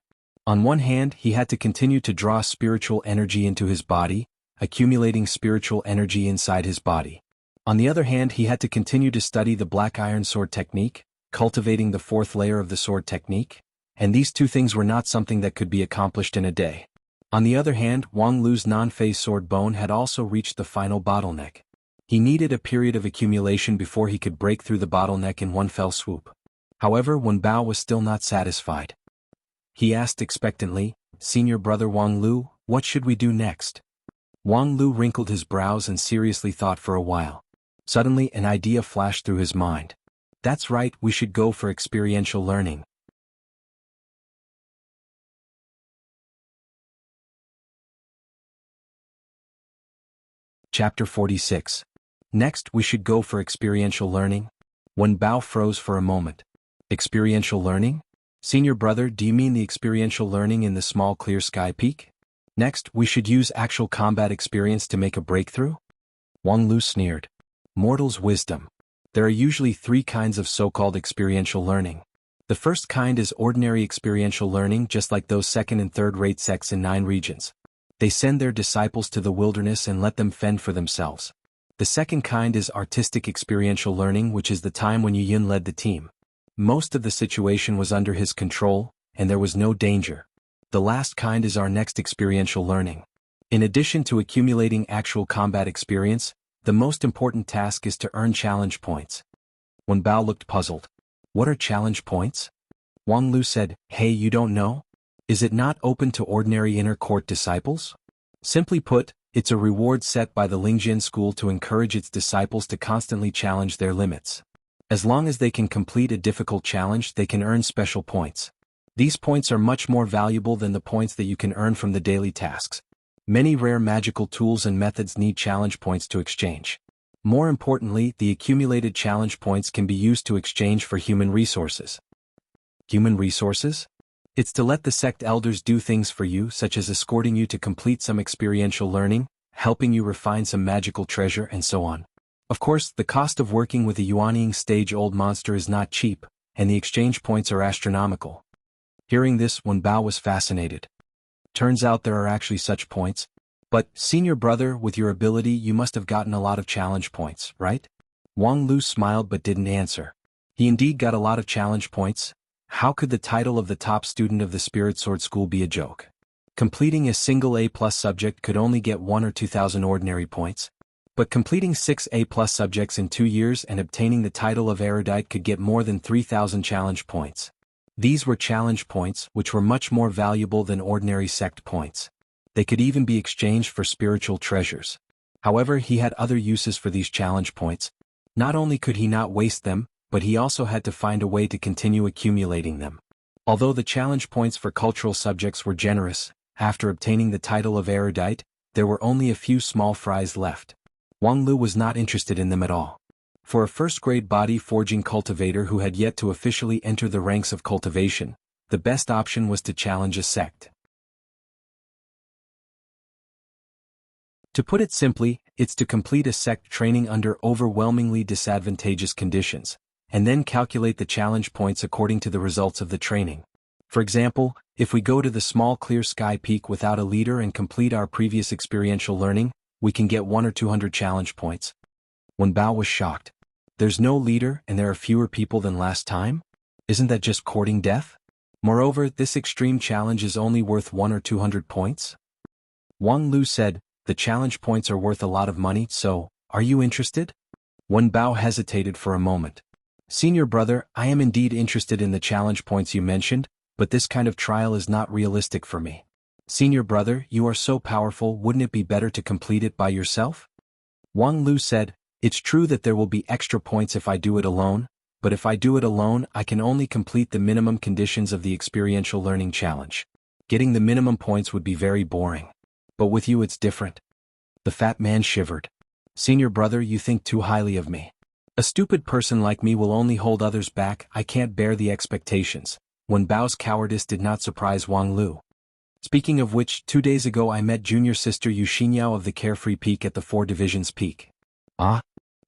On one hand, he had to continue to draw spiritual energy into his body, accumulating spiritual energy inside his body. On the other hand, he had to continue to study the black iron sword technique, cultivating the 4th layer of the sword technique, and these 2 things were not something that could be accomplished in a day. On the other hand, Wang Lu's non-phase sword bone had also reached the final bottleneck. He needed a period of accumulation before he could break through the bottleneck in one fell swoop. However, Wenbao was still not satisfied. He asked expectantly, "Senior brother Wang Lu, what should we do next?" Wang Lu wrinkled his brows and seriously thought for a while. Suddenly, an idea flashed through his mind. "That's right, we should go for experiential learning." Chapter 46. Next, we should go for experiential learning? Wenbao froze for a moment. Experiential learning? Senior brother, do you mean the experiential learning in the small clear sky peak? Next, we should use actual combat experience to make a breakthrough? Wang Lu sneered. Mortal's wisdom. There are usually 3 kinds of so-called experiential learning. The first kind is ordinary experiential learning, just like those 2nd and 3rd-rate sects in 9 regions. They send their disciples to the wilderness and let them fend for themselves. The second kind is artistic experiential learning, which is the time when Yu Yun led the team. Most of the situation was under his control, and there was no danger. The last kind is our next experiential learning. In addition to accumulating actual combat experience, the most important task is to earn challenge points. Wenbao looked puzzled. What are challenge points? Wang Lu said, "Hey, you don't know? Is it not open to ordinary inner court disciples? Simply put, it's a reward set by the Lingjin school to encourage its disciples to constantly challenge their limits. As long as they can complete a difficult challenge, they can earn special points. These points are much more valuable than the points that you can earn from the daily tasks. Many rare magical tools and methods need challenge points to exchange. More importantly, the accumulated challenge points can be used to exchange for human resources." Human resources? It's to let the sect elders do things for you, such as escorting you to complete some experiential learning, helping you refine some magical treasure, and so on. Of course, the cost of working with a Yuanying stage-old monster is not cheap, and the exchange points are astronomical. Hearing this, Wenbao was fascinated. Turns out there are actually such points. But, senior brother, with your ability you must have gotten a lot of challenge points, right? Wang Lu smiled but didn't answer. He indeed got a lot of challenge points. How could the title of the top student of the Spirit Sword School be a joke? Completing a single A+ subject could only get 1 or 2,000 ordinary points. But completing 6 A+ subjects in 2 years and obtaining the title of erudite could get more than 3,000 challenge points. These were challenge points, which were much more valuable than ordinary sect points. They could even be exchanged for spiritual treasures. However, he had other uses for these challenge points. Not only could he not waste them, but he also had to find a way to continue accumulating them. Although the challenge points for cultural subjects were generous, after obtaining the title of erudite, there were only a few small fries left. Wang Lu was not interested in them at all. For a first-grade body forging cultivator who had yet to officially enter the ranks of cultivation, the best option was to challenge a sect. To put it simply, it's to complete a sect training under overwhelmingly disadvantageous conditions, and then calculate the challenge points according to the results of the training. For example, if we go to the small clear sky peak without a leader and complete our previous experiential learning, we can get 1 or 200 challenge points. Wen Bao was shocked. There's no leader and there are fewer people than last time? Isn't that just courting death? Moreover, this extreme challenge is only worth 1 or 200 points? Wang Lu said, the challenge points are worth a lot of money, so, are you interested? Wen Bao hesitated for a moment. Senior brother, I am indeed interested in the challenge points you mentioned, but this kind of trial is not realistic for me. Senior brother, you are so powerful, wouldn't it be better to complete it by yourself? Wang Lu said, it's true that there will be extra points if I do it alone, but if I do it alone, I can only complete the minimum conditions of the experiential learning challenge. Getting the minimum points would be very boring. But with you it's different. The fat man shivered. Senior brother, you think too highly of me. A stupid person like me will only hold others back, I can't bear the expectations. Wen Bao's cowardice did not surprise Wang Lu. Speaking of which, 2 days ago I met junior sister Yu Xingyao of the Carefree Peak at the 4 Divisions Peak. Ah?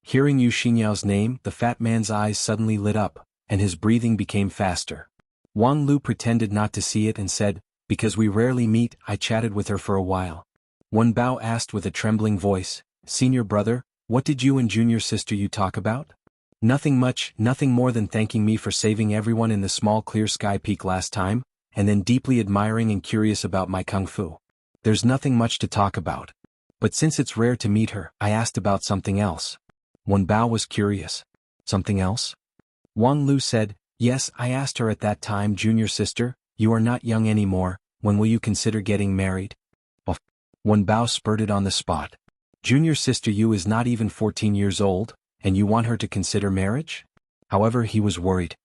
Hearing Yu Xinyao's name, the fat man's eyes suddenly lit up, and his breathing became faster. Wang Lu pretended not to see it and said, because we rarely meet, I chatted with her for a while. Wen Bao asked with a trembling voice, Senior brother, what did you and junior sister you talk about? Nothing much, nothing more than thanking me for saving everyone in the small clear sky peak last time, and then deeply admiring and curious about my kung fu. There's nothing much to talk about. But since it's rare to meet her, I asked about something else. Wen Bao was curious. Something else? Wang Lu said, yes, I asked her at that time, junior sister, you are not young anymore, when will you consider getting married? Oh. Wen Bao spurted on the spot. Junior sister Yu is not even 14 years old, and you want her to consider marriage? However, he was worried.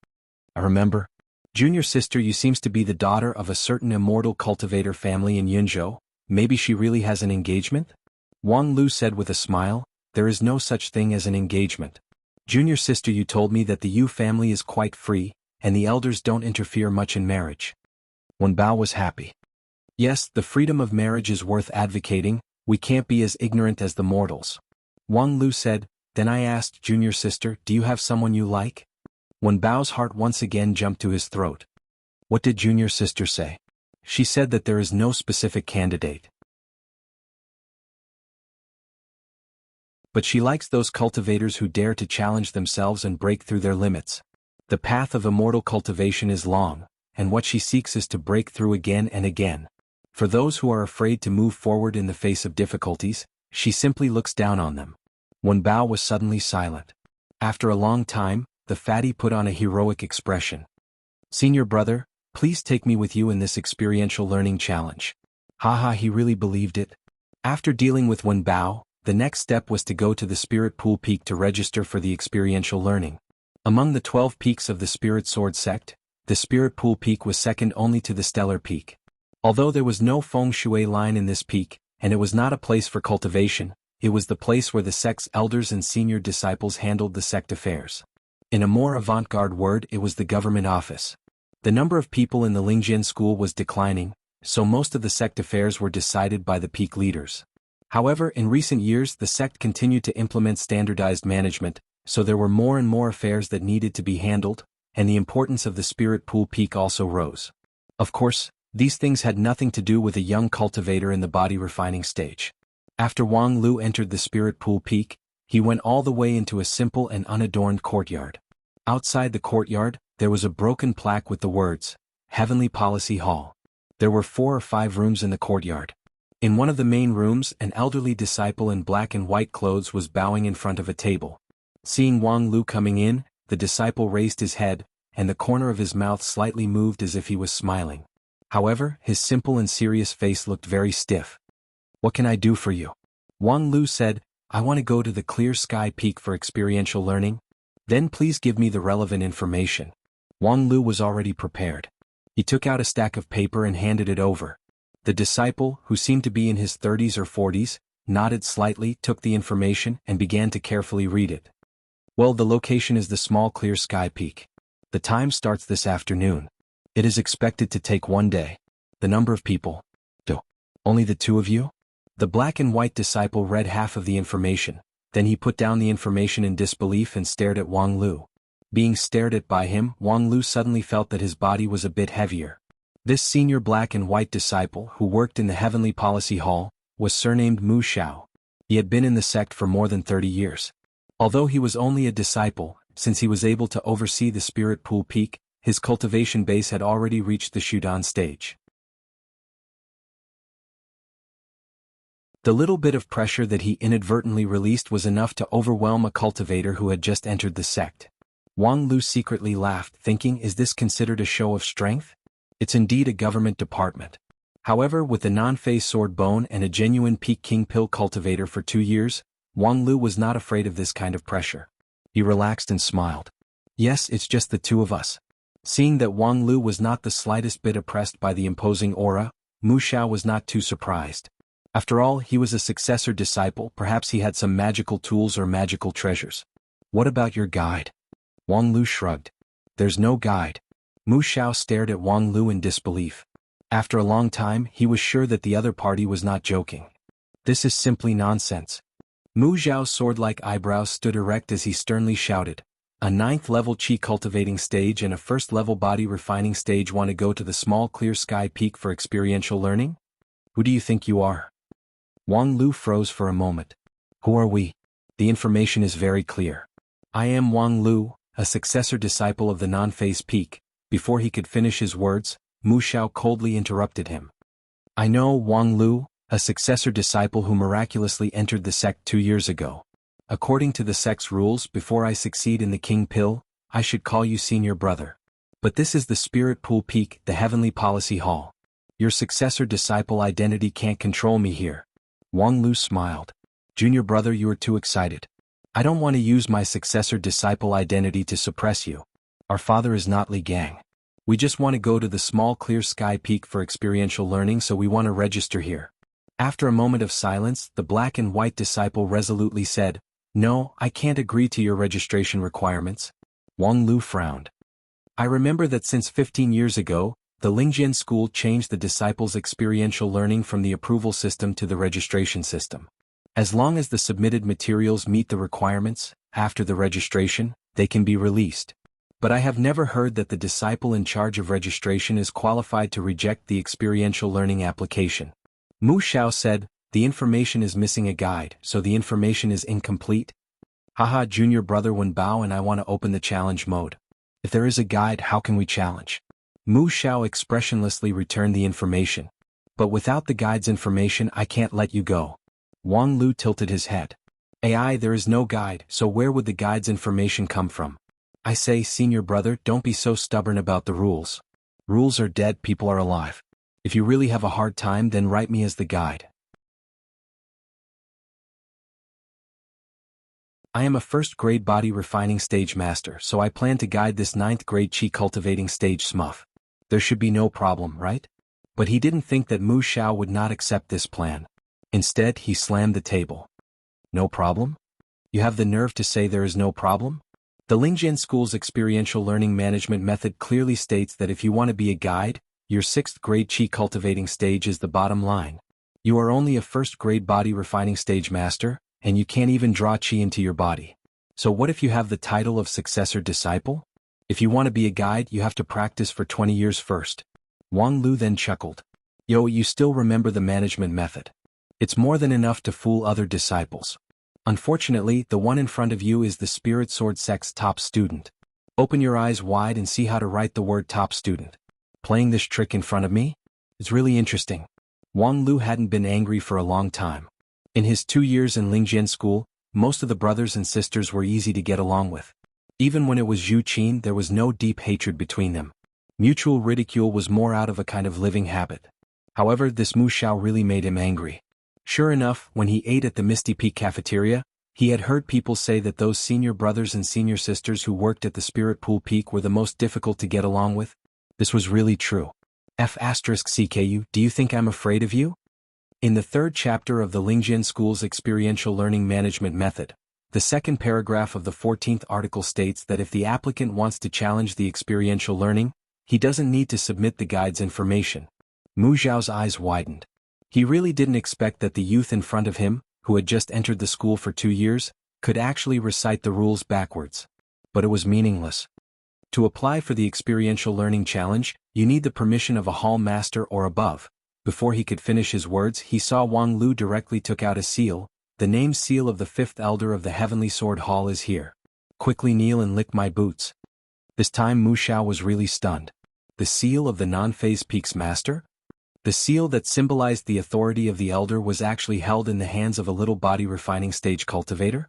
I remember. Junior sister Yu seems to be the daughter of a certain immortal cultivator family in Yunzhou, maybe she really has an engagement? Wang Lu said with a smile, there is no such thing as an engagement. Junior sister Yu told me that the Yu family is quite free, and the elders don't interfere much in marriage. Wen Bao was happy. Yes, the freedom of marriage is worth advocating, we can't be as ignorant as the mortals. Wang Lu said, then I asked junior sister, do you have someone you like? Wen Bao's heart once again jumped to his throat. What did junior sister say? She said that there is no specific candidate. But she likes those cultivators who dare to challenge themselves and break through their limits. The path of immortal cultivation is long, and what she seeks is to break through again and again. For those who are afraid to move forward in the face of difficulties, she simply looks down on them. Wen Bao was suddenly silent. After a long time, the fatty put on a heroic expression. Senior brother, please take me with you in this experiential learning challenge. Haha, he really believed it. After dealing with Wen Bao, the next step was to go to the Spirit Pool Peak to register for the experiential learning. Among the 12 peaks of the Spirit Sword sect, the Spirit Pool Peak was second only to the Stellar Peak. Although there was no feng shui line in this peak, and it was not a place for cultivation, it was the place where the sect's elders and senior disciples handled the sect affairs. In a more avant-garde word, it was the government office. The number of people in the Lingjian school was declining, so most of the sect affairs were decided by the peak leaders. However, in recent years the sect continued to implement standardized management, so there were more and more affairs that needed to be handled, and the importance of the Spirit Pool Peak also rose. Of course, these things had nothing to do with a young cultivator in the body refining stage. After Wang Lu entered the Spirit Pool Peak, he went all the way into a simple and unadorned courtyard. Outside the courtyard, there was a broken plaque with the words, Heavenly Policy Hall. There were 4 or 5 rooms in the courtyard. In one of the main rooms, an elderly disciple in black and white clothes was bowing in front of a table. Seeing Wang Lu coming in, the disciple raised his head, and the corner of his mouth slightly moved as if he was smiling. However, his simple and serious face looked very stiff. What can I do for you? Wang Lu said, I want to go to the Clear Sky Peak for experiential learning. Then please give me the relevant information. Wang Lu was already prepared. He took out a stack of paper and handed it over. The disciple, who seemed to be in his 30s or 40s, nodded slightly, took the information, and began to carefully read it. Well, the location is the small Clear Sky Peak. The time starts this afternoon. It is expected to take 1 day. The number of people? Only the two of you? The black and white disciple read half of the information, then he put down the information in disbelief and stared at Wang Lu. Being stared at by him, Wang Lu suddenly felt that his body was a bit heavier. This senior black and white disciple, who worked in the Heavenly Policy Hall, was surnamed Mu Xiao. He had been in the sect for more than 30 years. Although he was only a disciple, since he was able to oversee the Spirit Pool Peak, his cultivation base had already reached the Shudan stage. The little bit of pressure that he inadvertently released was enough to overwhelm a cultivator who had just entered the sect. Wang Lu secretly laughed, thinking, is this considered a show of strength? It's indeed a government department. However, with the non-phase sword bone and a genuine Peak King pill cultivator for 2 years, Wang Lu was not afraid of this kind of pressure. He relaxed and smiled. Yes, it's just the two of us. Seeing that Wang Lu was not the slightest bit oppressed by the imposing aura, Mu Xiao was not too surprised. After all, he was a successor disciple, perhaps he had some magical tools or magical treasures. What about your guide? Wang Lu shrugged. There's no guide. Mu Xiao stared at Wang Lu in disbelief. After a long time, he was sure that the other party was not joking. This is simply nonsense. Mu Xiao's sword-like eyebrows stood erect as he sternly shouted, a 9th-level chi cultivating stage and a 1st-level body refining stage want to go to the small clear sky peak for experiential learning? Who do you think you are? Wang Lu froze for a moment. Who are we? The information is very clear. I am Wang Lu, a successor disciple of the non-phase peak. Before he could finish his words, Mu Xiao coldly interrupted him. I know Wang Lu, a successor disciple who miraculously entered the sect 2 years ago. According to the sect's rules, before I succeed in the King Pill, I should call you senior brother. But this is the Spirit Pool Peak, the Heavenly Policy Hall. Your successor disciple identity can't control me here. Wang Lu smiled. Junior brother, you are too excited. I don't want to use my successor disciple identity to suppress you. Our father is not Li Gang. We just want to go to the small clear sky peak for experiential learning, so we want to register here. After a moment of silence, the black and white disciple resolutely said, No, I can't agree to your registration requirements. Wang Lu frowned. I remember that since 15 years ago, the Lingjian school changed the disciples' experiential learning from the approval system to the registration system. As long as the submitted materials meet the requirements, after the registration, they can be released. But I have never heard that the disciple in charge of registration is qualified to reject the experiential learning application. Mu Xiao said, the information is missing a guide, so the information is incomplete. Haha, junior brother Wen Bao and I want to open the challenge mode. If there is a guide, how can we challenge? Mu Xiao expressionlessly returned the information. But without the guide's information, I can't let you go. Wang Lu tilted his head. AI, there is no guide, so where would the guide's information come from? I say, senior brother, don't be so stubborn about the rules. Rules are dead, people are alive. If you really have a hard time, then write me as the guide. I am a 1st-grade body refining stage master, so I plan to guide this 9th-grade chi cultivating stage Smuff. There should be no problem, right? But he didn't think that Mu Xiao would not accept this plan. Instead, he slammed the table. No problem? You have the nerve to say there is no problem? The Lingjian School's experiential learning management method clearly states that if you want to be a guide, your 6th-grade chi cultivating stage is the bottom line. You are only a 1st-grade body refining stage master, and you can't even draw chi into your body. So what if you have the title of successor disciple? If you want to be a guide, you have to practice for 20 years first. Wang Lu then chuckled. Yo, you still remember the management method. It's more than enough to fool other disciples. Unfortunately, the one in front of you is the Spirit Sword sect's top student. Open your eyes wide and see how to write the word top student. Playing this trick in front of me? It's really interesting. Wang Lu hadn't been angry for a long time. In his 2 years in Lingjian school, most of the brothers and sisters were easy to get along with. Even when it was Zhu Qin, there was no deep hatred between them. Mutual ridicule was more out of a kind of living habit. However, this Mu Xiao really made him angry. Sure enough, when he ate at the Misty Peak cafeteria, he had heard people say that those senior brothers and senior sisters who worked at the Spirit Pool Peak were the most difficult to get along with. This was really true. F***CKU, do you think I'm afraid of you? In the 3rd chapter of the Lingjian School's experiential learning management method, the 2nd paragraph of the 14th article states that if the applicant wants to challenge the experiential learning, he doesn't need to submit the guide's information. Mu Zhao's eyes widened. He really didn't expect that the youth in front of him, who had just entered the school for 2 years, could actually recite the rules backwards. But it was meaningless. To apply for the experiential learning challenge, you need the permission of a hall master or above. Before he could finish his words, he saw Wang Lu directly took out a seal. The name seal of the 5th elder of the Heavenly Sword Hall is here. Quickly kneel and lick my boots. This time Mu Xiao was really stunned. The seal of the non-phase peak's master? The seal that symbolized the authority of the elder was actually held in the hands of a little body refining stage cultivator?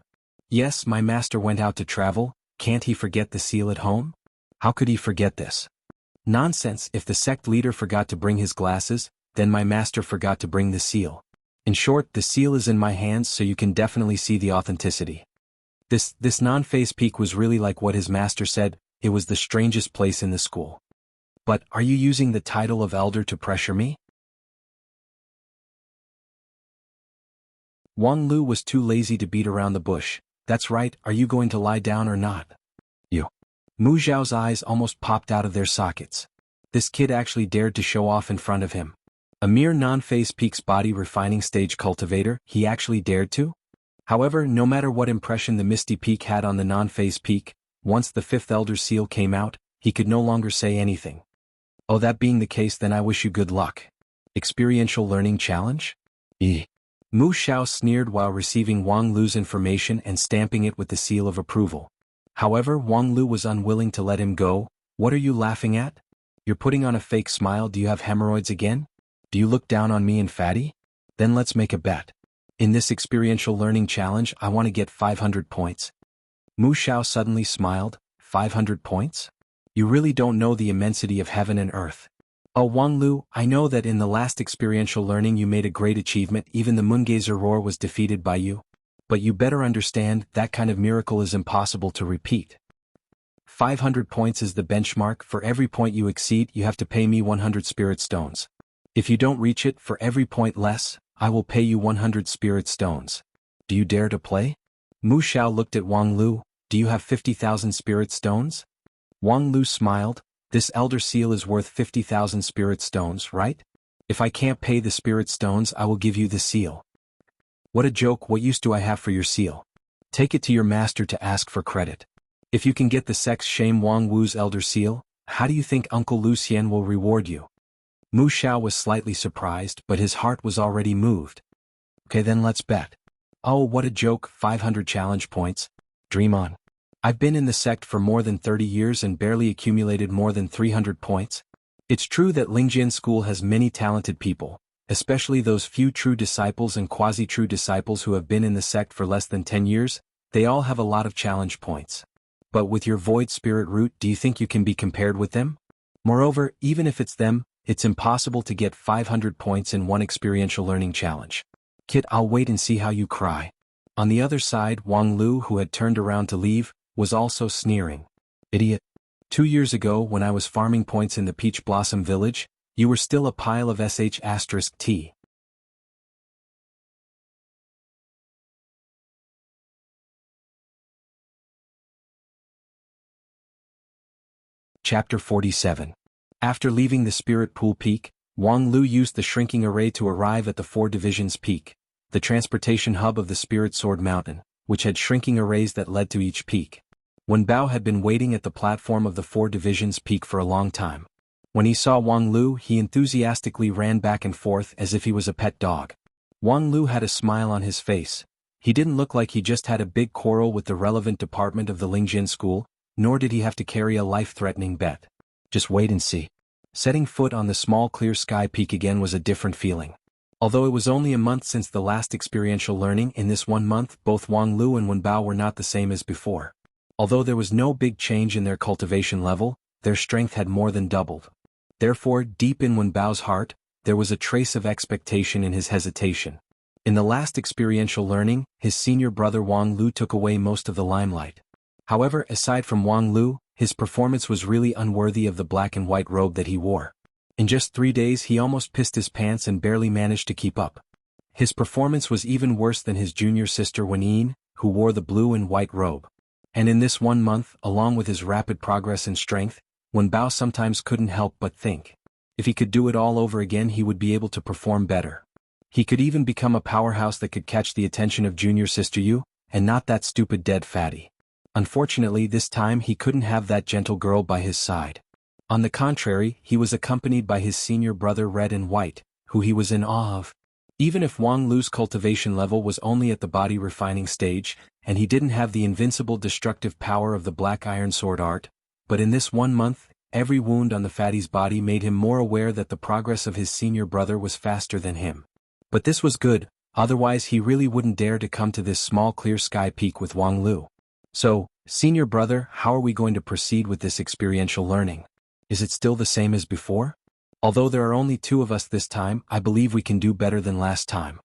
Yes, my master went out to travel. Can't he forget the seal at home? How could he forget this? Nonsense. If the sect leader forgot to bring his glasses, then my master forgot to bring the seal. In short, the seal is in my hands, so you can definitely see the authenticity. This non-phase peak was really like what his master said. It was the strangest place in the school. But are you using the title of elder to pressure me? Wang Lu was too lazy to beat around the bush. That's right, are you going to lie down or not? You. Mu Zhao's eyes almost popped out of their sockets. This kid actually dared to show off in front of him. A mere non-phase peak's body refining stage cultivator, he actually dared to? However, no matter what impression the Misty Peak had on the non-phase peak, once the 5th elder seal came out, he could no longer say anything. Oh, that being the case, then I wish you good luck. Experiential learning challenge? Mu Xiao sneered while receiving Wang Lu's information and stamping it with the seal of approval. However, Wang Lu was unwilling to let him go. What are you laughing at? You're putting on a fake smile. Do you have hemorrhoids again? Do you look down on me and fatty? Then let's make a bet. In this experiential learning challenge, I want to get 500 points. Mu Xiao suddenly smiled. 500 points? You really don't know the immensity of heaven and earth. Oh, Wang Lu, I know that in the last experiential learning you made a great achievement. Even the Moongazer Roar was defeated by you. But you better understand, that kind of miracle is impossible to repeat. 500 points is the benchmark. For every point you exceed, you have to pay me 100 spirit stones. If you don't reach it, for every point less, I will pay you 100 spirit stones. Do you dare to play? Mu Xiao looked at Wang Lu. Do you have 50,000 spirit stones? Wang Lu smiled. This elder seal is worth 50,000 spirit stones, right? If I can't pay the spirit stones, I will give you the seal. What a joke. What use do I have for your seal? Take it to your master to ask for credit. If you can get the sex shame Wang Wu's elder seal, how do you think Uncle Lucien will reward you? Mu Xiao was slightly surprised, but his heart was already moved. Okay, then let's bet. Oh, what a joke. 500 challenge points. Dream on. I've been in the sect for more than 30 years and barely accumulated more than 300 points. It's true that Lingjian School has many talented people, especially those few true disciples and quasi-true disciples who have been in the sect for less than 10 years, they all have a lot of challenge points. But with your void spirit root, do you think you can be compared with them? Moreover, even if it's them, it's impossible to get 500 points in one experiential learning challenge. Kid, I'll wait and see how you cry. On the other side, Wang Lu, who had turned around to leave, was also sneering. Idiot. 2 years ago, when I was farming points in the Peach Blossom Village, you were still a pile of sh**t. Chapter 47. After leaving the Spirit Pool Peak, Wang Lu used the shrinking array to arrive at the 4 Divisions Peak, the transportation hub of the Spirit Sword Mountain, which had shrinking arrays that led to each peak. Wen Bao had been waiting at the platform of the 4 Divisions Peak for a long time. When he saw Wang Lu, he enthusiastically ran back and forth as if he was a pet dog. Wang Lu had a smile on his face. He didn't look like he just had a big quarrel with the relevant department of the Lingjian School, nor did he have to carry a life-threatening bet. Just wait and see. Setting foot on the small clear sky peak again was a different feeling. Although it was only a month since the last experiential learning, in this 1 month both Wang Lu and Wen Bao were not the same as before. Although there was no big change in their cultivation level, their strength had more than doubled. Therefore, deep in Wen Bao's heart, there was a trace of expectation in his hesitation. In the last experiential learning, his senior brother Wang Lu took away most of the limelight. However, aside from Wang Lu, his performance was really unworthy of the black and white robe that he wore. In just 3 days he almost pissed his pants and barely managed to keep up. His performance was even worse than his junior sister Wen Yin, who wore the blue and white robe. And in this 1 month, along with his rapid progress in strength, Wen Bao sometimes couldn't help but think. If he could do it all over again, he would be able to perform better. He could even become a powerhouse that could catch the attention of junior sister Yu, and not that stupid dead fatty. Unfortunately, this time he couldn't have that gentle girl by his side. On the contrary, he was accompanied by his senior brother Red and White, who he was in awe of. Even if Wang Lu's cultivation level was only at the body refining stage, and he didn't have the invincible destructive power of the Black Iron Sword art, but in this 1 month, every wound on the fatty's body made him more aware that the progress of his senior brother was faster than him. But this was good, otherwise he really wouldn't dare to come to this small clear sky peak with Wang Lu. So, senior brother, how are we going to proceed with this experiential learning? Is it still the same as before? Although there are only 2 of us this time, I believe we can do better than last time.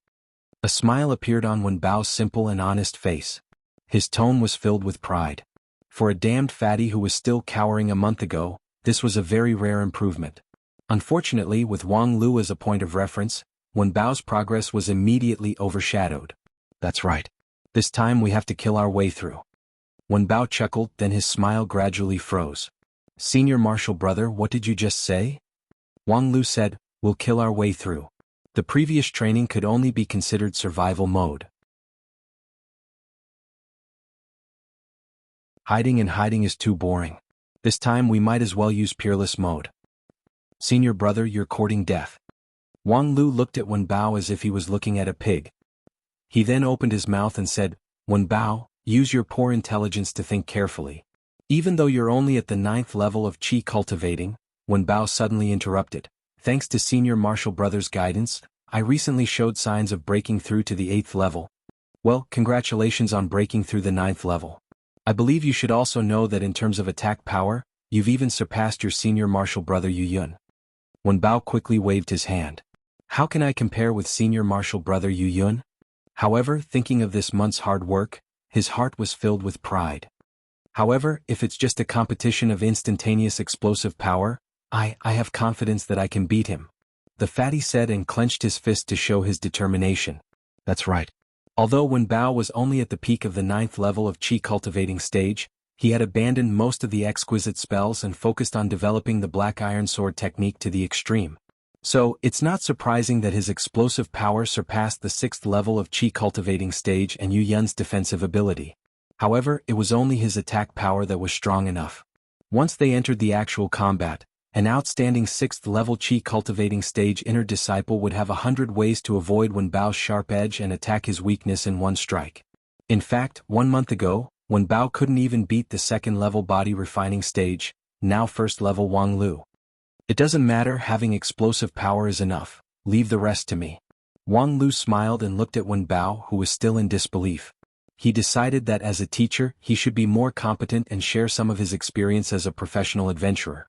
A smile appeared on Wen Bao's simple and honest face. His tone was filled with pride. For a damned fatty who was still cowering a month ago, this was a very rare improvement. Unfortunately, with Wang Lu as a point of reference, Wen Bao's progress was immediately overshadowed. That's right. This time we have to kill our way through. Wen Bao chuckled, then his smile gradually froze. Senior martial brother, what did you just say? Wang Lu said, we'll kill our way through. The previous training could only be considered survival mode. Hiding and hiding is too boring. This time we might as well use peerless mode. Senior brother, you're courting death. Wang Lu looked at Wen Bao as if he was looking at a pig. He then opened his mouth and said, Wen Bao, use your poor intelligence to think carefully. Even though you're only at the 9th level of Qi cultivating, Wen Bao suddenly interrupted. Thanks to senior martial brother's guidance, I recently showed signs of breaking through to the 8th level. Well, congratulations on breaking through the 9th level. I believe you should also know that in terms of attack power, you've even surpassed your senior martial brother Yu Yun. Wen Bao quickly waved his hand. How can I compare with senior martial brother Yu Yun? However, thinking of this month's hard work, his heart was filled with pride. However, if it's just a competition of instantaneous explosive power, I have confidence that I can beat him. The fatty said and clenched his fist to show his determination. That's right. Although Wen Bao was only at the peak of the 9th level of Qi cultivating stage, he had abandoned most of the exquisite spells and focused on developing the Black Iron Sword technique to the extreme. So, it's not surprising that his explosive power surpassed the 6th level of Qi cultivating stage and Yu Yun's defensive ability. However, it was only his attack power that was strong enough. Once they entered the actual combat, an outstanding 6th level Qi cultivating stage inner disciple would have 100 ways to avoid Wen Bao's sharp edge and attack his weakness in one strike. In fact, 1 month ago, Wen Bao couldn't even beat the 2nd level body refining stage, now 1st level Wang Lu. It doesn't matter, having explosive power is enough, leave the rest to me. Wang Lu smiled and looked at Wen Bao, who was still in disbelief. He decided that as a teacher, he should be more competent and share some of his experience as a professional adventurer.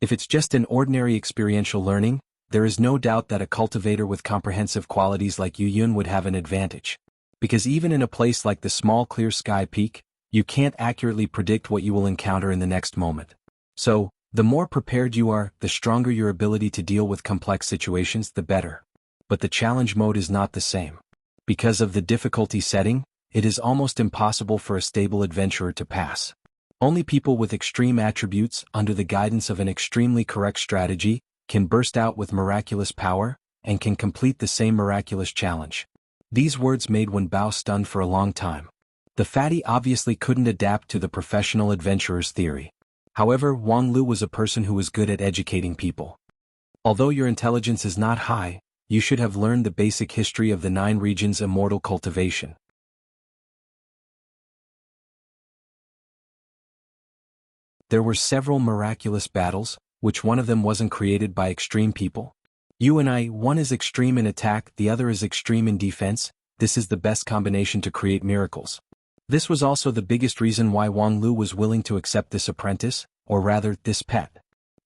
If it's just an ordinary experiential learning, there is no doubt that a cultivator with comprehensive qualities like Yu Yun would have an advantage. Because even in a place like the small clear sky peak, you can't accurately predict what you will encounter in the next moment. So, the more prepared you are, the stronger your ability to deal with complex situations, the better. But the challenge mode is not the same. Because of the difficulty setting, it is almost impossible for a stable adventurer to pass. Only people with extreme attributes, under the guidance of an extremely correct strategy, can burst out with miraculous power, and can complete the same miraculous challenge. These words made Wen Bao stunned for a long time. The fatty obviously couldn't adapt to the professional adventurer's theory. However, Wang Lu was a person who was good at educating people. Although your intelligence is not high, you should have learned the basic history of the 9 regions immortal cultivation. There were several miraculous battles, which one of them wasn't created by extreme people? You and I, one is extreme in attack, the other is extreme in defense. This is the best combination to create miracles. This was also the biggest reason why Wang Lu was willing to accept this apprentice, or rather, this pet.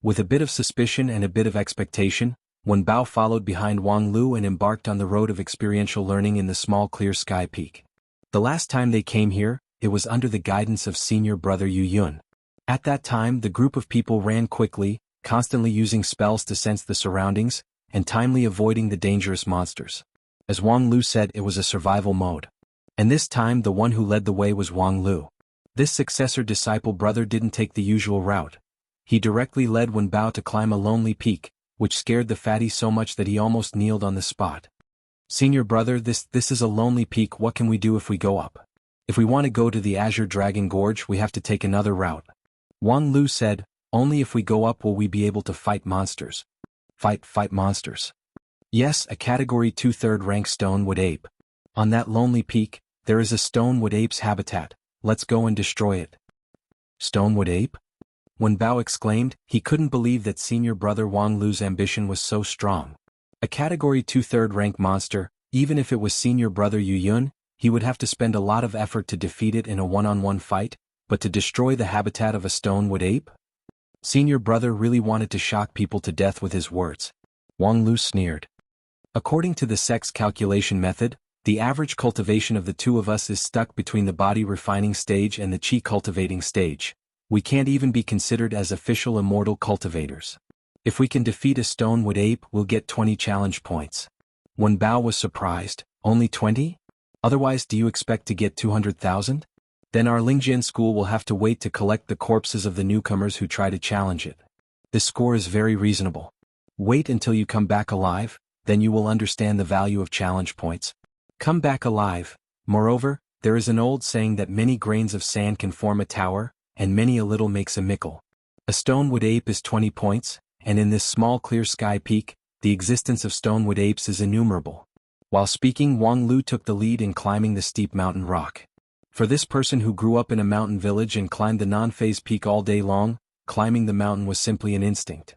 With a bit of suspicion and a bit of expectation, Wen Bao followed behind Wang Lu and embarked on the road of experiential learning in the small clear sky peak. The last time they came here, it was under the guidance of senior brother Yu Yun. At that time, the group of people ran quickly, constantly using spells to sense the surroundings, and timely avoiding the dangerous monsters. As Wang Lu said, it was a survival mode. And this time the one who led the way was Wang Lu. This successor disciple brother didn't take the usual route. he directly led Wen Bao to climb a lonely peak, which scared the fatty so much that he almost kneeled on the spot. "Senior brother, this is a lonely peak. What can we do if we go up? If we want to go to the Azure Dragon Gorge, we have to take another route." Wang Lu said, "Only if we go up will we be able to fight monsters." Fight monsters. Yes, a Category 2 third-rank stonewood ape. On that lonely peak, there is a stonewood ape's habitat. Let's go and destroy it. Stonewood ape? Wen Bao exclaimed. He couldn't believe that senior brother Wang Lu's ambition was so strong. A Category 2 third-rank monster, even if it was senior brother Yu Yun, he would have to spend a lot of effort to defeat it in a one-on-one fight, but to destroy the habitat of a stonewood ape? Senior brother really wanted to shock people to death with his words. Wang Lu sneered. According to the sex calculation method, the average cultivation of the two of us is stuck between the body refining stage and the chi cultivating stage. We can't even be considered as official immortal cultivators. If we can defeat a stonewood ape, we'll get 20 challenge points. Wen Bao was surprised. Only 20? Otherwise, do you expect to get 200,000? Then our Lingjian school will have to wait to collect the corpses of the newcomers who try to challenge it. This score is very reasonable. Wait until you come back alive, then you will understand the value of challenge points. Come back alive. Moreover, there is an old saying that many grains of sand can form a tower, and many a little makes a mickle. A stonewood ape is 20 points, and in this small clear sky peak, the existence of stonewood apes is innumerable. While speaking, Wang Lu took the lead in climbing the steep mountain rock. For this person who grew up in a mountain village and climbed the non-phase peak all day long, climbing the mountain was simply an instinct.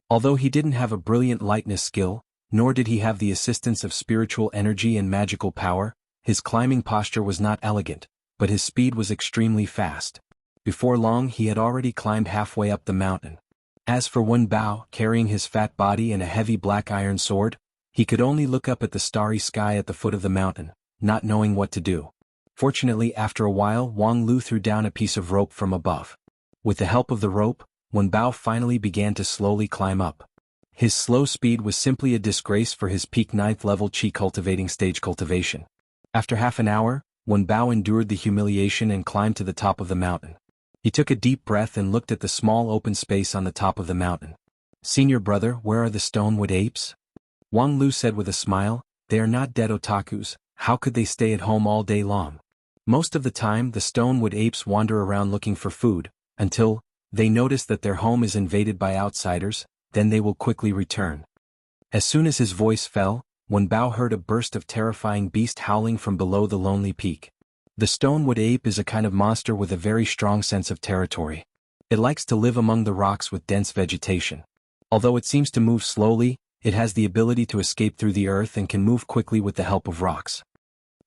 Although he didn't have a brilliant lightness skill, nor did he have the assistance of spiritual energy and magical power, his climbing posture was not elegant, but his speed was extremely fast. Before long he had already climbed halfway up the mountain. As for Wen Bao, carrying his fat body and a heavy black iron sword, he could only look up at the starry sky at the foot of the mountain, not knowing what to do. Fortunately, after a while, Wang Lu threw down a piece of rope from above. With the help of the rope, Wen Bao finally began to slowly climb up. His slow speed was simply a disgrace for his peak 9th level chi cultivating stage cultivation. After half an hour, Wen Bao endured the humiliation and climbed to the top of the mountain. He took a deep breath and looked at the small open space on the top of the mountain. "Senior brother, where are the stonewood apes?" Wang Lu said with a smile. "They are not dead otakus. How could they stay at home all day long? Most of the time the stonewood apes wander around looking for food, until they notice that their home is invaded by outsiders, then they will quickly return." As soon as his voice fell, Wen Bao heard a burst of terrifying beast howling from below the lonely peak. The stonewood ape is a kind of monster with a very strong sense of territory. It likes to live among the rocks with dense vegetation. Although it seems to move slowly, it has the ability to escape through the earth and can move quickly with the help of rocks.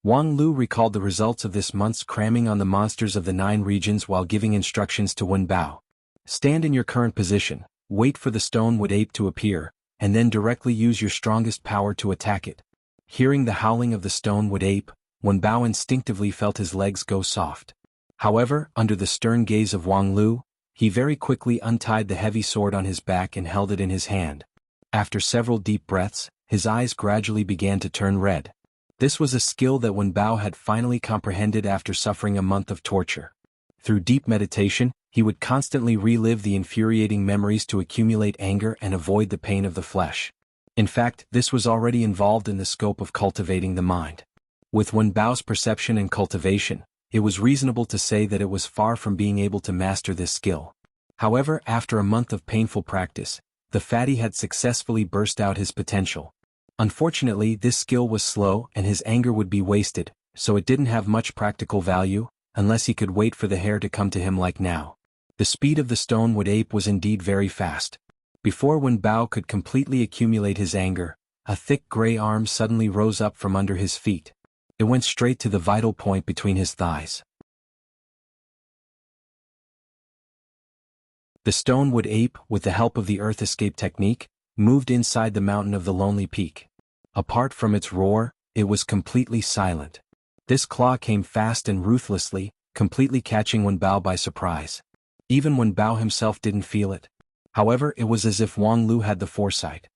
Wang Lu recalled the results of this month's cramming on the monsters of the 9 regions while giving instructions to Wen Bao. Stand in your current position, wait for the stonewood ape to appear, and then directly use your strongest power to attack it. Hearing the howling of the stonewood ape, Wen Bao instinctively felt his legs go soft. However, under the stern gaze of Wang Lu, he very quickly untied the heavy sword on his back and held it in his hand. After several deep breaths, his eyes gradually began to turn red. This was a skill that Wen Bao had finally comprehended after suffering a month of torture. Through deep meditation, he would constantly relive the infuriating memories to accumulate anger and avoid the pain of the flesh. In fact, this was already involved in the scope of cultivating the mind. With Wen Bao's perception and cultivation, it was reasonable to say that it was far from being able to master this skill. However, after a month of painful practice, the fatty had successfully burst out his potential. Unfortunately, this skill was slow and his anger would be wasted, so it didn't have much practical value, unless he could wait for the hair to come to him like now. The speed of the stonewood ape was indeed very fast. Before Wen Bao could completely accumulate his anger, a thick gray arm suddenly rose up from under his feet. It went straight to the vital point between his thighs. The stonewood ape, with the help of the earth escape technique, moved inside the mountain of the lonely peak. Apart from its roar, it was completely silent. This claw came fast and ruthlessly, completely catching Wen Bao by surprise. Even Wen Bao himself didn't feel it. However, it was as if Wang Lu had the foresight.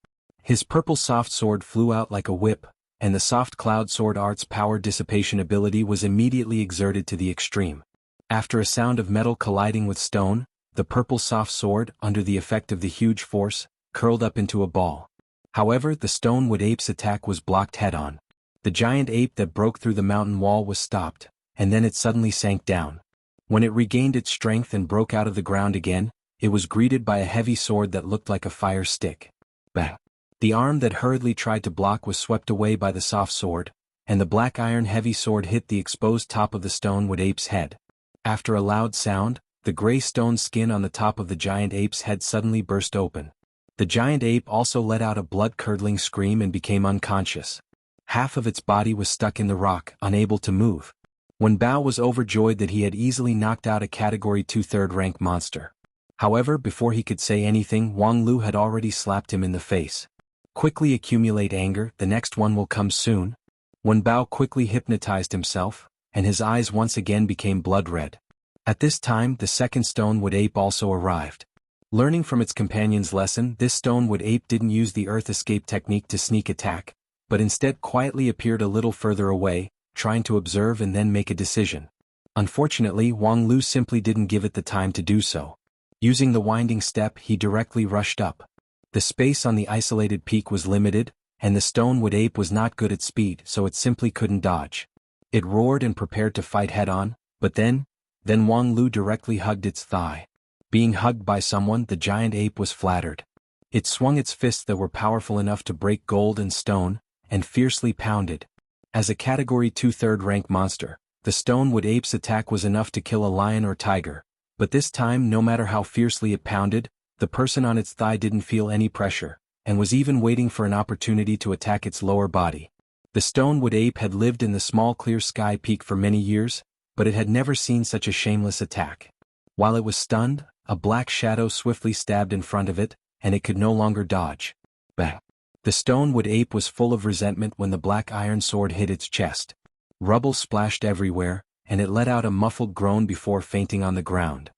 His purple soft sword flew out like a whip, and the soft cloud sword art's power dissipation ability was immediately exerted to the extreme. After a sound of metal colliding with stone, the purple soft sword, under the effect of the huge force, curled up into a ball. However, the Stonewood ape's attack was blocked head-on. The giant ape that broke through the mountain wall was stopped, and then it suddenly sank down. When it regained its strength and broke out of the ground again, it was greeted by a heavy sword that looked like a fire stick. Bang! The arm that hurriedly tried to block was swept away by the soft sword, and the black iron heavy sword hit the exposed top of the Stonewood ape's head. After a loud sound, the gray stone skin on the top of the giant ape's head suddenly burst open. The giant ape also let out a blood-curdling scream and became unconscious. Half of its body was stuck in the rock, unable to move. Wen Bao was overjoyed that he had easily knocked out a Category 2 third-rank monster. However, before he could say anything, Wang Lu had already slapped him in the face. Quickly accumulate anger, the next one will come soon. Wen Bao quickly hypnotized himself, and his eyes once again became blood-red. At this time, the second Stonewood ape also arrived. Learning from its companion's lesson, this Stonewood ape didn't use the earth escape technique to sneak attack, but instead quietly appeared a little further away, trying to observe and then make a decision. Unfortunately, Wang Lu simply didn't give it the time to do so. Using the winding step, he directly rushed up. The space on the isolated peak was limited, and the Stonewood ape was not good at speed, so it simply couldn't dodge. It roared and prepared to fight head-on, but then Wang Lu directly hugged its thigh. Being hugged by someone, the giant ape was flattered. It swung its fists that were powerful enough to break gold and stone, and fiercely pounded. As a Category 2 third-rank monster, the Stonewood ape's attack was enough to kill a lion or tiger, but this time, no matter how fiercely it pounded, the person on its thigh didn't feel any pressure, and was even waiting for an opportunity to attack its lower body. The Stonewood ape had lived in the small clear sky peak for many years, but it had never seen such a shameless attack. While it was stunned, a black shadow swiftly stabbed in front of it, and it could no longer dodge. Bang! The Stonewood ape was full of resentment when the black iron sword hit its chest. Rubble splashed everywhere, and it let out a muffled groan before fainting on the ground.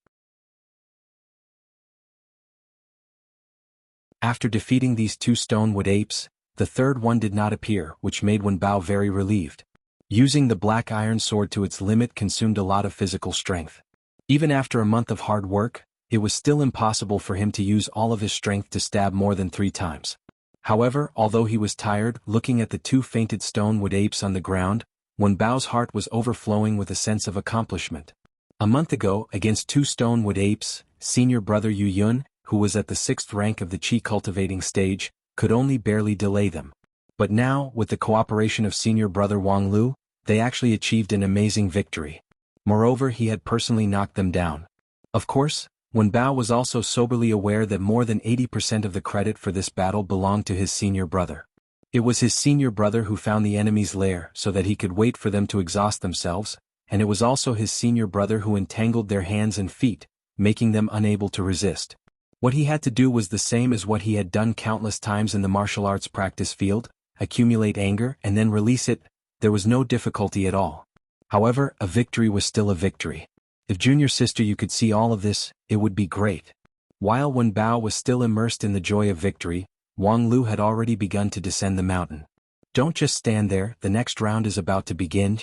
After defeating these two Stonewood apes, the third one did not appear, which made Wen Bao very relieved. Using the black iron sword to its limit consumed a lot of physical strength. Even after a month of hard work, it was still impossible for him to use all of his strength to stab more than 3 times. However, although he was tired, looking at the two fainted Stonewood apes on the ground, Wen Bao's heart was overflowing with a sense of accomplishment. A month ago, against 2 Stonewood apes, senior brother Yu Yun, who was at the 6th rank of the Qi cultivating stage, could only barely delay them. But now, with the cooperation of senior brother Wang Lu, they actually achieved an amazing victory. Moreover, he had personally knocked them down. Of course, Wen Bao was also soberly aware that more than 80% of the credit for this battle belonged to his senior brother. It was his senior brother who found the enemy's lair so that he could wait for them to exhaust themselves, and it was also his senior brother who entangled their hands and feet, making them unable to resist. What he had to do was the same as what he had done countless times in the martial arts practice field: accumulate anger and then release it. There was no difficulty at all. However, a victory was still a victory. If junior sister you could see all of this, it would be great. While Wen Bao was still immersed in the joy of victory, Wang Lu had already begun to descend the mountain. Don't just stand there, the next round is about to begin.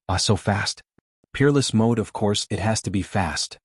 Ah, so fast. Peerless mode, of course, it has to be fast.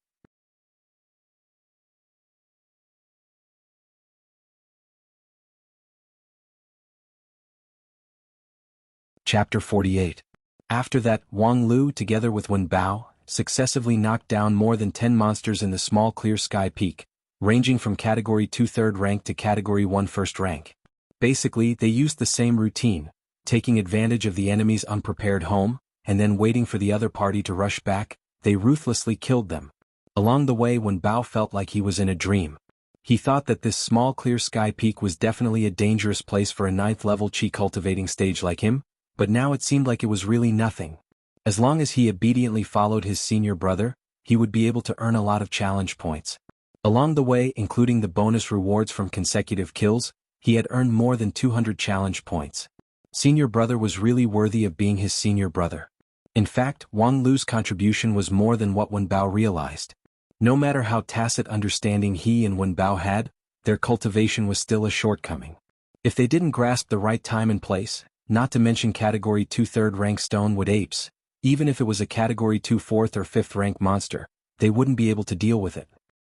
Chapter 48. After that, Wang Lu, together with Wen Bao, successively knocked down more than 10 monsters in the small clear sky peak, ranging from Category 2 third rank to Category 1 first rank. Basically, they used the same routine, taking advantage of the enemy's unprepared home, and then waiting for the other party to rush back. They ruthlessly killed them. Along the way, Wen Bao felt like he was in a dream. He thought that this small clear sky peak was definitely a dangerous place for a 9th level Qi cultivating stage like him, but now it seemed like it was really nothing. As long as he obediently followed his senior brother, he would be able to earn a lot of challenge points. Along the way, including the bonus rewards from consecutive kills, he had earned more than 200 challenge points. Senior brother was really worthy of being his senior brother. In fact, Wang Lu's contribution was more than what Wen Bao realized. No matter how tacit understanding he and Wen Bao had, their cultivation was still a shortcoming. If they didn't grasp the right time and place, not to mention Category 2 third rank Stonewood apes. Even if it was a Category 2 fourth or fifth rank monster, they wouldn't be able to deal with it.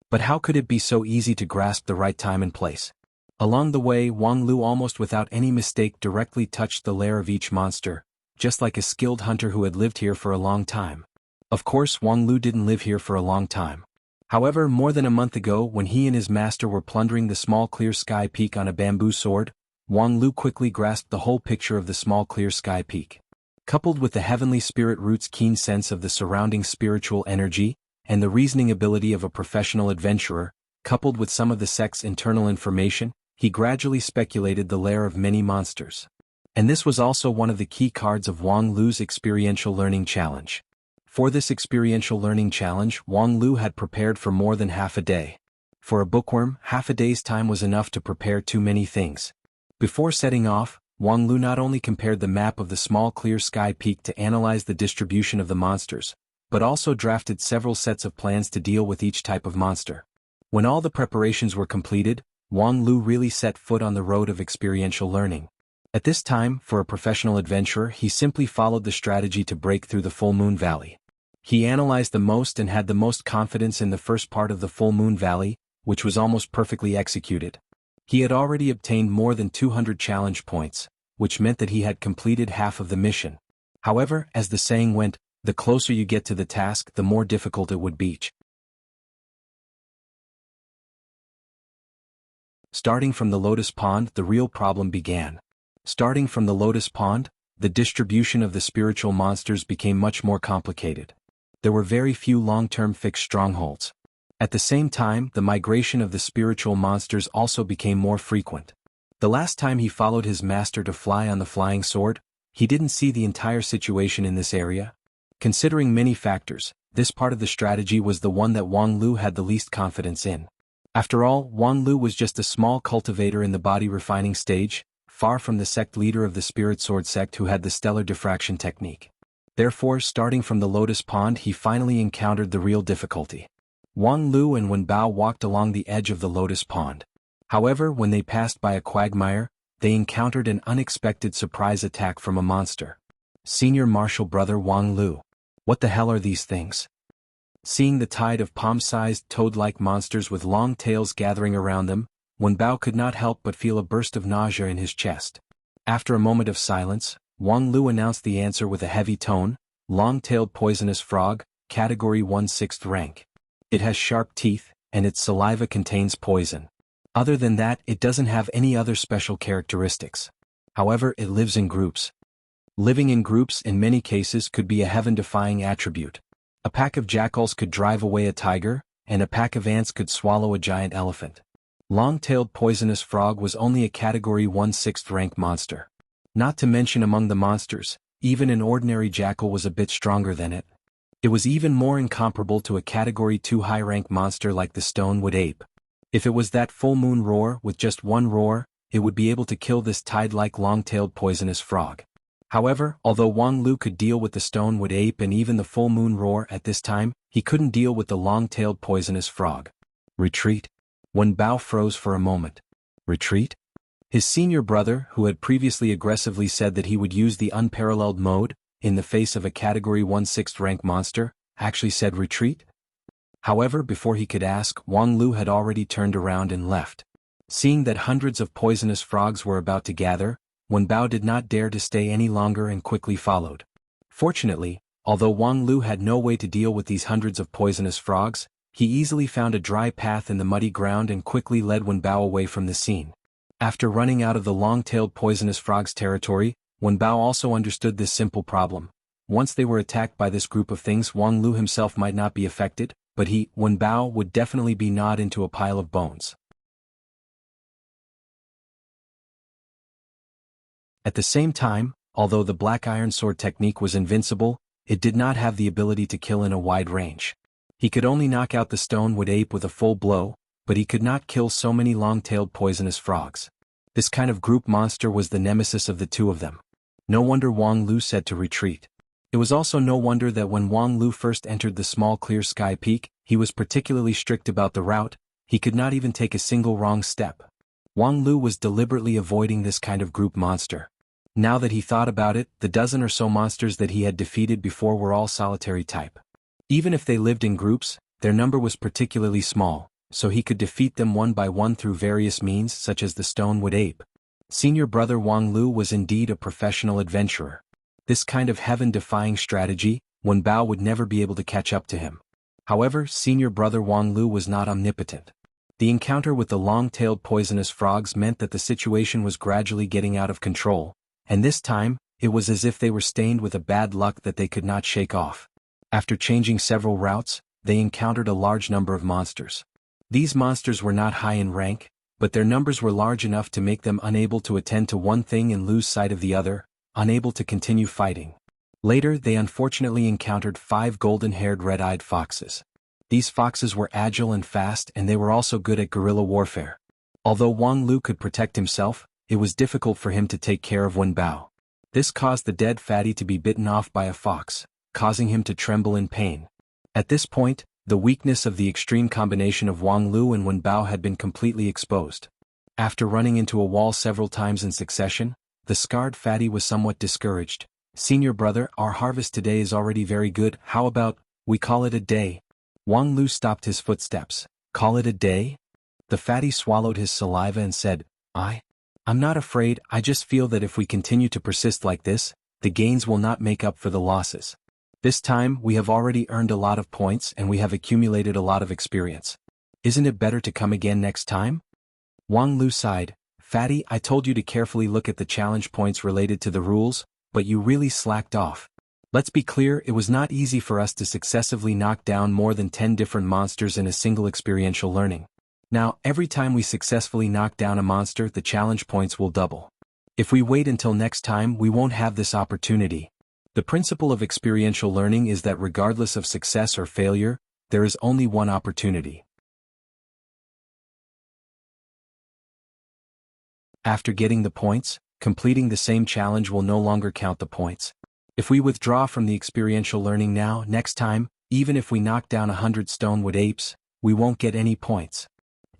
But how could it be so easy to grasp the right time and place? Along the way, Wang Lu almost without any mistake directly touched the lair of each monster, just like a skilled hunter who had lived here for a long time. Of course, Wang Lu didn't live here for a long time. However, more than a month ago when he and his master were plundering the small clear sky peak on a bamboo sword, Wang Lu quickly grasped the whole picture of the small clear sky peak. Coupled with the heavenly spirit root's keen sense of the surrounding spiritual energy, and the reasoning ability of a professional adventurer, coupled with some of the sect's internal information, he gradually speculated the lair of many monsters. And this was also one of the key cards of Wang Lu's experiential learning challenge. For this experiential learning challenge, Wang Lu had prepared for more than half a day. For a bookworm, half a day's time was enough to prepare too many things. Before setting off, Wang Lu not only compared the map of the small clear sky peak to analyze the distribution of the monsters, but also drafted several sets of plans to deal with each type of monster. When all the preparations were completed, Wang Lu really set foot on the road of experiential learning. At this time, for a professional adventurer, he simply followed the strategy to break through the Full Moon Valley. He analyzed the most and had the most confidence in the first part of the Full Moon Valley, which was almost perfectly executed. He had already obtained more than 200 challenge points, which meant that he had completed half of the mission. However, as the saying went, the closer you get to the task, the more difficult it would be. Starting from the Lotus Pond, the real problem began. Starting from the Lotus Pond, the distribution of the spiritual monsters became much more complicated. There were very few long-term fixed strongholds. At the same time, the migration of the spiritual monsters also became more frequent. The last time he followed his master to fly on the flying sword, he didn't see the entire situation in this area. Considering many factors, this part of the strategy was the one that Wang Lu had the least confidence in. After all, Wang Lu was just a small cultivator in the body refining stage, far from the sect leader of the Spirit Sword sect who had the stellar diffraction technique. Therefore, starting from the Lotus Pond, he finally encountered the real difficulty. Wang Lu and Wen Bao walked along the edge of the Lotus Pond. However, when they passed by a quagmire, they encountered an unexpected surprise attack from a monster. Senior Marshal Brother Wang Lu. What the hell are these things? Seeing the tide of palm-sized toad-like monsters with long tails gathering around them, Wen Bao could not help but feel a burst of nausea in his chest. After a moment of silence, Wang Lu announced the answer with a heavy tone: long-tailed poisonous frog, Category 1 6th rank. It has sharp teeth, and its saliva contains poison. Other than that, it doesn't have any other special characteristics. However, it lives in groups. Living in groups in many cases could be a heaven-defying attribute. A pack of jackals could drive away a tiger, and a pack of ants could swallow a giant elephant. Long-tailed poisonous frog was only a Category 1 6th rank monster. Not to mention among the monsters, even an ordinary jackal was a bit stronger than it. It was even more incomparable to a Category 2 high-rank monster like the Stonewood ape. If it was that full moon roar, with just one roar, it would be able to kill this tide-like long-tailed poisonous frog. However, although Wang Lu could deal with the Stonewood ape and even the full moon roar at this time, he couldn't deal with the long-tailed poisonous frog. Retreat? Wen Bao froze for a moment. Retreat? His senior brother, who had previously aggressively said that he would use the unparalleled mode, in the face of a Category 1 6th rank monster, actually said retreat? However, before he could ask, Wang Lu had already turned around and left. Seeing that hundreds of poisonous frogs were about to gather, Wen Bao did not dare to stay any longer and quickly followed. Fortunately, although Wang Lu had no way to deal with these hundreds of poisonous frogs, he easily found a dry path in the muddy ground and quickly led Wen Bao away from the scene. After running out of the long-tailed poisonous frog's territory, Wen Bao also understood this simple problem. Once they were attacked by this group of things, Wang Lu himself might not be affected, but he, Wen Bao, would definitely be gnawed into a pile of bones. At the same time, although the Black Iron Sword technique was invincible, it did not have the ability to kill in a wide range. He could only knock out the Stonewood ape with a full blow, but he could not kill so many long-tailed poisonous frogs. This kind of group monster was the nemesis of the two of them. No wonder Wang Lu said to retreat. It was also no wonder that when Wang Lu first entered the small clear sky peak, he was particularly strict about the route. He could not even take a single wrong step. Wang Lu was deliberately avoiding this kind of group monster. Now that he thought about it, the dozen or so monsters that he had defeated before were all solitary type. Even if they lived in groups, their number was particularly small, so he could defeat them one by one through various means such as the Stonewood Ape. Senior brother Wang Lu was indeed a professional adventurer. This kind of heaven-defying strategy, Wen Bao would never be able to catch up to him. However, senior brother Wang Lu was not omnipotent. The encounter with the long-tailed poisonous frogs meant that the situation was gradually getting out of control, and this time, it was as if they were stained with a bad luck that they could not shake off. After changing several routes, they encountered a large number of monsters. These monsters were not high in rank, but their numbers were large enough to make them unable to attend to one thing and lose sight of the other, unable to continue fighting. Later they unfortunately encountered 5 golden-haired red-eyed foxes. These foxes were agile and fast, and they were also good at guerrilla warfare. Although Wang Lu could protect himself, it was difficult for him to take care of Wen Bao. This caused the dead fatty to be bitten off by a fox, causing him to tremble in pain. At this point, the weakness of the extreme combination of Wang Lu and Wen Bao had been completely exposed. After running into a wall several times in succession, the scarred fatty was somewhat discouraged. "Senior brother, our harvest today is already very good, how about, we call it a day?" Wang Lu stopped his footsteps. "Call it a day?" The fatty swallowed his saliva and said, I'm not afraid, I just feel that if we continue to persist like this, the gains will not make up for the losses. This time, we have already earned a lot of points and we have accumulated a lot of experience. Isn't it better to come again next time? Wang Lu sighed. "Fatty, I told you to carefully look at the challenge points related to the rules, but you really slacked off. Let's be clear, it was not easy for us to successively knock down more than 10 different monsters in a single experiential learning. Now, every time we successfully knock down a monster, the challenge points will double. If we wait until next time, we won't have this opportunity. The principle of experiential learning is that regardless of success or failure, there is only one opportunity." After getting the points, completing the same challenge will no longer count the points. If we withdraw from the experiential learning now, next time, even if we knock down 100 Stonewood Apes, we won't get any points.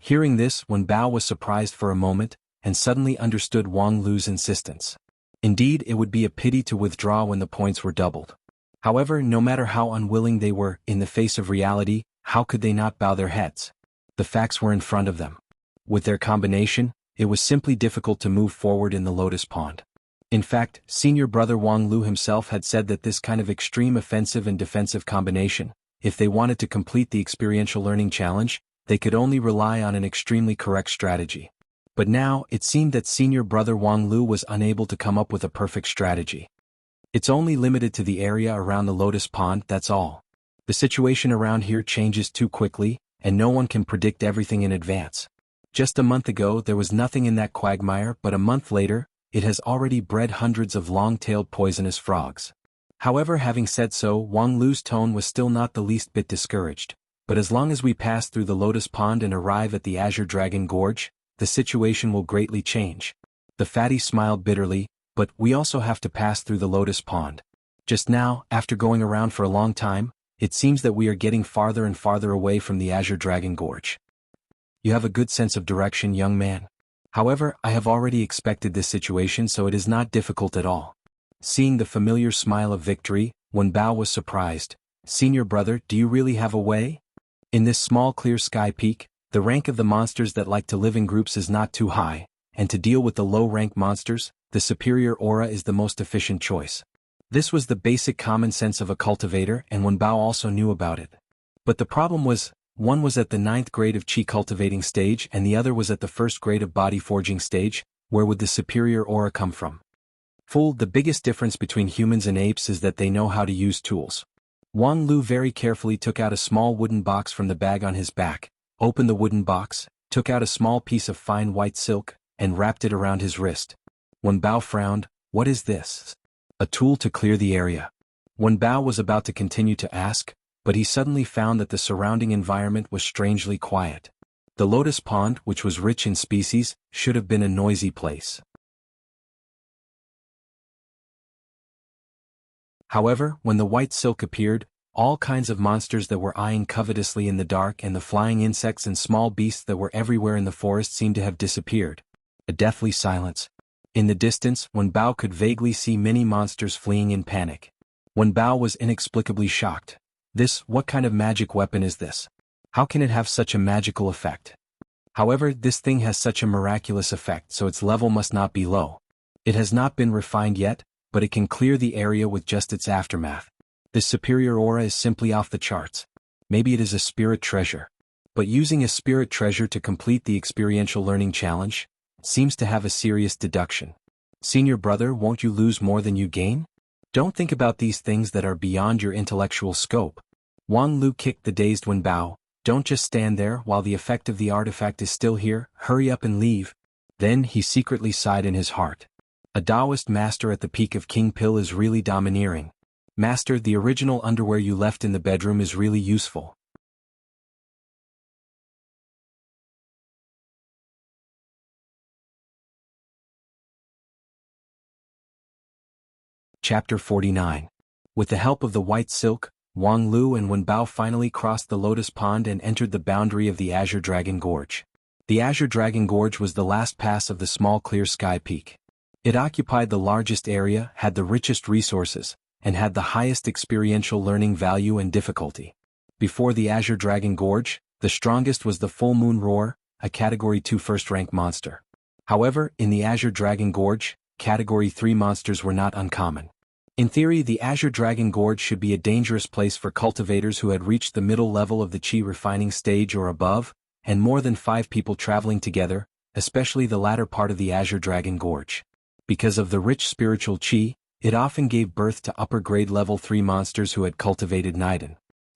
Hearing this, Wen Bao was surprised for a moment, and suddenly understood Wang Lu's insistence. Indeed, it would be a pity to withdraw when the points were doubled. However, no matter how unwilling they were, in the face of reality, how could they not bow their heads? The facts were in front of them. With their combination, it was simply difficult to move forward in the Lotus Pond. In fact, senior brother Wang Lu himself had said that this kind of extreme offensive and defensive combination, if they wanted to complete the experiential learning challenge, they could only rely on an extremely correct strategy. But now, it seemed that senior brother Wang Lu was unable to come up with a perfect strategy. It's only limited to the area around the Lotus Pond, that's all. The situation around here changes too quickly, and no one can predict everything in advance. Just a month ago there was nothing in that quagmire, but a month later, it has already bred hundreds of long-tailed poisonous frogs. However, having said so, Wang Lu's tone was still not the least bit discouraged. But as long as we pass through the Lotus Pond and arrive at the Azure Dragon Gorge, the situation will greatly change. The fatty smiled bitterly, but we also have to pass through the Lotus Pond. Just now, after going around for a long time, it seems that we are getting farther and farther away from the Azure Dragon Gorge. You have a good sense of direction, young man. However, I have already expected this situation, so it is not difficult at all. Seeing the familiar smile of victory, Wen Bao was surprised. "Senior brother, do you really have a way?" In this small clear sky peak, the rank of the monsters that like to live in groups is not too high, and to deal with the low-rank monsters, the superior aura is the most efficient choice. This was the basic common sense of a cultivator, and Wen Bao also knew about it. But the problem was, one was at the 9th grade of Qi cultivating stage and the other was at the 1st grade of body forging stage. Where would the superior aura come from? Fool, the biggest difference between humans and apes is that they know how to use tools. Wang Lu very carefully took out a small wooden box from the bag on his back, opened the wooden box, took out a small piece of fine white silk, and wrapped it around his wrist. Wen Bao frowned. "What is this?" "A tool to clear the area." Wen Bao was about to continue to ask, but he suddenly found that the surrounding environment was strangely quiet. The Lotus Pond, which was rich in species, should have been a noisy place. However, when the white silk appeared, all kinds of monsters that were eyeing covetously in the dark and the flying insects and small beasts that were everywhere in the forest seemed to have disappeared. A deathly silence. In the distance, Wenbao could vaguely see many monsters fleeing in panic. Wenbao was inexplicably shocked. What kind of magic weapon is this? How can it have such a magical effect? However, this thing has such a miraculous effect, so its level must not be low. It has not been refined yet, but it can clear the area with just its aftermath. This superior aura is simply off the charts. Maybe it is a spirit treasure. But using a spirit treasure to complete the experiential learning challenge seems to have a serious deduction. Senior brother, won't you lose more than you gain? Don't think about these things that are beyond your intellectual scope. Wang Lu kicked the dazed Wenbao. Don't just stand there while the effect of the artifact is still here, hurry up and leave. Then he secretly sighed in his heart. A Taoist master at the peak of King Pill is really domineering. Master, the original underwear you left in the bedroom is really useful. Chapter 49. With the help of the white silk, Wang Lu and Wenbao finally crossed the Lotus Pond and entered the boundary of the Azure Dragon Gorge. The Azure Dragon Gorge was the last pass of the small clear sky peak. It occupied the largest area, had the richest resources, and had the highest experiential learning value and difficulty. Before the Azure Dragon Gorge, the strongest was the Full Moon Roar, a Category 2 first-rank monster. However, in the Azure Dragon Gorge, Category 3 monsters were not uncommon. In theory, the Azure Dragon Gorge should be a dangerous place for cultivators who had reached the middle level of the Qi refining stage or above, and more than 5 people traveling together, especially the latter part of the Azure Dragon Gorge. Because of the rich spiritual Qi, it often gave birth to upper-grade level 3 monsters who had cultivated Niden.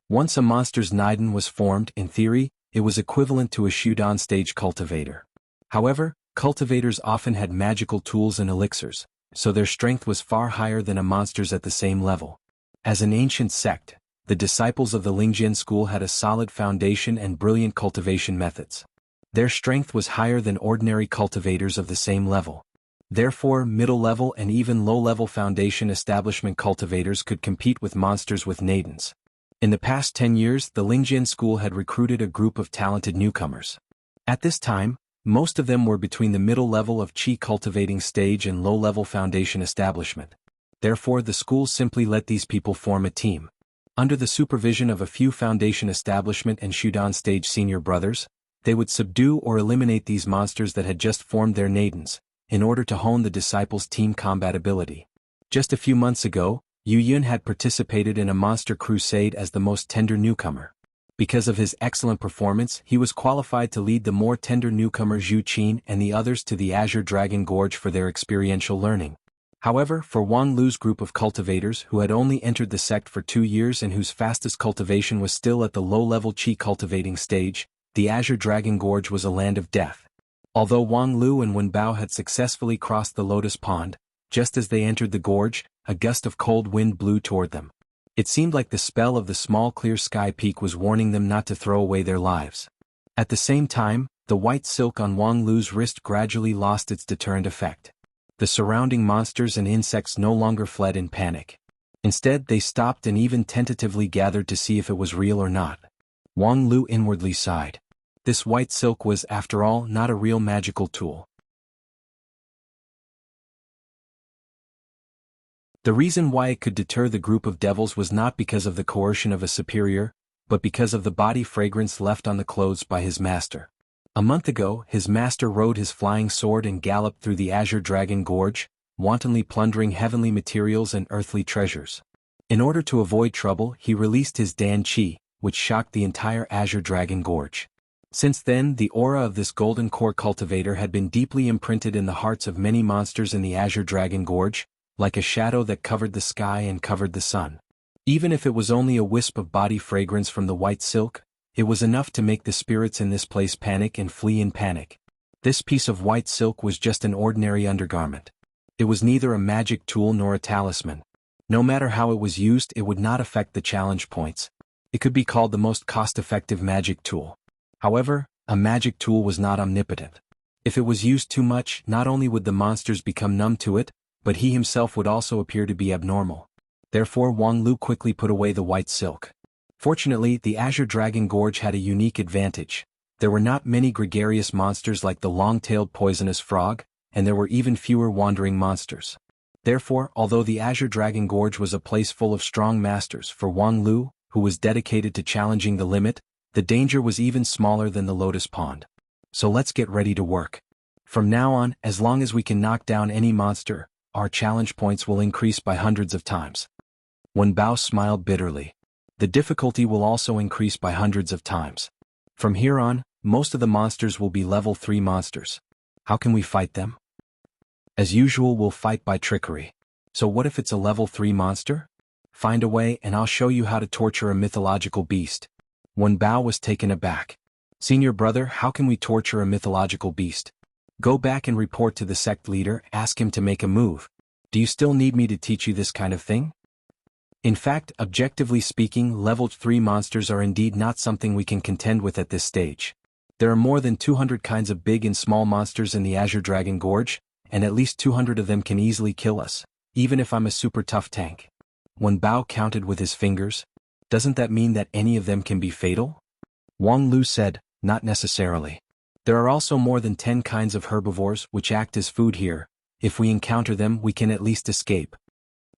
Once a monster's Niden was formed, in theory, it was equivalent to a Shudan stage cultivator. However, cultivators often had magical tools and elixirs, so their strength was far higher than a monster's at the same level. As an ancient sect, the disciples of the Lingjian school had a solid foundation and brilliant cultivation methods. Their strength was higher than ordinary cultivators of the same level. Therefore, middle-level and even low-level foundation establishment cultivators could compete with monsters with Nadens. In the past 10 years, the Lingjian school had recruited a group of talented newcomers. At this time, most of them were between the middle level of Qi cultivating stage and low-level foundation establishment. Therefore, the school simply let these people form a team. Under the supervision of a few foundation establishment and Shudan stage senior brothers, they would subdue or eliminate these monsters that had just formed their Nadens, in order to hone the disciples' team combat ability. Just a few months ago, Yu Yun had participated in a monster crusade as the most tender newcomer. Because of his excellent performance, he was qualified to lead the more tender newcomer Zhu Qin and the others to the Azure Dragon Gorge for their experiential learning. However, for Wang Lu's group of cultivators who had only entered the sect for 2 years and whose fastest cultivation was still at the low-level Qi cultivating stage, the Azure Dragon Gorge was a land of death. Although Wang Lu and Wenbao had successfully crossed the Lotus Pond, just as they entered the gorge, a gust of cold wind blew toward them. It seemed like the spell of the small clear sky peak was warning them not to throw away their lives. At the same time, the white silk on Wang Lu's wrist gradually lost its deterrent effect. The surrounding monsters and insects no longer fled in panic. Instead, they stopped and even tentatively gathered to see if it was real or not. Wang Lu inwardly sighed. This white silk was, after all, not a real magical tool. The reason why it could deter the group of devils was not because of the coercion of a superior, but because of the body fragrance left on the clothes by his master. A month ago, his master rode his flying sword and galloped through the Azure Dragon Gorge, wantonly plundering heavenly materials and earthly treasures. In order to avoid trouble, he released his Dan Qi, which shocked the entire Azure Dragon Gorge. Since then, the aura of this golden core cultivator had been deeply imprinted in the hearts of many monsters in the Azure Dragon Gorge, like a shadow that covered the sky and covered the sun. Even if it was only a wisp of body fragrance from the white silk, it was enough to make the spirits in this place panic and flee in panic. This piece of white silk was just an ordinary undergarment. It was neither a magic tool nor a talisman. No matter how it was used, it would not affect the challenge points. It could be called the most cost-effective magic tool. However, a magic tool was not omnipotent. If it was used too much, not only would the monsters become numb to it, but he himself would also appear to be abnormal. Therefore, Wang Lu quickly put away the white silk. Fortunately, the Azure Dragon Gorge had a unique advantage. There were not many gregarious monsters like the long-tailed poisonous frog, and there were even fewer wandering monsters. Therefore, although the Azure Dragon Gorge was a place full of strong masters for Wang Lu, who was dedicated to challenging the limit, the danger was even smaller than the Lotus Pond. So let's get ready to work. From now on, as long as we can knock down any monster, our challenge points will increase by hundreds of times. Wen Bao smiled bitterly. The difficulty will also increase by hundreds of times. From here on, most of the monsters will be level 3 monsters. How can we fight them? As usual, we'll fight by trickery. So what if it's a level 3 monster? Find a way and I'll show you how to torture a mythological beast. Wen Bao was taken aback. Senior brother, how can we torture a mythological beast? Go back and report to the sect leader, ask him to make a move. Do you still need me to teach you this kind of thing? In fact, objectively speaking, level 3 monsters are indeed not something we can contend with at this stage. There are more than 200 kinds of big and small monsters in the Azure Dragon Gorge, and at least 200 of them can easily kill us, even if I'm a super tough tank. Wen Bao counted with his fingers. Doesn't that mean that any of them can be fatal? Wang Lu said, not necessarily. There are also more than 10 kinds of herbivores which act as food here. If we encounter them, we can at least escape.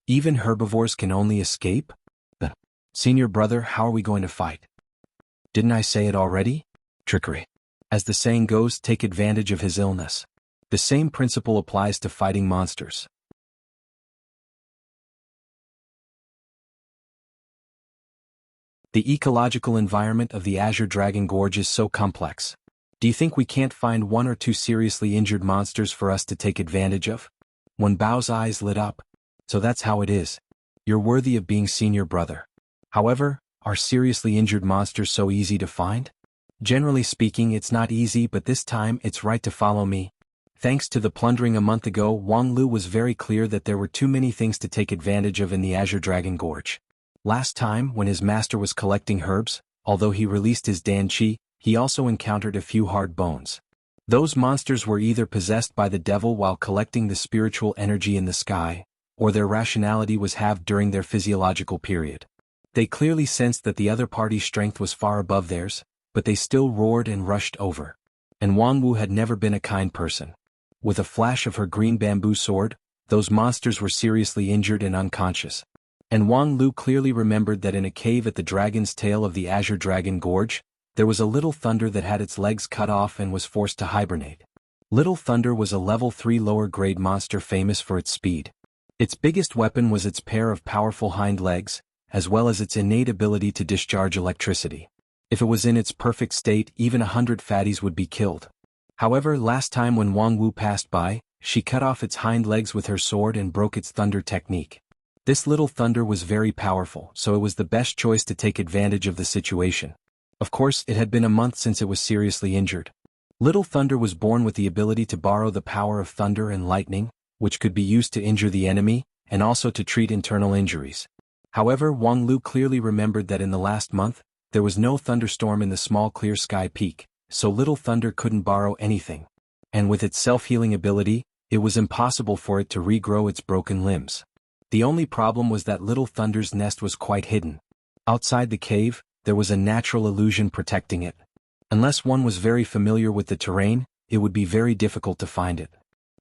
Even herbivores can only escape? Senior brother, how are we going to fight? Didn't I say it already? Trickery. As the saying goes, take advantage of his illness. The same principle applies to fighting monsters. The ecological environment of the Azure Dragon Gorge is so complex. Do you think we can't find 1 or 2 seriously injured monsters for us to take advantage of? Wen Bao's eyes lit up. So that's how it is. You're worthy of being senior brother. However, are seriously injured monsters so easy to find? Generally speaking, it's not easy, but this time it's right to follow me. Thanks to the plundering a month ago, Wang Lu was very clear that there were too many things to take advantage of in the Azure Dragon Gorge. Last time, when his master was collecting herbs, although he released his Dan Qi, he also encountered a few hard bones. Those monsters were either possessed by the devil while collecting the spiritual energy in the sky, or their rationality was halved during their physiological period. They clearly sensed that the other party's strength was far above theirs, but they still roared and rushed over. And Wang Wu had never been a kind person. With a flash of her green bamboo sword, those monsters were seriously injured and unconscious. And Wang Lu clearly remembered that in a cave at the dragon's tail of the Azure Dragon Gorge, there was a Little Thunder that had its legs cut off and was forced to hibernate. Little Thunder was a level 3 lower grade monster famous for its speed. Its biggest weapon was its pair of powerful hind legs, as well as its innate ability to discharge electricity. If it was in its perfect state, even 100 fatties would be killed. However, last time when Wang Wu passed by, she cut off its hind legs with her sword and broke its thunder technique. This Little Thunder was very powerful, so it was the best choice to take advantage of the situation. Of course, it had been a month since it was seriously injured. Little Thunder was born with the ability to borrow the power of thunder and lightning, which could be used to injure the enemy, and also to treat internal injuries. However, Wang Lu clearly remembered that in the last month, there was no thunderstorm in the small clear sky peak, so Little Thunder couldn't borrow anything. And with its self-healing ability, it was impossible for it to regrow its broken limbs. The only problem was that Little Thunder's nest was quite hidden. Outside the cave, there was a natural illusion protecting it. Unless one was very familiar with the terrain, it would be very difficult to find it.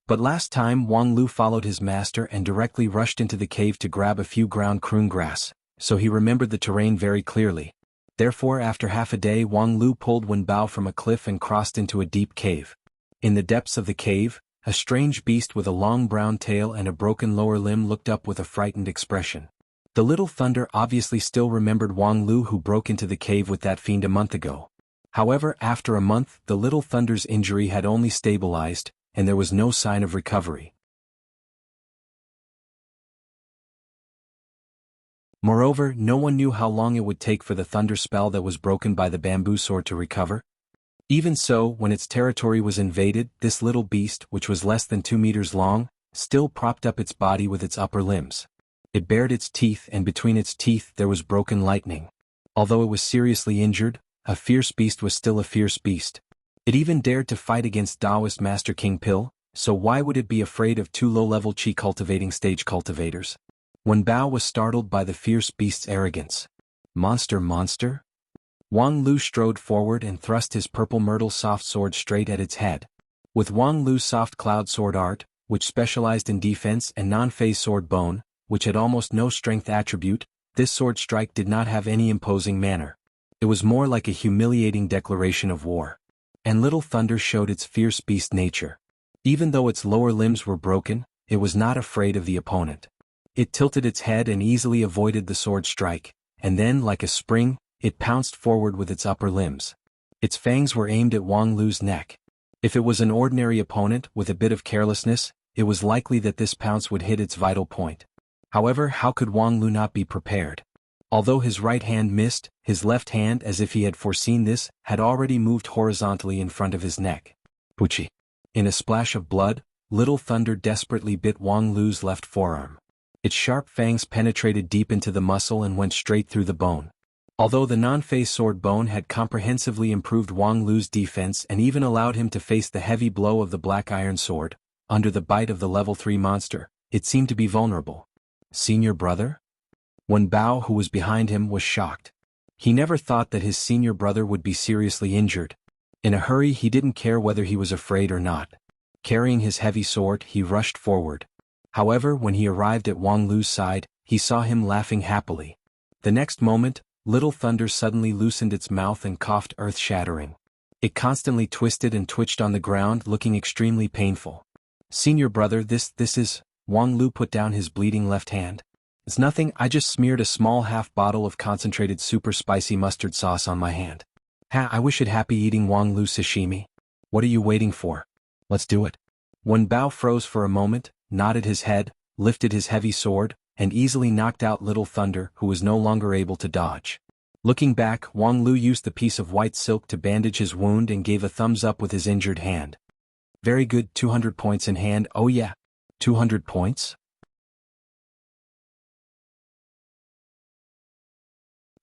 But last time Wang Lu followed his master and directly rushed into the cave to grab a few ground croon grass, so he remembered the terrain very clearly. Therefore, after half a day, Wang Lu pulled Wen Bao from a cliff and crossed into a deep cave. In the depths of the cave, a strange beast with a long brown tail and a broken lower limb looked up with a frightened expression. The Little Thunder obviously still remembered Wang Lu, who broke into the cave with that fiend a month ago. However, after a month, the Little Thunder's injury had only stabilized, and there was no sign of recovery. Moreover, no one knew how long it would take for the thunder spell that was broken by the bamboo sword to recover. Even so, when its territory was invaded, this little beast, which was less than 2 meters long, still propped up its body with its upper limbs. It bared its teeth, and between its teeth there was broken lightning. Although it was seriously injured, a fierce beast was still a fierce beast. It even dared to fight against Taoist Master King Pil, so why would it be afraid of 2 low-level Qi cultivating stage cultivators? Wen Bao was startled by the fierce beast's arrogance. Monster? Wang Lu strode forward and thrust his purple myrtle soft sword straight at its head. With Wang Lu's soft cloud sword art, which specialized in defense, and non-phase sword bone, which had almost no strength attribute, this sword strike did not have any imposing manner. It was more like a humiliating declaration of war. And Little Thunder showed its fierce beast nature. Even though its lower limbs were broken, it was not afraid of the opponent. It tilted its head and easily avoided the sword strike, and then, like a spring, it pounced forward with its upper limbs. Its fangs were aimed at Wang Lu's neck. If it was an ordinary opponent with a bit of carelessness, it was likely that this pounce would hit its vital point. However, how could Wang Lu not be prepared? Although his right hand missed, his left hand, as if he had foreseen this, had already moved horizontally in front of his neck. Wuxia. In a splash of blood, Little Thunder desperately bit Wang Lu's left forearm. Its sharp fangs penetrated deep into the muscle and went straight through the bone. Although the non-phase sword bone had comprehensively improved Wang Lu's defense and even allowed him to face the heavy blow of the black iron sword, under the bite of the level 3 monster, it seemed to be vulnerable. Senior brother? Wen Bao, who was behind him, was shocked. He never thought that his senior brother would be seriously injured. In a hurry, he didn't care whether he was afraid or not. Carrying his heavy sword, he rushed forward. However, when he arrived at Wang Lu's side, he saw him laughing happily. The next moment, Little Thunder suddenly loosened its mouth and coughed earth-shattering. It constantly twisted and twitched on the ground, looking extremely painful. Senior brother, this is... Wang Lu put down his bleeding left hand. It's nothing, I just smeared a small half bottle of concentrated super spicy mustard sauce on my hand. I wish it happy eating Wang Lu sashimi. What are you waiting for? Let's do it. Wen Bao froze for a moment, nodded his head, lifted his heavy sword, and easily knocked out Little Thunder, who was no longer able to dodge. Looking back, Wang Lu used the piece of white silk to bandage his wound and gave a thumbs up with his injured hand. Very good, 200 points in hand, oh yeah. 200 points?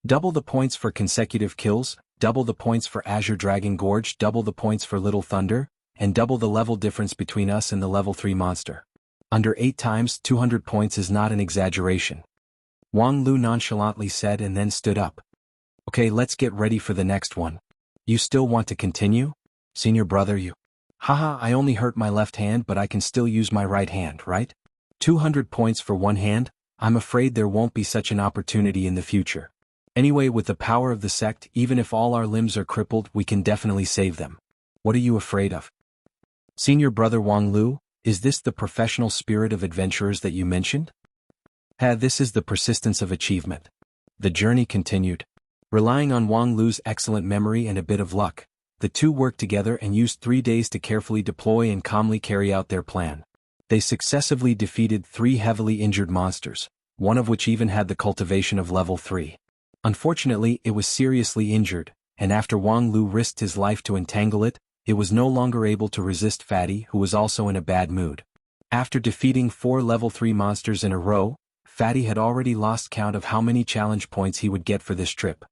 Double the points for consecutive kills, double the points for Azure Dragon Gorge, double the points for Little Thunder, and double the level difference between us and the level 3 monster. Under 8 times 200 points is not an exaggeration. Wang Lu nonchalantly said and then stood up. Okay, let's get ready for the next one. You still want to continue? Senior brother, you. Haha, I only hurt my left hand, but I can still use my right hand, right? 200 points for one hand? I'm afraid there won't be such an opportunity in the future. Anyway, with the power of the sect, even if all our limbs are crippled, we can definitely save them. What are you afraid of? Senior brother Wang Lu, is this the professional spirit of adventurers that you mentioned? This is the persistence of achievement. The journey continued. Relying on Wang Lu's excellent memory and a bit of luck, the two worked together and used 3 days to carefully deploy and calmly carry out their plan. They successively defeated 3 heavily injured monsters, one of which even had the cultivation of level 3. Unfortunately, it was seriously injured, and after Wang Lu risked his life to entangle it, it was no longer able to resist Fatty, who was also in a bad mood. After defeating 4 level 3 monsters in a row, Fatty had already lost count of how many challenge points he would get for this trip.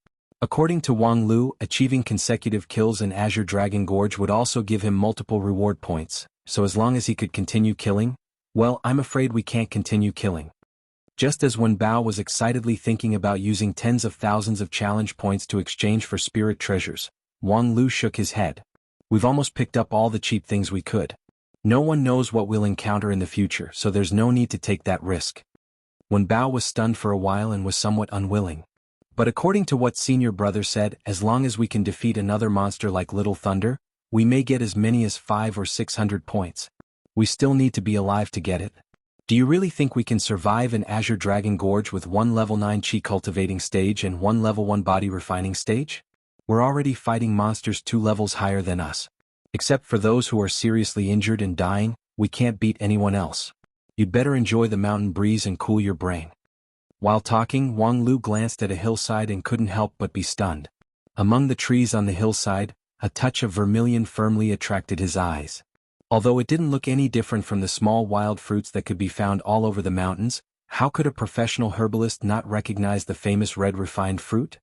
According to Wang Lu, achieving consecutive kills in Azure Dragon Gorge would also give him multiple reward points, so as long as he could continue killing, well, I'm afraid we can't continue killing. Just as Wen Bao was excitedly thinking about using tens of thousands of challenge points to exchange for spirit treasures, Wang Lu shook his head. We've almost picked up all the cheap things we could. No one knows what we'll encounter in the future, so there's no need to take that risk. Wen Bao was stunned for a while and was somewhat unwilling. But according to what Senior Brother said, as long as we can defeat another monster like Little Thunder, we may get as many as 500 or 600 points. We still need to be alive to get it. Do you really think we can survive in Azure Dragon Gorge with 1 level 9 Chi cultivating stage and 1 level 1 body refining stage? We're already fighting monsters 2 levels higher than us. Except for those who are seriously injured and dying, we can't beat anyone else. You'd better enjoy the mountain breeze and cool your brain. While talking, Wang Lu glanced at a hillside and couldn't help but be stunned. Among the trees on the hillside, a touch of vermilion firmly attracted his eyes. Although it didn't look any different from the small wild fruits that could be found all over the mountains, how could a professional herbalist not recognize the famous red refined fruit?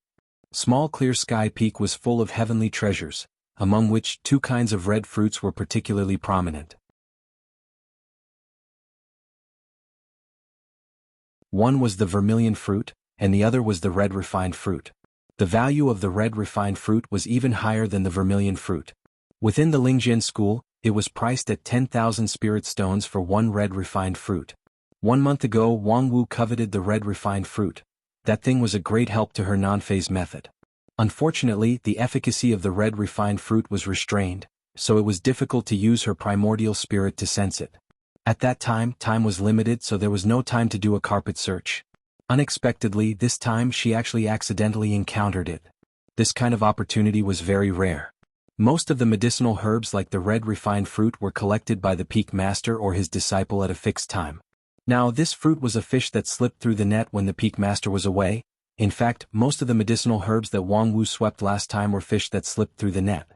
Small Clear Sky Peak was full of heavenly treasures, among which 2 kinds of red fruits were particularly prominent. One was the vermilion fruit, and the other was the red refined fruit. The value of the red refined fruit was even higher than the vermilion fruit. Within the Lingjian school, It was priced at 10,000 spirit stones for one red refined fruit. 1 month ago Wang Wu coveted the red refined fruit. That thing was a great help to her non-phase method. Unfortunately, the efficacy of the red refined fruit was restrained, so it was difficult to use her primordial spirit to sense it. At that time was limited, so there was no time to do a carpet search. Unexpectedly, this time she actually accidentally encountered it. This kind of opportunity was very rare. Most of the medicinal herbs like the red refined fruit were collected by the peak master or his disciple at a fixed time. Now this fruit was a fish that slipped through the net when the peak master was away. In fact, most of the medicinal herbs that Wang Wu swept last time were fish that slipped through the net.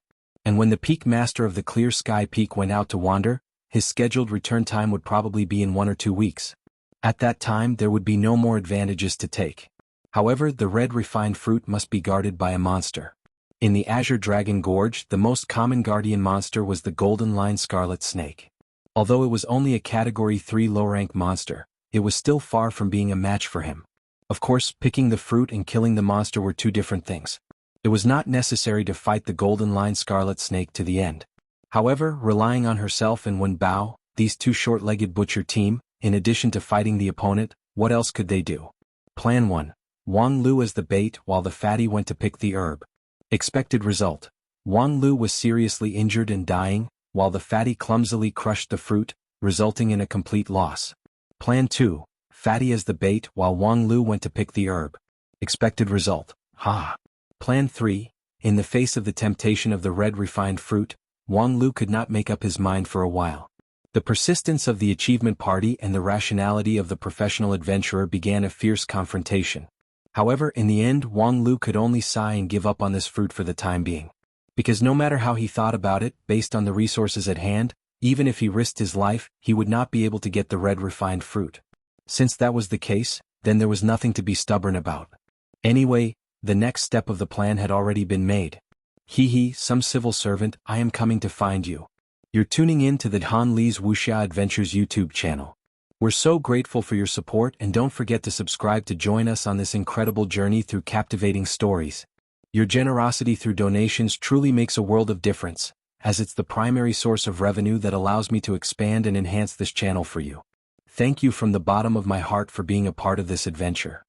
And when the peak master of the Clear Sky Peak went out to wander, his scheduled return time would probably be in 1 or 2 weeks. At that time there would be no more advantages to take. However, the red refined fruit must be guarded by a monster. In the Azure Dragon Gorge, the most common guardian monster was the Golden Line Scarlet Snake. Although it was only a Category 3 low-rank monster, it was still far from being a match for him. Of course, picking the fruit and killing the monster were two different things. It was not necessary to fight the Golden Line Scarlet Snake to the end. However, relying on herself and Wen Bao, these two short-legged butcher team, in addition to fighting the opponent, what else could they do? Plan 1. Wang Lu as the bait while the fatty went to pick the herb. Expected result. Wang Lu was seriously injured and dying, while the fatty clumsily crushed the fruit, resulting in a complete loss. Plan 2. Fatty as the bait while Wang Lu went to pick the herb. Expected result. Plan 3. In the face of the temptation of the red refined fruit, Wang Lu could not make up his mind for a while. The persistence of the achievement party and the rationality of the professional adventurer began a fierce confrontation. However, in the end Wang Lu could only sigh and give up on this fruit for the time being. Because no matter how he thought about it, based on the resources at hand, even if he risked his life, he would not be able to get the red refined fruit. Since that was the case, then there was nothing to be stubborn about. Anyway, the next step of the plan had already been made. Some civil servant, I am coming to find you. You're tuning in to the Han Li's Wuxia Adventures YouTube channel. We're so grateful for your support, and don't forget to subscribe to join us on this incredible journey through captivating stories. Your generosity through donations truly makes a world of difference, as it's the primary source of revenue that allows me to expand and enhance this channel for you. Thank you from the bottom of my heart for being a part of this adventure.